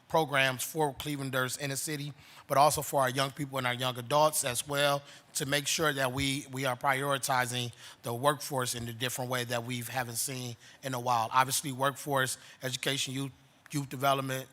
programs for Clevelanders in the city, but also for our young people and our young adults as well, to make sure that we are prioritizing the workforce in a different way that we haven't seen in a while. Obviously, Workforce, Education, Youth Development,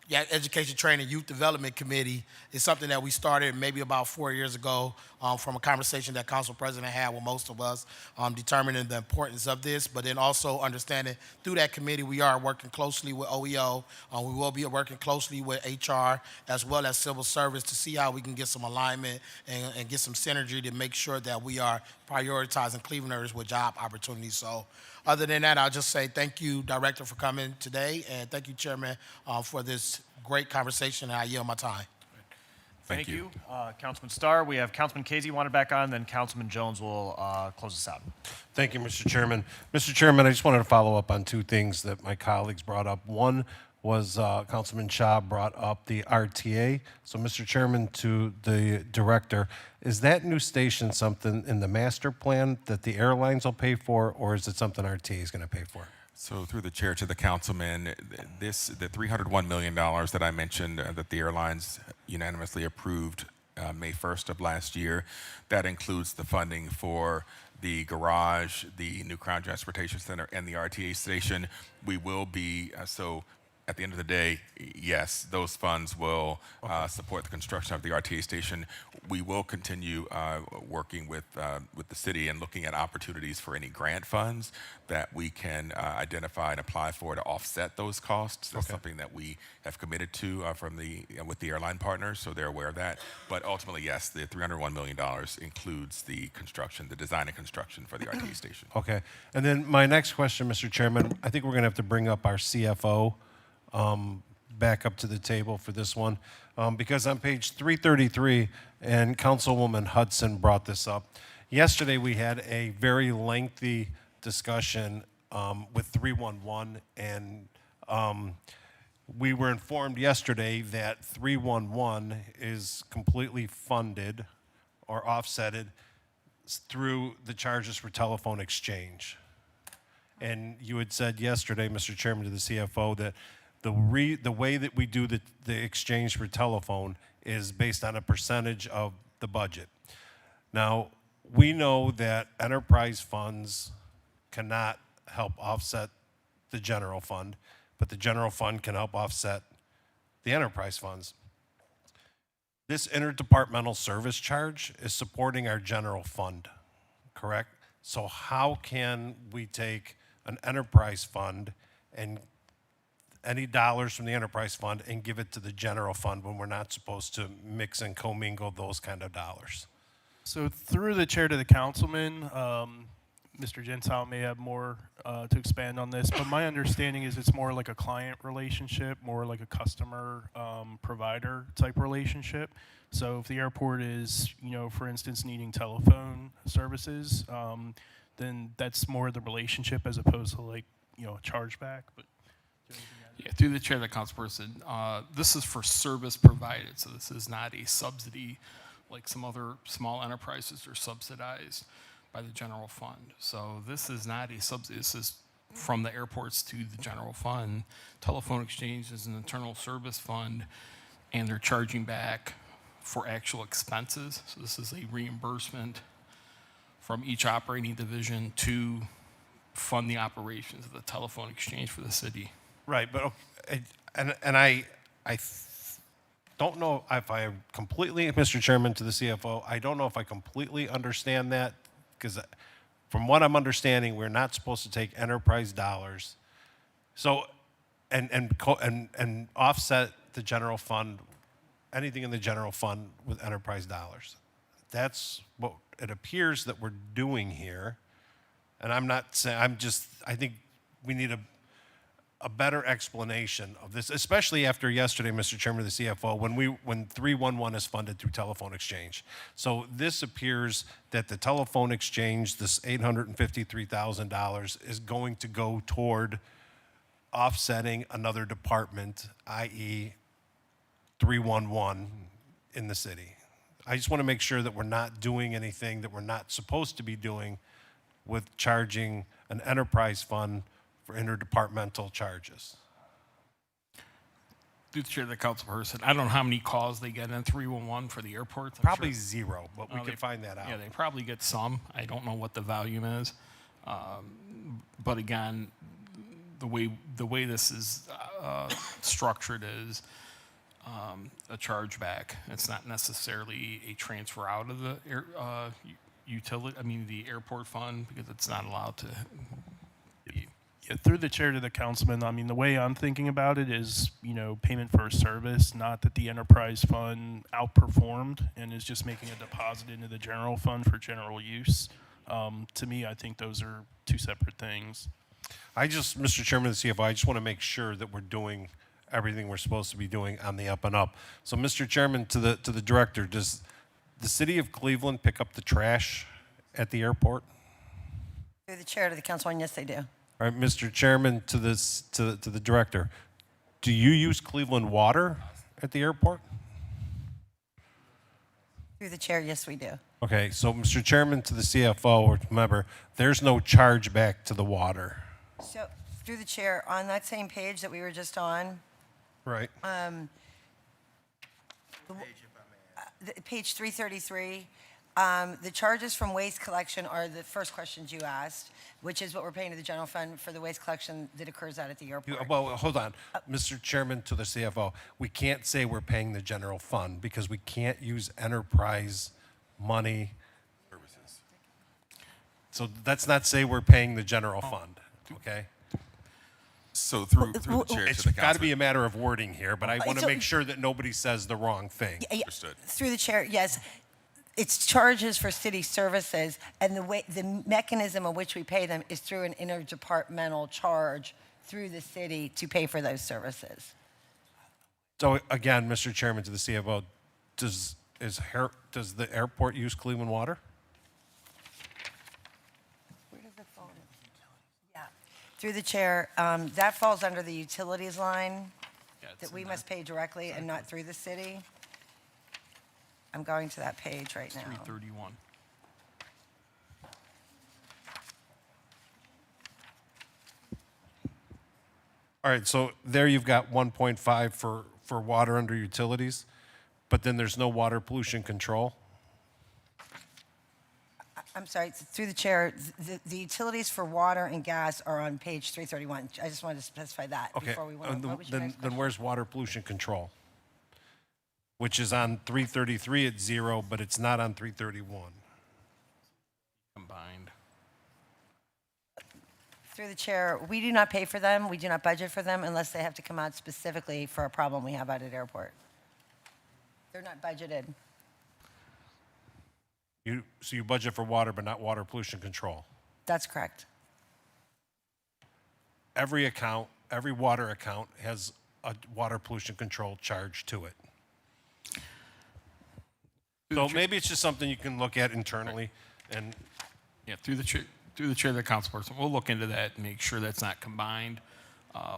Education, Training, Youth Development Committee is something that we started maybe about 4 years ago from a conversation that Council President had with most of us, determining the importance of this, but then also understanding through that committee we are working closely with OEO. We will be working closely with HR as well as Civil Service to see how we can get some alignment and get some synergy to make sure that we are prioritizing Clevelanders with job opportunities. So other than that, I'll just say thank you, Director, for coming today, and thank you, Chairman, for this great conversation, and I yield my time. Thank you. Councilman Starr. We have Councilman Casey wanted back on, then Councilman Jones will close us out. Thank you, Mr. Chairman. Mr. Chairman, I just wanted to follow up on two things that my colleagues brought up. One was Councilman Shaw brought up the RTA. So, Mr. Chairman, to the director, is that new station something in the master plan that the airlines will pay for, or is it something RTA is going to pay for? So through the chair to the councilman, the $301 million that I mentioned that the airlines unanimously approved May 1st of last year, that includes the funding for the garage, the new Crown Transportation Center, and the RTA station. We will be, at the end of the day, yes, those funds will support the construction of the RTA station. We will continue working with the city and looking at opportunities for any grant funds that we can identify and apply for to offset those costs. That's something that we have committed to with the airline partners, so they're aware of that. But ultimately, yes, the $301 million includes the construction, the design and construction for the RTA station. Okay. And then my next question, Mr. Chairman, I think we're going to have to bring up our CFO back up to the table for this one, because on page 333, and Councilwoman Hudson brought this up, yesterday we had a very lengthy discussion with 311, and we were informed yesterday that 311 is completely funded or offsetted through the charges for telephone exchange. And you had said yesterday, Mr. Chairman, to the CFO, that the way that we do the exchange for telephone is based on a percentage of the budget. Now, we know that enterprise funds cannot help offset the general fund, but the general fund can help offset the enterprise funds. This interdepartmental service charge is supporting our general fund, correct? So how can we take an enterprise fund and any dollars from the enterprise fund and give it to the general fund when we're not supposed to mix and commingle those kind of dollars? So through the chair to the councilman, Mr. Gentile may have more to expand on this, but my understanding is it's more like a client relationship, more like a customer provider type relationship. So if the airport is, for instance, needing telephone services, then that's more the relationship as opposed to like, a chargeback. But Yeah, through the chair of the councilperson, this is for service provided, so this is not a subsidy like some other small enterprises are subsidized by the general fund. So this is not a subsidy, this is from the airports to the general fund. Telephone exchange is an internal service fund, and they're charging back for actual expenses. So this is a reimbursement from each operating division to fund the operations of the telephone exchange for the city. Right, but I don't know if I completely, Mr. Chairman, to the CFO, I don't know if I completely understand that, because from what I'm understanding, we're not supposed to take enterprise dollars, so and offset the general fund, anything in the general fund with enterprise dollars. That's what it appears that we're doing here, and I'm not saying, I think we need a better explanation of this, especially after yesterday, Mr. Chairman, the CFO, when 311 is funded through telephone exchange. So this appears that the telephone exchange, this $853,000, is going to go toward offsetting another department, i.e. 311 in the city. I just want to make sure that we're not doing anything that we're not supposed to be doing with charging an enterprise fund for interdepartmental charges. Through the chair of the councilperson, I don't know how many calls they get in 311 for the airports. I'm Probably sure. zero, but we can find that out. Yeah, they probably get some. I don't know what the volume is. But again, the way this is structured is a chargeback. It's not necessarily a transfer out of the the airport fund, because it's not allowed to. Yeah, through the chair to the councilman, the way I'm thinking about it is, payment for a service, not that the enterprise fund outperformed and is just making a deposit into the general fund for general use. To me, I think those are two separate things. Mr. Chairman of the CFO, I just want to make sure that we're doing everything we're supposed to be doing on the up and up. So, Mr. Chairman, to the director, does the city of Cleveland pick up the trash at the airport? Through the chair to the councilman, yes, they do. All right, Mr. Chairman, to the director, do you use Cleveland water at the airport? Through the chair, yes, we do. Okay, so Mr. Chairman, to the CFO, remember, there's no charge back to the water. So, through the chair, on that same page that we were just on, Right. Page 333, The charges from waste collection are the first questions you asked, which is what we're paying to the general fund for the waste collection that occurs out at the airport. Well, hold on. Mr. Chairman, to the CFO, we can't say we're paying the general fund because we can't use enterprise money. Services. So let's not say we're paying the general fund, okay? So through the chair It's to the got to be councilman. a matter of wording here, but I want to so- make sure that nobody says the wrong thing. Understood. Through the chair, yes. It's charges for city services, and the mechanism in which we pay them is through an interdepartmental charge through the city to pay for those services. So again, Mr. Chairman, to the CFO, does the airport use Cleveland Water? Where does it fall? Yeah. Through the chair, that falls under the utilities line that we must pay directly and not through the city. I'm going to that page right now. 331. All right, so there you've got 1.5 for water under utilities, but then there's no water pollution control. I'm sorry, through the chair, the utilities for water and gas are on page 331. I just wanted to specify that Okay, before we went on. What was your next then where's water pollution control? Which is on 333 at 0, but it's not on 331. Combined. Through the chair, we do not pay for them, we do not budget for them unless they have to come out specifically for a problem we have out at airport. They're not budgeted. So you budget for water, but not water pollution control. That's correct. Every water account has a water pollution control charge to it. So maybe it's just something you can look at internally and. Yeah, through the chair of the council person, we'll look into that and make sure that's not combined,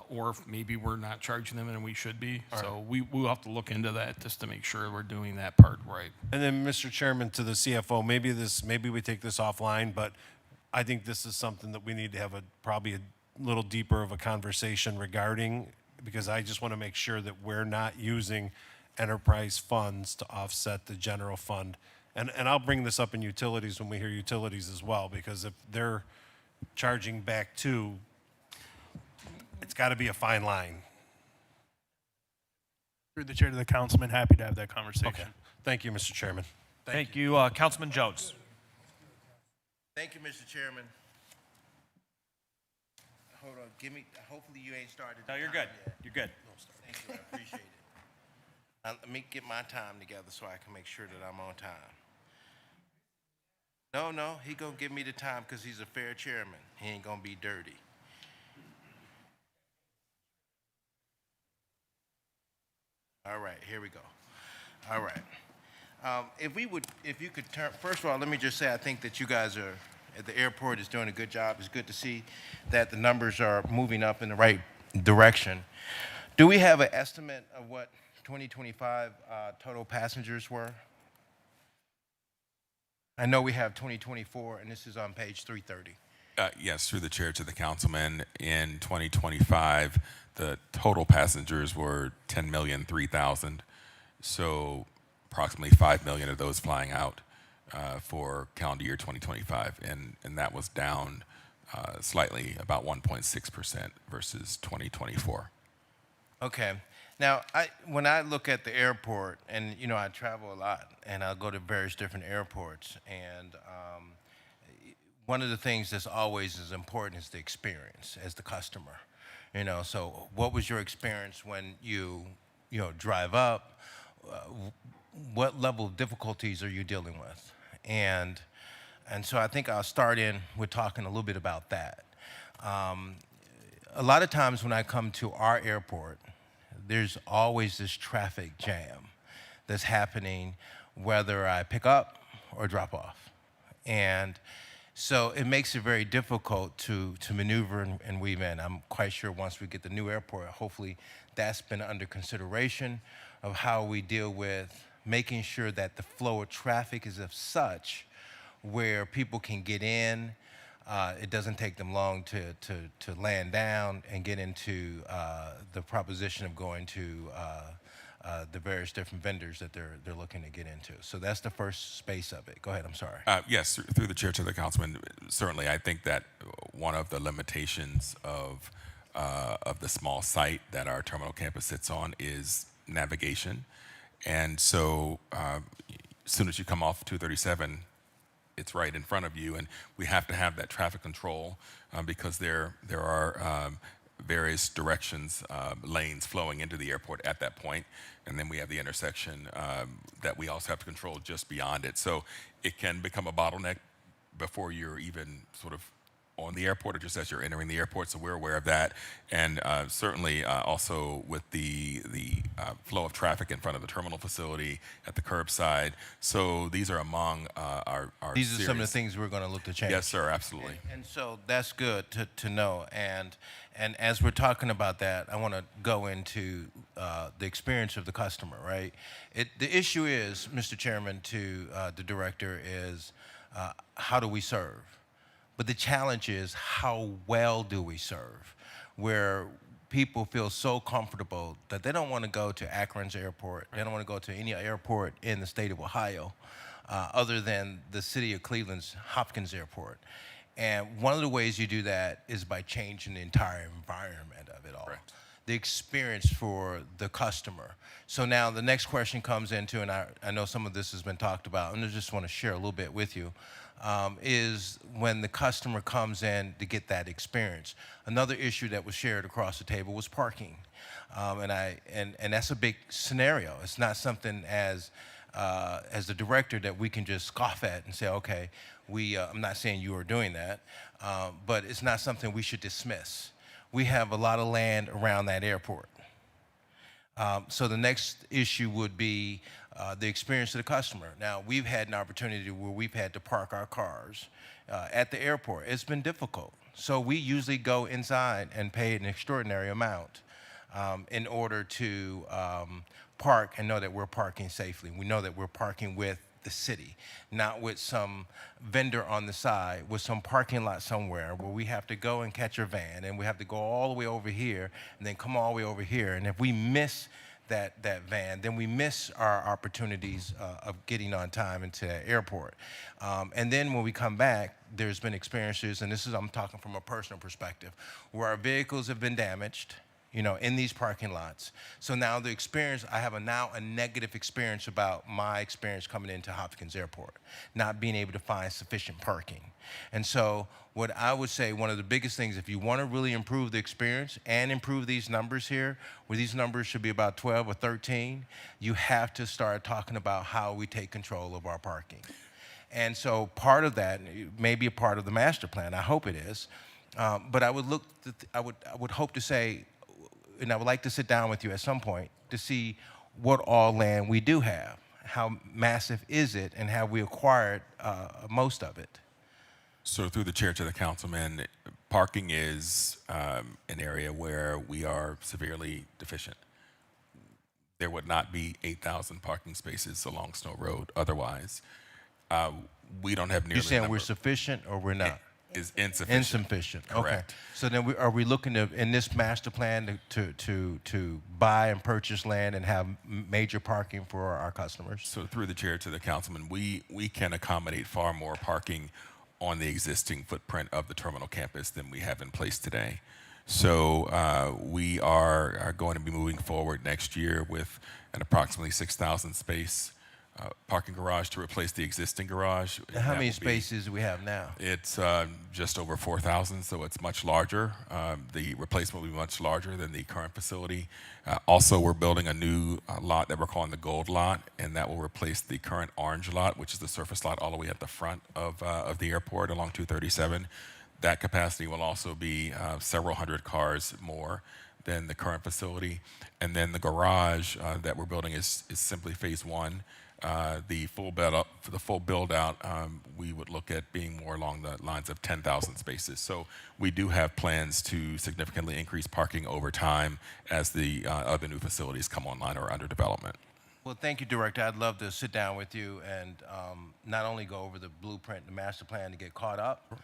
or if maybe we're not charging them and we should be. So we'll have to look into that just to make sure we're doing that part right. And then, Mr. Chairman, to the CFO, maybe we take this offline, but I think this is something that we need to have probably a little deeper of a conversation regarding, because I just want to make sure that we're not using enterprise funds to offset the general fund. And I'll bring this up in utilities when we hear utilities as well, because if they're charging back too, it's got to be a fine line. Through the chair to the councilman, happy to have that conversation. Okay. Thank you, Mr. Chairman. Thank you, Councilman Jones. Thank you, Mr. Chairman. Hold on, hopefully you ain't started. No, you're good. You're good. Thank you, I appreciate it. Let me get my time together so I can make sure that I'm on time. No, he gonna give me the time because he's a fair chairman. He ain't gonna be dirty. All right, here we go. All right. If you could turn, first of all, let me just say I think that you guys are, at the airport is doing a good job. It's good to see that the numbers are moving up in the right direction. Do we have an estimate of what 2025 total passengers were? I know we have 2024, and this is on page 330. Yes, through the chair to the councilman, in 2025, the total passengers were 10,003,000. So approximately 5 million of those flying out for calendar year 2025. And that was down slightly, about 1.6% versus 2024. Okay. Now, when I look at the airport, and I travel a lot, and I'll go to various different airports, and one of the things that's always as important is the experience as the customer. So what was your experience when you drive up? What level of difficulties are you dealing with? And so I think I'll start in with talking a little bit about that. A lot of times when I come to our airport, there's always this traffic jam that's happening whether I pick up or drop off. And so it makes it very difficult to maneuver and weave in. I'm quite sure once we get the new airport, hopefully that's been under consideration of how we deal with making sure that the flow of traffic is of such where people can get in. It doesn't take them long to land down and get into the proposition of going to the various different vendors that they're looking to get into. So that's the first space of it. Go ahead. I'm sorry. Yes, through the chair to the councilman. Certainly, I think that one of the limitations of the small site that our terminal campus sits on is navigation, and so as soon as you come off 237, it's right in front of you, and we have to have that traffic control because there are various directions, lanes flowing into the airport at that point, and then we have the intersection that we also have to control just beyond it. So it can become a bottleneck before you're even sort of on the airport or just as you're entering the airport, so we're aware of that. And certainly also with the flow of traffic in front of the terminal facility at the curbside. So these are among our These are some of the serious- things we're going to look to change. Yes, sir, absolutely. And so that's good to know. And as we're talking about that, I want to go into the experience of the customer, right? The issue is, Mr. Chairman, to the director, is how do we serve? But the challenge is, how well do we serve? Where people feel so comfortable that they don't want to go to Akron's airport, they don't want to go to any airport in the state of Ohio, other than the city of Cleveland's Hopkins Airport. And one of the ways you do that is by changing the entire environment of it all. Correct. The experience for the customer. So now the next question comes into, and I know some of this has been talked about, and I just want to share a little bit with you, is when the customer comes in to get that experience. Another issue that was shared across the table was parking. And that's a big scenario. It's not something as the director that we can just scoff at and say, okay, I'm not saying you are doing that, but it's not something we should dismiss. We have a lot of land around that airport. So the next issue would be the experience of the customer. Now, we've had an opportunity where we've had to park our cars at the airport. It's been difficult. So we usually go inside and pay an extraordinary amount in order to park and know that we're parking safely. We know that we're parking with the city, not with some vendor on the side, with some parking lot somewhere where we have to go and catch a van and we have to go all the way over here and then come all the way over here. And if we miss that van, then we miss our opportunities of getting on time into that airport. And then when we come back, there's been experiences, and I'm talking from a personal perspective, where our vehicles have been damaged, in these parking lots. So now the experience, I have now a negative experience about my experience coming into Hopkins Airport, not being able to find sufficient parking. And so what I would say, one of the biggest things, if you want to really improve the experience and improve these numbers here, where these numbers should be about 12 or 13, you have to start talking about how we take control of our parking. And so part of that may be a part of the master plan. I hope it is. But I would hope to say, and I would like to sit down with you at some point to see what all land we do have. How massive is it, and have we acquired most of it? So through the chair to the councilman, parking is an area where we are severely deficient. There would not be 8,000 parking spaces along Snow Road otherwise. We don't have nearly You're saying the we're number. sufficient or we're not? Is insufficient. Insufficient. Correct. Okay. So then are we looking to, in this master plan, to buy and purchase land and have major parking for our customers? So through the chair to the councilman, we can accommodate far more parking on the existing footprint of the terminal campus than we have in place today. So we are going to be moving forward next year with an approximately 6,000 space parking garage to replace the existing garage. And how That many will be- spaces do we have now? It's just over 4,000, so it's much larger. The replacement will be much larger than the current facility. Also, we're building a new lot that we're calling the Gold Lot, and that will replace the current orange lot, which is the surface lot all the way at the front of the airport along 237. That capacity will also be several hundred cars more than the current facility. And then the garage that we're building is simply phase one. The full build out, we would look at being more along the lines of 10,000 spaces. So we do have plans to significantly increase parking over time as the other new facilities come online or are under development. Well, thank you, Director. I'd love to sit down with you and not only go over the blueprint, the master plan to get caught up,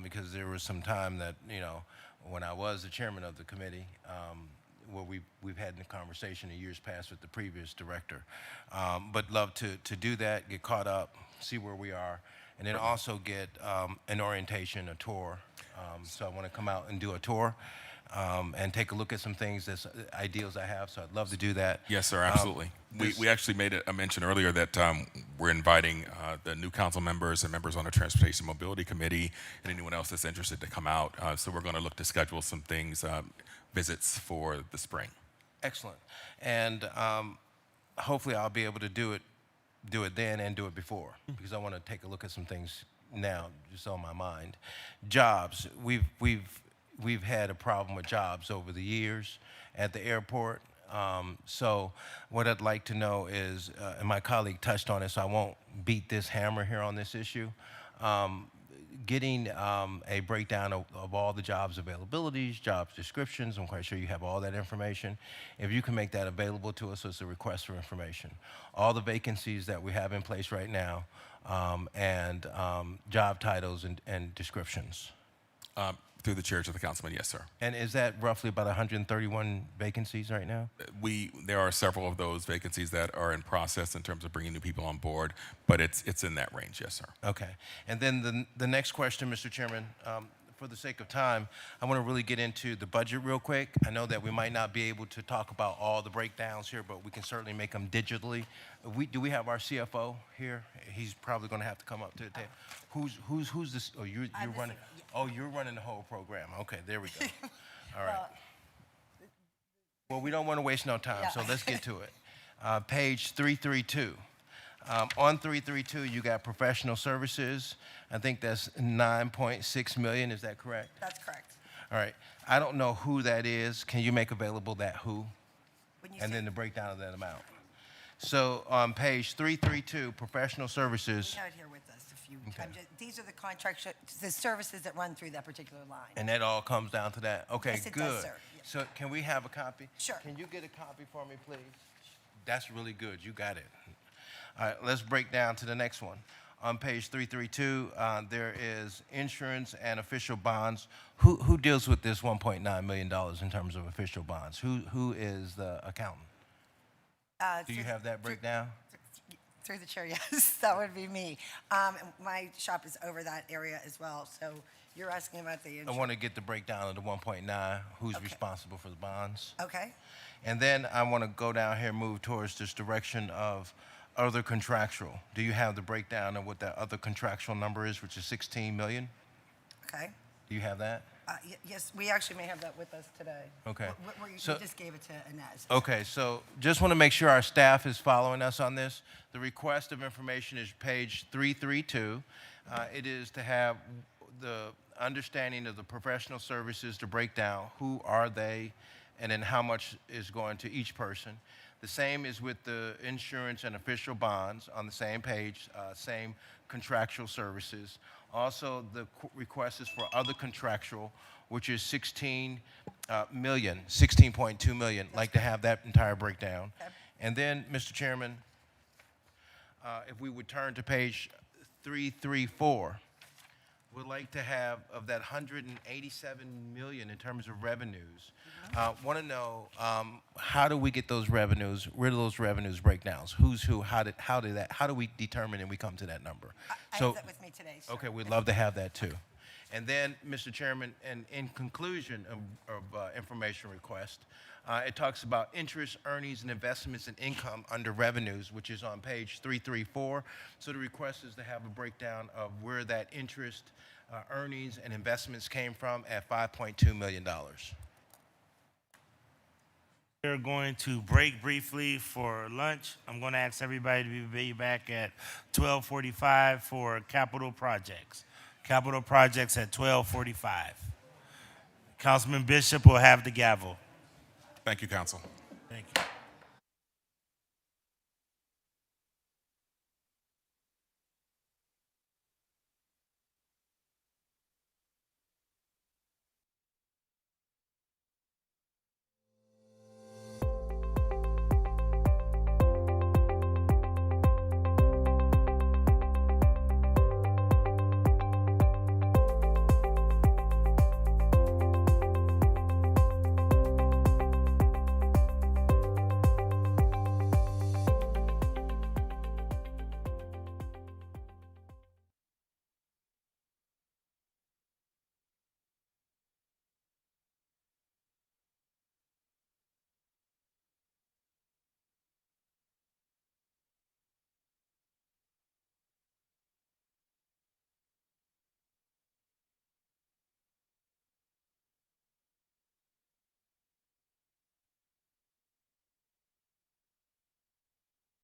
because there was some time that, when I was the chairman of the committee, what we've had in the conversation in years past with the previous director. But love to do that, get caught up, see where we are, and then also get an orientation, a tour. So I want to come out and do a tour and take a look at some things, that's ideals I have. So I'd love to do that. Yes, sir, absolutely. We actually made a mention earlier that we're inviting the new council members and members on the Transportation Mobility Committee and anyone else that's interested to come out. So we're going to look to schedule some things, visits for the spring. Excellent. And hopefully I'll be able to do it then and do it before, because I want to take a look at some things now just on my mind. Jobs. We've had a problem with jobs over the years at the airport. So what I'd like to know is, and my colleague touched on it, so I won't beat this hammer here on this issue, getting a breakdown of all the jobs availabilities, jobs descriptions. I'm quite sure you have all that information. If you can make that available to us as a request for information. All the vacancies that we have in place right now, and job titles and descriptions. Through the chair to the councilman, yes, sir. And is that roughly about 131 vacancies right now? There are several of those vacancies that are in process in terms of bringing new people on board, but it's in that range, yes, sir. Okay. And then the next question, Mr. Chairman, for the sake of time, I want to really get into the budget real quick. I know that we might not be able to talk about all the breakdowns here, but we can certainly make them digitally. Do we have our CFO here? He's probably going to have to come up to the table. Who's this? Oh, you're running. Oh, you're running the whole program. Okay, there we go. All right. Well, we don't want to waste no time, so let's get to it. Page 332. On 332, you got professional services. I think that's 9.6 million. Is that correct? That's correct. All right. I don't know who that is. Can you make available that who? And then the breakdown of that amount. So on page 332, professional services. We have it here with us. These are the contracts, the services that run through that particular line. And that all comes down to that. Okay, Yes, it good. does, sir. So can we have a copy? Sure. Can you get a copy for me, please? That's really good. You got it. All right, let's break down to the next one. On page 332, there is insurance and official bonds. Who deals with this $1.9 million in terms of official bonds? Who is the accountant? Do you have that breakdown? Through the chair, yes, that would be me. My shop is over that area as well, so you're asking about the I insurance. want to get the breakdown of the 1.9, who's responsible for the bonds. Okay. And then I want to go down here, move towards this direction of other contractual. Do you have the breakdown of what that other contractual number is, which is 16 million? Okay. Do you have that? Yes, we actually may have that with us today. Okay. You So- just gave it to Inez. Okay, so just want to make sure our staff is following us on this. The request of information is page 332. It is to have the understanding of the professional services to break down who are they and then how much is going to each person. The same is with the insurance and official bonds on the same page, same contractual services. Also, the request is for other contractual, which is 16 million, 16.2 million. Like to have that entire breakdown. Okay. And then, Mr. Chairman, if we would turn to page 334, would like to have of that 187 million in terms of revenues. Want to know how do we get those revenues? Where do those revenues break down? Who's who? How do we determine and we come to that number? I have that with me today, sir. Okay, we'd love to have that too. And then, Mr. Chairman, and in conclusion of information request, it talks about interest, earnings, and investments and income under revenues, which is on page 334. So the request is to have a breakdown of where that interest, earnings, and investments came from at $5.2 million. We're going to break briefly for lunch. I'm going to ask everybody to be back at 12:45 for capital projects. Capital projects at 12:45. Councilman Bishop will have the gavel. Thank you, council. Thank you.